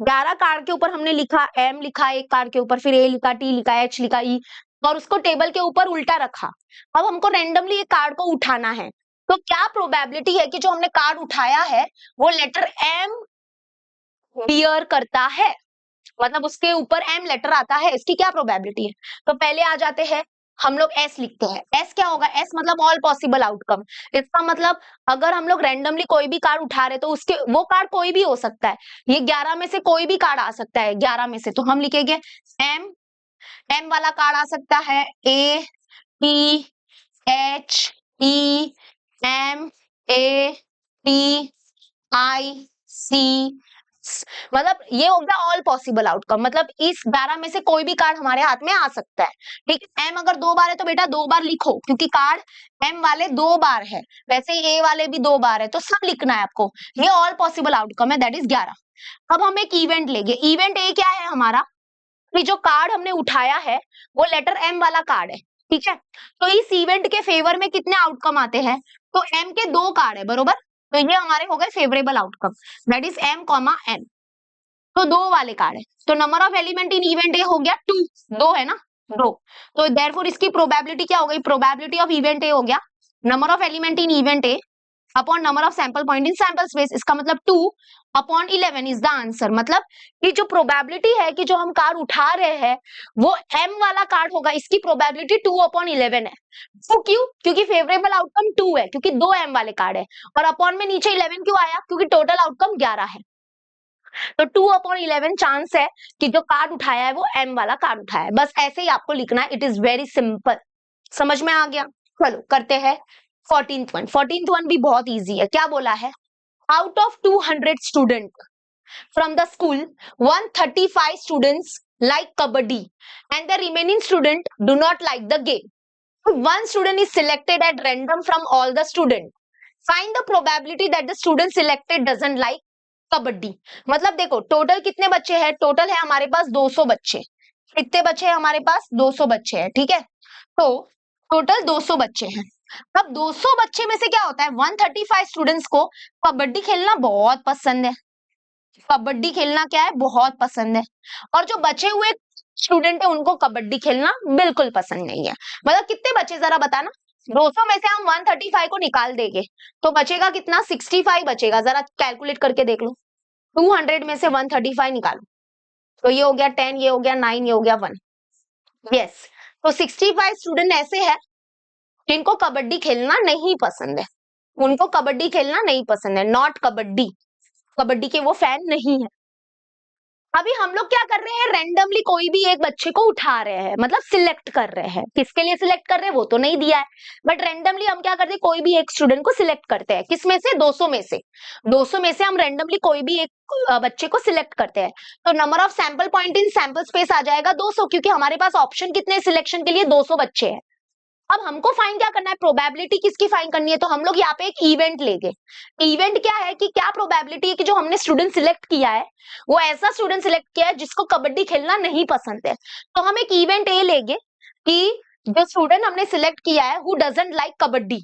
11 कार्ड के ऊपर हमने लिखा, एम लिखा एक कार्ड के ऊपर, फिर ए लिखा, टी लिखा, एच लिखा, ई, और उसको टेबल के ऊपर उल्टा रखा। अब हमको रेंडमली एक कार्ड को उठाना है, तो क्या प्रोबेबिलिटी है कि जो हमने कार्ड उठाया है वो लेटर एम बियर करता है, मतलब उसके ऊपर एम लेटर आता है, इसकी क्या प्रोबेबिलिटी है? तो पहले आ जाते हैं हम लोग एस लिखते हैं। एस क्या होगा? एस मतलब ऑल पॉसिबल आउटकम। इसका मतलब अगर हम लोग रैंडमली कोई भी कार्ड उठा रहे तो उसके वो कार्ड कोई भी हो सकता है, ये 11 में से कोई भी कार्ड आ सकता है 11 में से, तो हम लिखेंगे एम, एम वाला कार्ड आ सकता है, ए, टी, HEMATIC, मतलब ये हो गया ऑल पॉसिबल आउटकम, मतलब इस 12 में से कोई भी कार्ड हमारे हाथ में आ सकता है। ठीक है, एम अगर 2 बार है तो बेटा 2 बार लिखो, क्योंकि कार्ड एम वाले 2 बार है, वैसे ही ए वाले भी 2 बार है, तो सब लिखना है आपको। ये ऑल पॉसिबल आउटकम है, दैट इज 11। अब हम एक इवेंट लेंगे। इवेंट ए क्या है हमारा, कि जो कार्ड हमने उठाया है वो लेटर एम वाला कार्ड है। ठीक है, तो इस इवेंट के फेवर में कितने आउटकम आते हैं, तो एम के 2 कार्ड है बरोबर, तो ये हमारे हो गए favourable outcome, that is M comma N. तो 2 वाले कार्ड है, तो number of element in event A हो गया 2, 2 है ना, 2। तो देयरफॉर इसकी प्रोबेबिलिटी क्या हो गई, प्रोबेबिलिटी ऑफ इवेंट ए हो गया number of element in event A upon number of sample point in sample space, इसका मतलब 2 अपॉन 11 इज द आंसर। मतलब कि जो प्रोबेबिलिटी है कि जो हम कार्ड उठा रहे हैं वो एम वाला कार्ड होगा, इसकी प्रोबेबिलिटी 2 अपॉन 11 है। तो क्यों, क्योंकि फेवरेबल आउटकम 2 है, क्योंकि 2 एम वाले कार्ड है, और अपॉन में नीचे 11 क्यों आया, क्योंकि टोटल आउटकम 11 है। तो 2 अपॉन 11 चांस है कि जो कार्ड उठाया है वो एम वाला कार्ड उठाया है। बस ऐसे ही आपको लिखना है, इट इज वेरी सिंपल। समझ में आ गया, चलो करते हैं 14th वन। 14th वन भी बहुत इजी है। क्या बोला है, out of 200 student from the school 135 students like kabaddi and the remaining student do not like the game. One student is selected at random from all the student. Find the probability that the student selected doesn't like kabaddi. मतलब देखो total कितने बच्चे हैं, total है हमारे पास 200 बच्चे। कितने बच्चे हैं हमारे पास, 200 बच्चे हैं। ठीक है, तो टोटल 200 बच्चे हैं। अब 200 बच्चे में से क्या होता है, 135 स्टूडेंट्स को कबड्डी खेलना बहुत पसंद है। कबड्डी खेलना क्या है, बहुत पसंद है। और जो बचे हुए स्टूडेंट है उनको कबड्डी खेलना बिल्कुल पसंद नहीं है। मतलब कितने बचे जरा बताना, 200 में से हम 135 को निकाल देंगे तो बचेगा कितना, 65 बचेगा। जरा कैलकुलेट करके देख लो, 200 में से 135 निकालो, तो ये हो गया 10, ये हो गया 9, ये हो गया 1। यस, तो 65 स्टूडेंट ऐसे हैं जिनको कबड्डी खेलना नहीं पसंद है, उनको कबड्डी खेलना नहीं पसंद है, नॉट कबड्डी, कबड्डी के वो फैन नहीं है। अभी हम लोग क्या कर रहे हैं, रैंडमली कोई भी एक बच्चे को उठा रहे हैं, मतलब सिलेक्ट कर रहे हैं। किसके लिए सिलेक्ट कर रहे हैं वो तो नहीं दिया है, बट रैंडमली हम क्या करते हैं, कोई भी एक स्टूडेंट को सिलेक्ट करते हैं। किसमें से, 200 में से। 200 में से हम रैंडमली कोई भी एक बच्चे को सिलेक्ट करते हैं। तो number of sample point in sample space आ जाएगा 200, क्योंकि हमारे पास ऑप्शन कितने सिलेक्शन के लिए, 200 बच्चे हैं। अब हमको फाइंड क्या करना है, प्रोबेबिलिटी किसकी फाइंड करनी है, तो हम लोग यहाँ पे एक इवेंट लेंगे। इवेंट क्या है कि क्या प्रोबेबिलिटी है कि जो हमने स्टूडेंट सिलेक्ट किया है वो ऐसा स्टूडेंट सिलेक्ट किया है जिसको कबड्डी खेलना नहीं पसंद है। तो हम एक इवेंट ए लेंगे कि जो स्टूडेंट हमने सिलेक्ट किया है हु डजंट लाइक कबड्डी,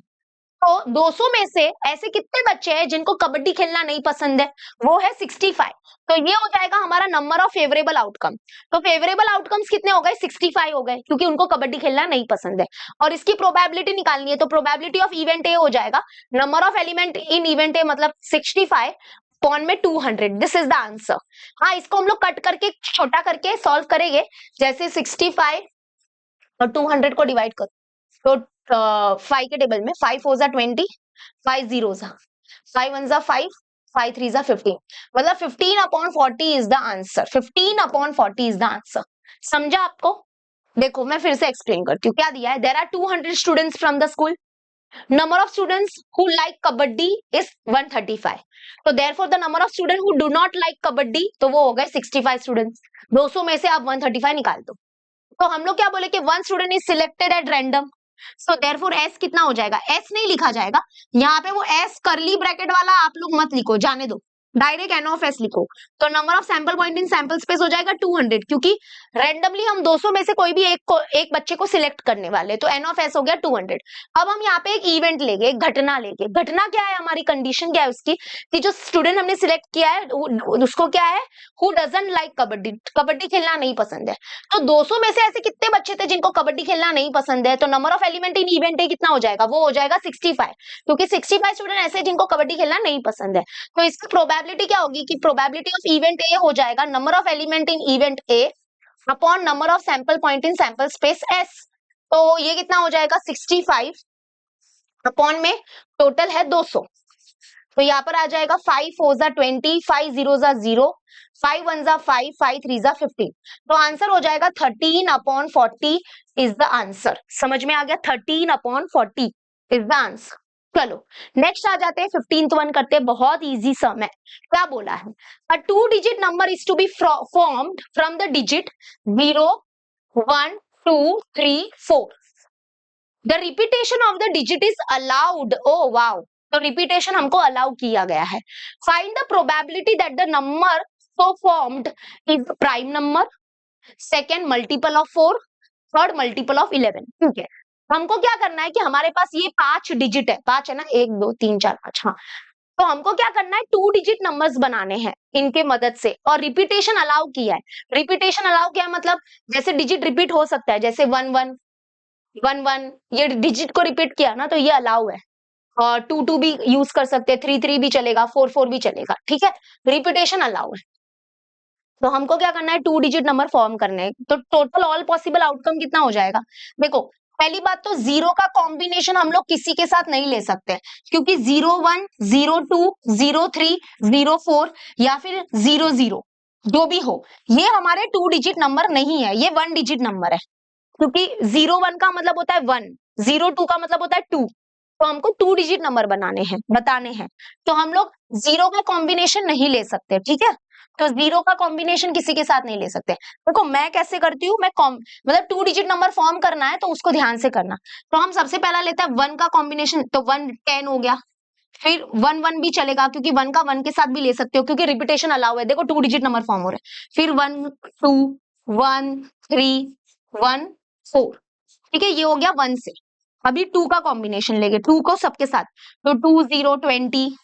तो 200 में से ऐसे कितने बच्चे हैं जिनको कबड्डी खेलना नहीं पसंद है, वो है 65। तो ये हो जाएगा हमारा नंबर ऑफ फेवरेबल आउटकम। तो फेवरेबल आउटकम्स कितने हो गए, 65 हो गए, क्योंकि उनको कबड्डी खेलना नहीं पसंद है। और इसकी प्रोबेबिलिटी निकालनी है, तो प्रोबेबिलिटी ऑफ इवेंट ए हो जाएगा number of element in event ए, मतलब 65 पॉन में 200, दिस इज द आंसर। हाँ, इसको हम लोग कट करके छोटा करके सॉल्व करेंगे, जैसे 65 और 200 को डिवाइड करो, तो 5 के टेबल में 5 4 20, 5 0 5 1 5, 5 3 15, मतलब 15 upon 40 is the answer. 15 upon 40 is the answer. समझा आपको, देखो मैं फिर से एक्सप्लेन करती हूँ। क्या दिया है, there are 200 students from the school, number of students who like kabaddi is 135, तो therefore the number of student who do not like kabaddi, तो वो हो गए 65 स्टूडेंट्स। 200 में से आप 135 निकाल दो, तो हम लोग क्या बोले कि 1 student is selected at random, so therefore S कितना हो जाएगा, एस नहीं लिखा जाएगा यहाँ पे, वो एस करली ब्रैकेट वाला आप लोग मत लिखो, जाने दो, डायरेक्ट एन ऑफ एस लिखो। तो number of sample point in sample space हो जाएगा 200, क्योंकि रैंडमली हम 200 में से कोई भी एक बच्चे को सिलेक्ट करने वाले, तो एन ऑफ एस हो गया 200। अब हम यहाँ पे एक इवेंट लेंगे, एक घटना लेंगे। घटना क्या है, हमारी कंडीशन क्या है उसकी, कि जो स्टूडेंट हमने सिलेक्ट किया है उसको क्या है, who doesn't like kabaddi, kabaddi खेलना नहीं पसंद है। तो 200 में से ऐसे कितने बच्चे थे जिनको कबड्डी खेलना नहीं पसंद है, तो number of element in event A कितना हो जाएगा, वो हो जाएगा 65, क्योंकि 65 स्टूडेंट ऐसे जिनको कबड्डी खेलना नहीं पसंद है। तो इसकी प्रोबेबिलिटी क्या होगी, कि प्रोबेबिलिटी ऑफ इवेंट ए हो जाएगा number of element in event A upon number of sample point in sample space S. तो ये कितना हो जाएगा, 65 अपॉन में टोटल है 200, तो यहाँ पर आ जाएगा 5 4 20, 5 0 0, 5 1 जा 5, 5 3 जा 15, तो आंसर हो जाएगा 13/40 इज द आंसर। समझ में आ गया, 13/40 इज द आंसर। चलो नेक्स्ट आ जाते हैं, 15th वन करते हैं, बहुत इजी सम है। क्या बोला है, a 2 digit number is to be formed from the digit 0 1 2 3 4, the repetition of the digit is allowed. Oh wow, तो रिपीटेशन हमको अलाउ किया गया है। Find the probability that the number so formed is prime number, second multiple of 4, third multiple of 11। ठीक है, हमको क्या करना है कि हमारे पास ये 5 डिजिट है, 5 है ना, 1 2 3 4 5, हाँ, तो हमको क्या करना है, 2 डिजिट नंबर्स बनाने हैं इनके मदद से, और रिपीटेशन अलाउ किया है। रिपीटेशन अलाउ किया है मतलब जैसे डिजिट रिपीट हो सकता है, जैसे 1 1 1 1, ये डिजिट को रिपीट किया ना, तो ये अलाउ है। और 2 2 भी यूज कर सकते हैं, 3 3 भी चलेगा, 4 4 भी चलेगा। ठीक है, रिपीटेशन अलाउ है। तो हमको क्या करना है, 2 डिजिट नंबर फॉर्म करने हैं। तो टोटल ऑल पॉसिबल आउटकम कितना हो जाएगा, देखो पहली बात तो जीरो का कॉम्बिनेशन हम लोग किसी के साथ नहीं ले सकते, क्योंकि 0 1 0 2 0 3 0 4 या फिर 0 0 जो भी हो, ये हमारे 2 डिजिट नंबर नहीं है, ये 1 डिजिट नंबर है। क्योंकि 0 1 का मतलब होता है 1, 0 2 का मतलब होता है 2, तो हमको 2 डिजिट नंबर बनाने हैं, बताने हैं। तो हम लोग जीरो का कॉम्बिनेशन नहीं ले सकते, ठीक है, तो जीरो का कॉम्बिनेशन किसी के साथ नहीं ले सकते। देखो मैं कैसे करती हूँ, मैं मतलब 2 डिजिट नंबर फॉर्म करना है तो उसको ध्यान से करना। तो हम सबसे पहला लेते हैं 1 का कॉम्बिनेशन, तो 1 10 हो गया, फिर 1 1 भी चलेगा, क्योंकि 1 का 1 के साथ भी ले सकते हो, क्योंकि रिपीटेशन अलाउ है। देखो 2 डिजिट नंबर फॉर्म हो रहे हैं, फिर 1 2 1 3 1 4, ठीक है, ये हो गया 1 से। अभी 2 का कॉम्बिनेशन लेंगे, 2 को सबके साथ, तो 2 0 20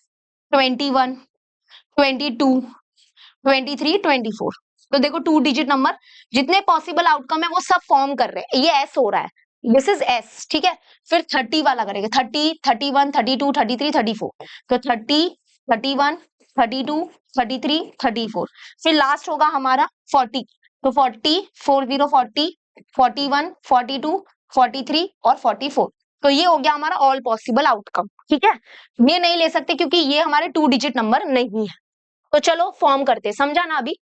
21 22 23 24, तो देखो 2 डिजिट नंबर जितने पॉसिबल आउटकम है वो सब फॉर्म कर रहे हैं, ये एस हो रहा है, दिस इज एस। ठीक है, फिर 30 वाला करेंगे, 30 31 32 33 34, तो 30 31 32 33 34, फिर लास्ट होगा हमारा 40, तो 40 40 40 41 42 43 और 44, तो ये हो गया हमारा ऑल पॉसिबल आउटकम। ठीक है, ये नहीं ले सकते क्योंकि ये हमारे 2 डिजिट नंबर नहीं है। तो चलो फॉर्म करते, समझा ना अभी।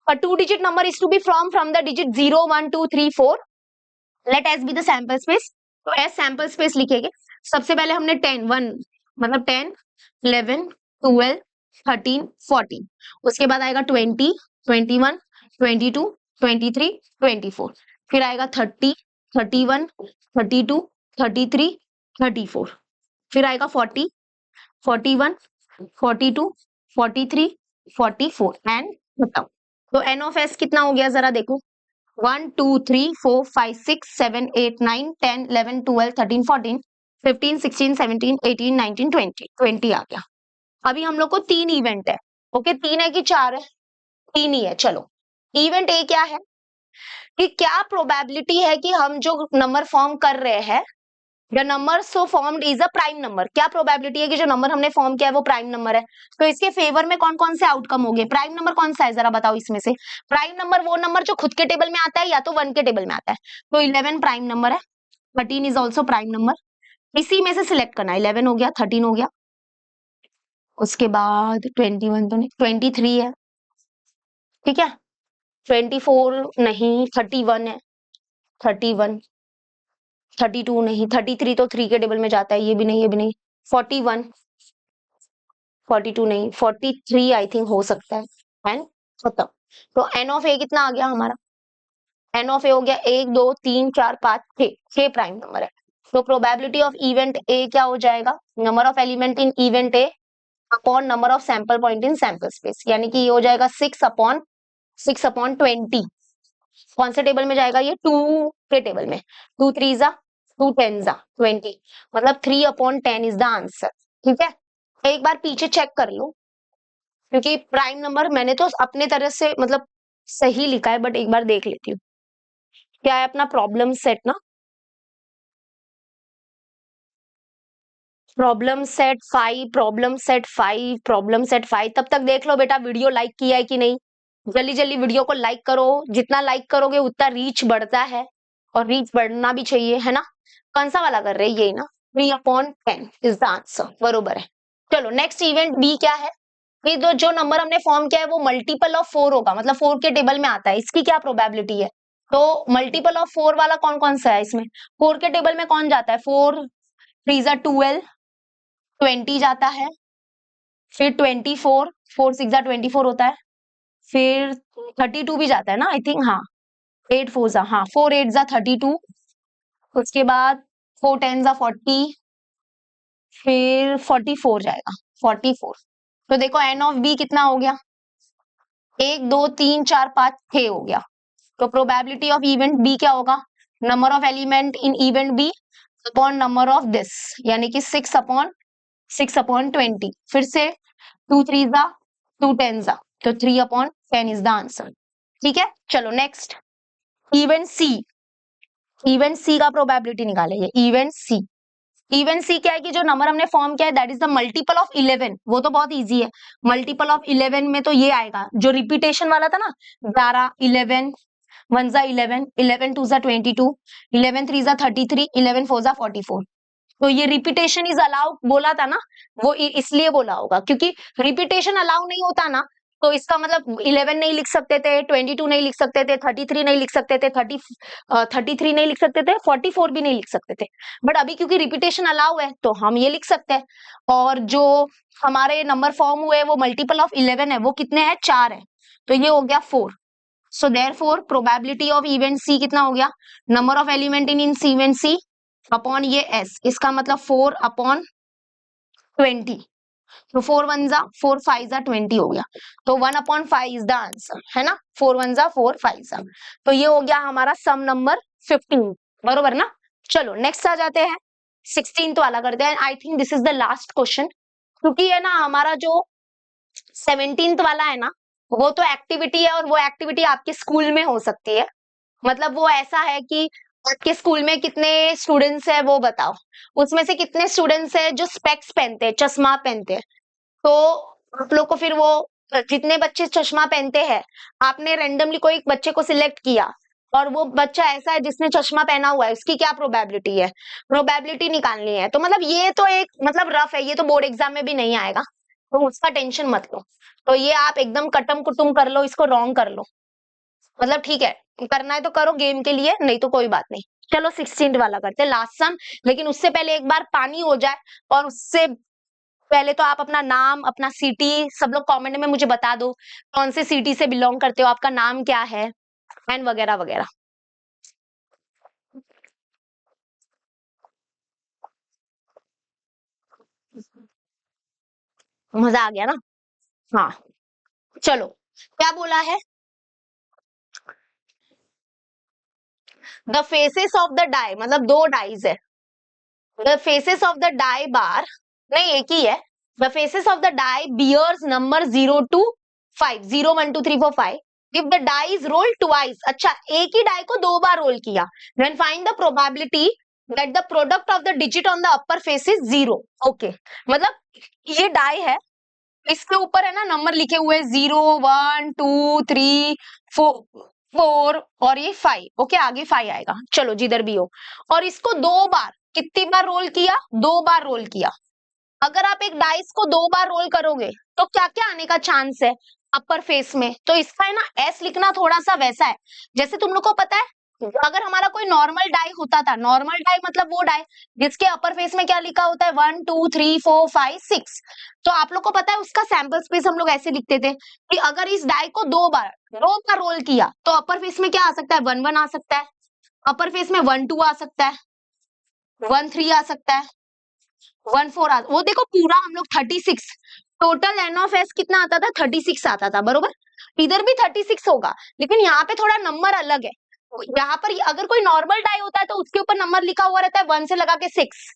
A two-digit number is to be formed from the digit 0, 1, 2, 3, 4. Let S be the sample space. तो S sample space लिखेंगे। सबसे पहले हमने 10, 1 मतलब 10, 11, 12, 13, 14. उसके बाद आएगा 20, 21, 22, 23, 24. फिर आएगा 30, 31, 32, 33, 34. फिर आएगा 40, 41, 42, 43, 44 एंड खत्म। तो एन ऑफ एस कितना हो गया जरा देखो, 1 2 3 4 5 6 7 8 9 10 11 12 13 14 15 16 17 18 19 20, 20 आ गया। अभी हम लोग को 3 इवेंट है, ओके, 3 है कि 4 है, 3 ही है। चलो इवेंट ए क्या है, कि क्या प्रोबेबिलिटी है कि हम जो नंबर फॉर्म कर रहे हैं, the number so formed is a prime number, क्या प्रोबेबिलिटी है कि जो नंबर हमने फॉर्म किया है वो प्राइम नंबर है। तो इसके फेवर में कौन कौन से आउटकम हो गए, प्राइम नंबर कौन सा है जरा बताओ इसमें से। प्राइम नंबर वो नंबर जो खुद के टेबल में आता है या तो 1 के टेबल में आता है, तो 11 प्राइम नंबर है, 13 इज ऑल्सो प्राइम नंबर। इसी में से सिलेक्ट करना, 11 हो गया, 13 हो गया, उसके बाद 21 तो नहीं, 23 है, ठीक है, 24 नहीं, 31 है, 31, 32 नहीं, 33 तो 3 के टेबल में जाता है, ये भी नहीं, ये भी नहीं, 41, 42 नहीं, 43 आई थिंक हो सकता है, एंड खत्म। तो एन ऑफ ए कितना आ गया हमारा, एन ऑफ ए हो गया 1 2 3 4 5 6, 6 प्राइम नंबर है। तो प्रोबेबिलिटी ऑफ इवेंट ए क्या हो जाएगा, number of element in event A upon number of sample point in sample space, यानी कि ये हो जाएगा 6/20। कौन से टेबल में जाएगा ये, 2 के टेबल में, 2 3 जा 2 10 जा 20, मतलब 3/10 इज द आंसर। ठीक है, एक बार पीछे चेक कर लो, क्योंकि प्राइम नंबर मैंने तो अपने तरह से मतलब सही लिखा है, बट एक बार देख लेती हूँ क्या है अपना प्रॉब्लम सेट ना, problem set 5, problem set 5, problem set 5। तब तक देख लो बेटा वीडियो लाइक किया है कि नहीं, जल्दी जल्दी वीडियो को लाइक करो, जितना लाइक करोगे उतना रीच बढ़ता है, और रीच बढ़ना भी चाहिए, है ना। कौन सा वाला कर रहे हैं, यही ना, 3/10 इज द आंसर, बरोबर है। चलो नेक्स्ट इवेंट बी क्या है, कि जो नंबर हमने फॉर्म किया है वो मल्टीपल ऑफ 4 होगा, मतलब 4 के टेबल में आता है, इसकी क्या प्रोबेबिलिटी है? तो मल्टीपल ऑफ 4 वाला कौन कौन सा है इसमें? 4 के टेबल में कौन जाता है? 4 3 जा 12, 20 जाता है, फिर 24, 4 6 जा 24 होता है, फिर 32 भी जाता है ना, आई थिंक, हाँ, 8 4 जा, हाँ, 4 8 जा 32, उसके बाद 4 10 जा 40, फिर 44 जाएगा, 44। तो देखो एन ऑफ बी कितना हो गया? 1 2 3 4 5 6 हो गया। तो प्रोबेबिलिटी ऑफ इवेंट बी क्या होगा? Number of element in event B upon number of this, यानी कि 6/6/20। फिर से 2 3 जा 2 10 जा, तो 3/10 इज द आंसर। ठीक है, चलो नेक्स्ट, इवेंट सी। इवेंट सी का प्रोबेबिलिटी निकालेंगे। इवेंट सी, इवेंट सी क्या है कि जो नंबर हमने फॉर्म किया है that is the multiple of 11। वो तो बहुत इजी है, मल्टीपल ऑफ 11 में तो ये आएगा जो रिपीटेशन वाला था ना, 12 11 1 जा 11, 11 2 जा 22, 11 3 जा 33, 11 4 जा 44। तो ये रिपीटेशन इज अलाउ बोला था ना, वो इसलिए बोला होगा क्योंकि रिपीटेशन अलाउ नहीं होता ना, तो इसका मतलब 11 नहीं लिख सकते थे, 22 नहीं लिख सकते थे, 33 नहीं लिख सकते थे, 33 नहीं लिख सकते थे, 44 भी नहीं लिख सकते थे। बट अभी क्योंकि रिपीटेशन अलाउ है तो हम ये लिख सकते हैं। और जो हमारे नंबर फॉर्म हुए वो मल्टीपल ऑफ 11 है, वो कितने हैं? 4 है, तो ये हो गया 4। So therefore probability of event C कितना हो गया? Number of element in event C upon ये एस, इसका मतलब 4/20। तो 4 1 जा 4 5 जा 20 हो गया, तो 1/5 इज द आंसर, है ना? 4 1 जा 4 5 जा, तो ये हो गया हमारा सम नंबर 15, बरोबर ना? चलो नेक्स्ट आ जाते हैं, 16th वाला करते हैं। I think this is the last question, क्योंकि है ना हमारा जो 17th वाला है ना, वो तो एक्टिविटी है, और वो एक्टिविटी आपके स्कूल में हो सकती है। मतलब वो ऐसा है कि आपके स्कूल में कितने स्टूडेंट्स है वो बताओ, उसमें से कितने स्टूडेंट्स है जो स्पेक्स पहनते हैं, चश्मा पहनते हैं। तो आप लोग को फिर वो जितने बच्चे चश्मा पहनते हैं, आपने रेंडमली कोई एक बच्चे को सिलेक्ट किया, और वो बच्चा ऐसा है जिसने चश्मा पहना हुआ है, उसकी क्या प्रोबेबिलिटी है? प्रोबेबिलिटी निकालनी है। तो मतलब ये तो एक मतलब रफ है, ये तो बोर्ड एग्जाम में भी नहीं आएगा, तो उसका टेंशन मत लो। तो ये आप एकदम कटम कुटुम कर लो, इसको रॉन्ग कर लो, मतलब ठीक है, करना है तो करो गेम के लिए, नहीं तो कोई बात नहीं। चलो 16 वाला करते हैं, लास्ट सम। लेकिन उससे पहले एक बार पानी हो जाए, और उससे पहले तो आप अपना नाम, अपना सिटी, सब लोग कमेंट में मुझे बता दो कौन से सिटी से बिलोंग करते हो, आपका नाम क्या है, एंड वगैरह वगैरह। मजा आ गया ना? हाँ, चलो, क्या बोला है? The faces of the die, मतलब दो डाइज है। The faces of the die बार, नहीं एक ही है। The faces of the die bears number 0 to 5, 0 1 2 3 4 5। If the die is roll twice, अच्छा एक ही डाई को दो बार रोल किया, then find the probability that the product of the digit on the upper face is 0। Okay, मतलब ये die है, इसके ऊपर है ना नंबर लिखे हुए 0 1 2 3 4 और ये 5। ओके, आगे 5 आएगा, चलो जिधर भी हो। और इसको दो बार, कितनी बार रोल किया? दो बार रोल किया। अगर आप एक डाइस को दो बार रोल करोगे तो क्या क्या आने का चांस है अपर फेस में? तो इसका है ना एस लिखना थोड़ा सा वैसा है, जैसे तुम लोग को पता है अगर हमारा कोई नॉर्मल डाई होता था, नॉर्मल डाई मतलब वो डाई जिसके अपर फेस में क्या लिखा होता है 1 2 3 4 5 6। तो आप लोग को पता है उसका सैंपल स्पेस हम लोग ऐसे लिखते थे कि अगर इस डाई को दो बार रोल किया तो अपर फेस में क्या आ सकता है? 1 1 आ सकता है, अपर फेस में 1 2 आ सकता है, 1 3 आ सकता है, 1 4 आ, वो देखो पूरा हम लोग 36, टोटल एन ऑफ एस कितना आता था? 36 आता था, बरोबर। इधर भी 36 होगा, लेकिन यहाँ पे थोड़ा नंबर अलग है। यहाँ पर अगर कोई नॉर्मल डाई होता है तो उसके ऊपर नंबर लिखा हुआ रहता है 1 से लगा के 6,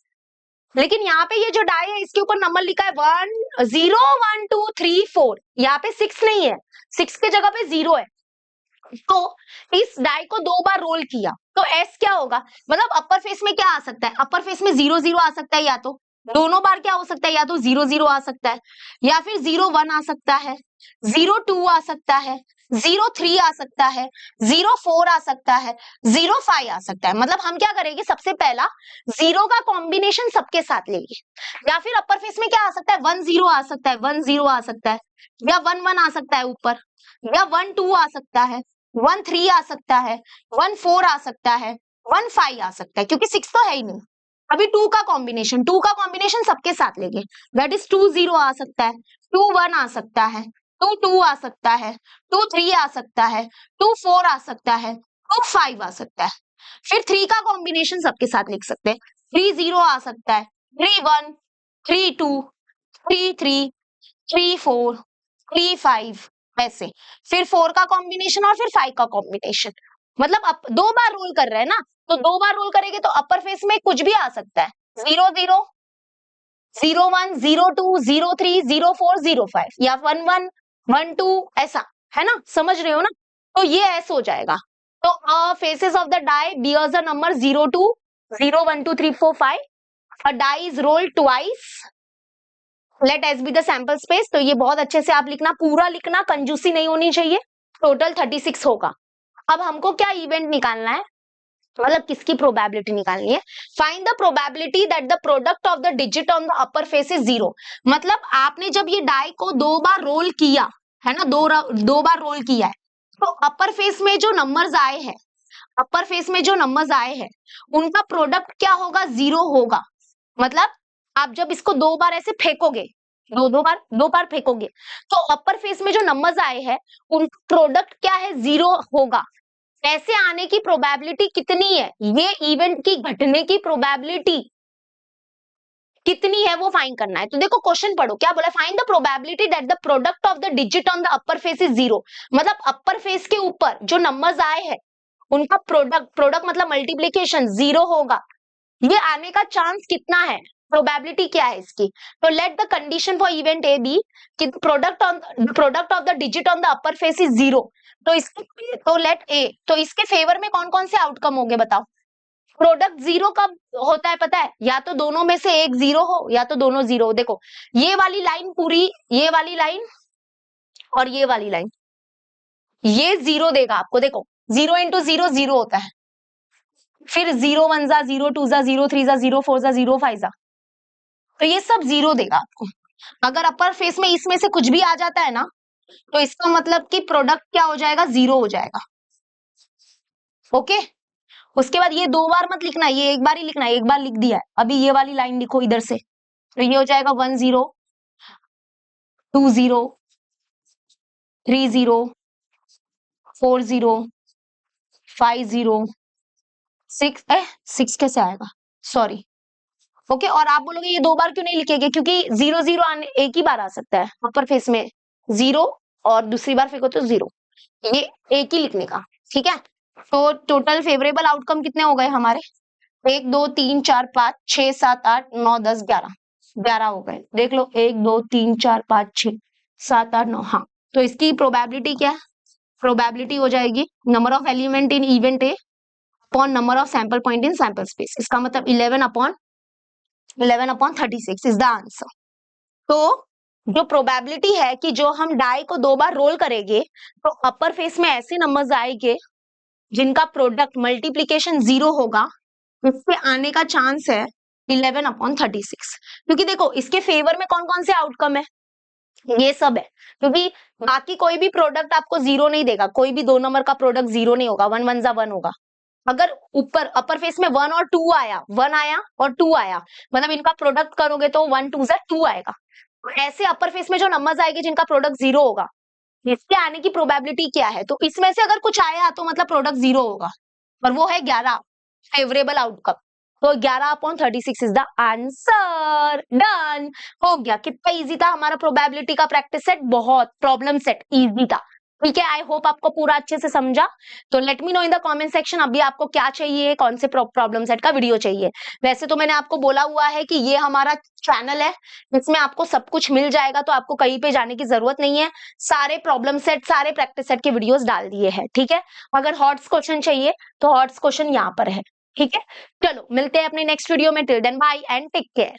लेकिन यहाँ पे ये जो डाई है इसके ऊपर नंबर लिखा है 1 0 1 2 3 4। यहाँ पे 6 नहीं है, 6 के जगह पे 0 है। तो इस डाई को दो बार रोल किया तो एस क्या होगा? मतलब अपर फेस में क्या आ सकता है? अपर फेस में 0 0 आ सकता है, या तो दोनों बार क्या हो सकता है, या तो 0 0 आ सकता है, या फिर 0 1 आ सकता है, 0 2 आ सकता है, 0 3 आ सकता है, 0 4 आ सकता है, 0 5 आ सकता है। मतलब हम क्या करेंगे, सबसे पहला 0 का कॉम्बिनेशन सबके साथ लेंगे। या फिर अपर फेस में क्या आ सकता है, 1 0 आ सकता है, 1 0 आ सकता है, या 1 1 आ सकता है ऊपर, या 1 2 आ सकता है, 1 3 आ सकता है, 1 4 आ सकता है, 1 5 आ सकता है, क्योंकि 6 तो है ही नहीं। अभी 2 का कॉम्बिनेशन सबके साथ लेंगे, दैट इज 2 0 आ सकता है, 2 1 आ सकता है, 2 2 आ सकता है, 2 3 आ सकता है, 2 4 आ सकता है, 2 5 आ सकता है। फिर 3 का कॉम्बिनेशन सबके साथ लिख सकते हैं, 3 0 आ सकता है, 3 1, 3 2, 3 3, 3 4, 3 5, ऐसे। फिर 4 का कॉम्बिनेशन और फिर 5 का कॉम्बिनेशन। मतलब दो बार रोल कर रहे हैं ना, तो दो बार रोल करेंगे तो अपर फेस में कुछ भी आ सकता है, 0 0, 0 1, 0 2, 0 3, 0 4, 0 5, या 1 1, 1 2, ऐसा है ना, समझ रहे हो ना। तो ये ऐसे हो जाएगा। तो faces of the die bears the number 0 2, 0 1 2 3 4 5, a die is rolled twice, let S be the sample space. तो ये बहुत अच्छे से आप लिखना, पूरा लिखना, कंजूसी नहीं होनी चाहिए। टोटल 36 होगा। अब हमको क्या इवेंट निकालना है, मतलब किसकी प्रोबेबिलिटी निकालनी है। Find the probability that the product of the digit on the upper face is 0। मतलब आपने जब ये डाई को दो बार रोल किया है ना, दो बार रोल किया है, तो अपर फेस में जो नंबर्स आए हैं, अपर फेस में जो नंबर्स आए हैं, उनका प्रोडक्ट क्या होगा, 0 होगा। मतलब आप जब इसको दो बार ऐसे फेंकोगे, दो बार फेंकोगे, तो अपर फेस में जो नंबर्स आए हैं, उनका प्रोडक्ट क्या है, 0 होगा। ऐसे आने की प्रोबेबिलिटी कितनी है, ये इवेंट की घटने की प्रोबेबिलिटी कितनी है वो फाइंड करना है। तो देखो क्वेश्चन पढ़ो, क्या बोला, find the probability that the product of the digit on the upper face is 0। मतलब अपर फेस के ऊपर जो नंबर्स आए हैं, उनका प्रोडक्ट मतलब मल्टीप्लीकेशन 0 होगा। ये आने का चांस कितना है, प्रोबेबिलिटी क्या है इसकी। तो let the condition for event A B कि product of the digit on the upper face is 0। तो इसके, तो लेट ए, तो इसके फेवर में कौन कौन से आउटकम होंगे बताओ। प्रोडक्ट 0 कब होता है पता है, या तो दोनों में से एक 0 हो, या तो दोनों 0 हो। देखो ये वाली लाइन पूरी, ये वाली लाइन और ये वाली लाइन, ये 0 देगा आपको। देखो 0 इंटू 0 0 होता है, फिर 0 1 जा, 0 2 जा, 0 3 जा, 0 4 जा, 0 5 जा, तो ये सब 0 देगा आपको। अगर अपर फेस में इसमें से कुछ भी आ जाता है ना, तो इसका मतलब कि प्रोडक्ट क्या हो जाएगा, 0 हो जाएगा। ओके, उसके बाद ये दो बार मत लिखना, ये एक बार ही लिखना है, एक बार लिख दिया है। अभी ये वाली लाइन लिखो इधर से, तो ये हो जाएगा 1 0, 2 0, 3 0, 4 0, 5 0, 6, 6 कैसे आएगा, सॉरी। ओके, और आप बोलोगे ये दो बार क्यों नहीं लिखेंगे, क्योंकि 0 0 आने एक ही बार आ सकता है अपर फेस में, 0 और दूसरी बार फेंको तो 0, ये एक ही लिखने का। ठीक है, तो टोटल फेवरेबल आउटकम कितने हो गए हमारे, 1 2 3 4 5 6 7 8 9 10 11, 11 हो गए। देख लो 1 2 3 4 5 6 7 8 9। हाँ, तो इसकी प्रोबेबिलिटी क्या है, प्रोबेबिलिटी हो जाएगी number of element in event A upon number of sample point in sample space. इसका मतलब 11 अपॉन 36 इज द आंसर। तो जो प्रोबेबिलिटी है कि जो हम डाई को दो बार रोल करेंगे, तो अपर फेस में ऐसे नंबर्स आएंगे जिनका प्रोडक्ट मल्टीप्लीकेशन 0 होगा, इससे आने का चांस है 11 अपॉन 36। क्योंकि देखो इसके फेवर में कौन कौन से आउटकम है, ये सब है। क्योंकि बाकी कोई भी प्रोडक्ट आपको 0 नहीं देगा, कोई भी दो नंबर का प्रोडक्ट 0 नहीं होगा, 1 1 जा 1 होगा। अगर ऊपर अपर फेस में 1 और 2 आया, 1 आया और 2 आया, मतलब इनका प्रोडक्ट करोगे तो 1 2 जा 2 आएगा। ऐसे अपर फेस में जो नंबर्स आएंगे जिनका प्रोडक्ट 0 होगा, इसके आने की प्रोबेबिलिटी क्या है, तो इसमें से अगर कुछ आया तो मतलब प्रोडक्ट 0 होगा, और वो है 11, फेवरेबल आउटकम। तो 11 upon 36 is the answer. Done, हो गया। कितना इजी था हमारा प्रोबेबिलिटी का प्रैक्टिस सेट, बहुत प्रॉब्लम सेट इजी था। ठीक है, आई होप आपको पूरा अच्छे से समझा। तो let me know in the comment section अभी आपको क्या चाहिए, कौन से प्रॉब्लम सेट का वीडियो चाहिए। वैसे तो मैंने आपको बोला हुआ है कि ये हमारा चैनल है, इसमें आपको सब कुछ मिल जाएगा, तो आपको कहीं पे जाने की जरूरत नहीं है। सारे प्रॉब्लम सेट, सारे प्रैक्टिस सेट के वीडियोस डाल दिए हैं। ठीक है, अगर हॉट्स क्वेश्चन चाहिए तो हॉट्स क्वेश्चन यहाँ पर है। ठीक है, चलो मिलते हैं अपने नेक्स्ट वीडियो में। Till then bye and take care.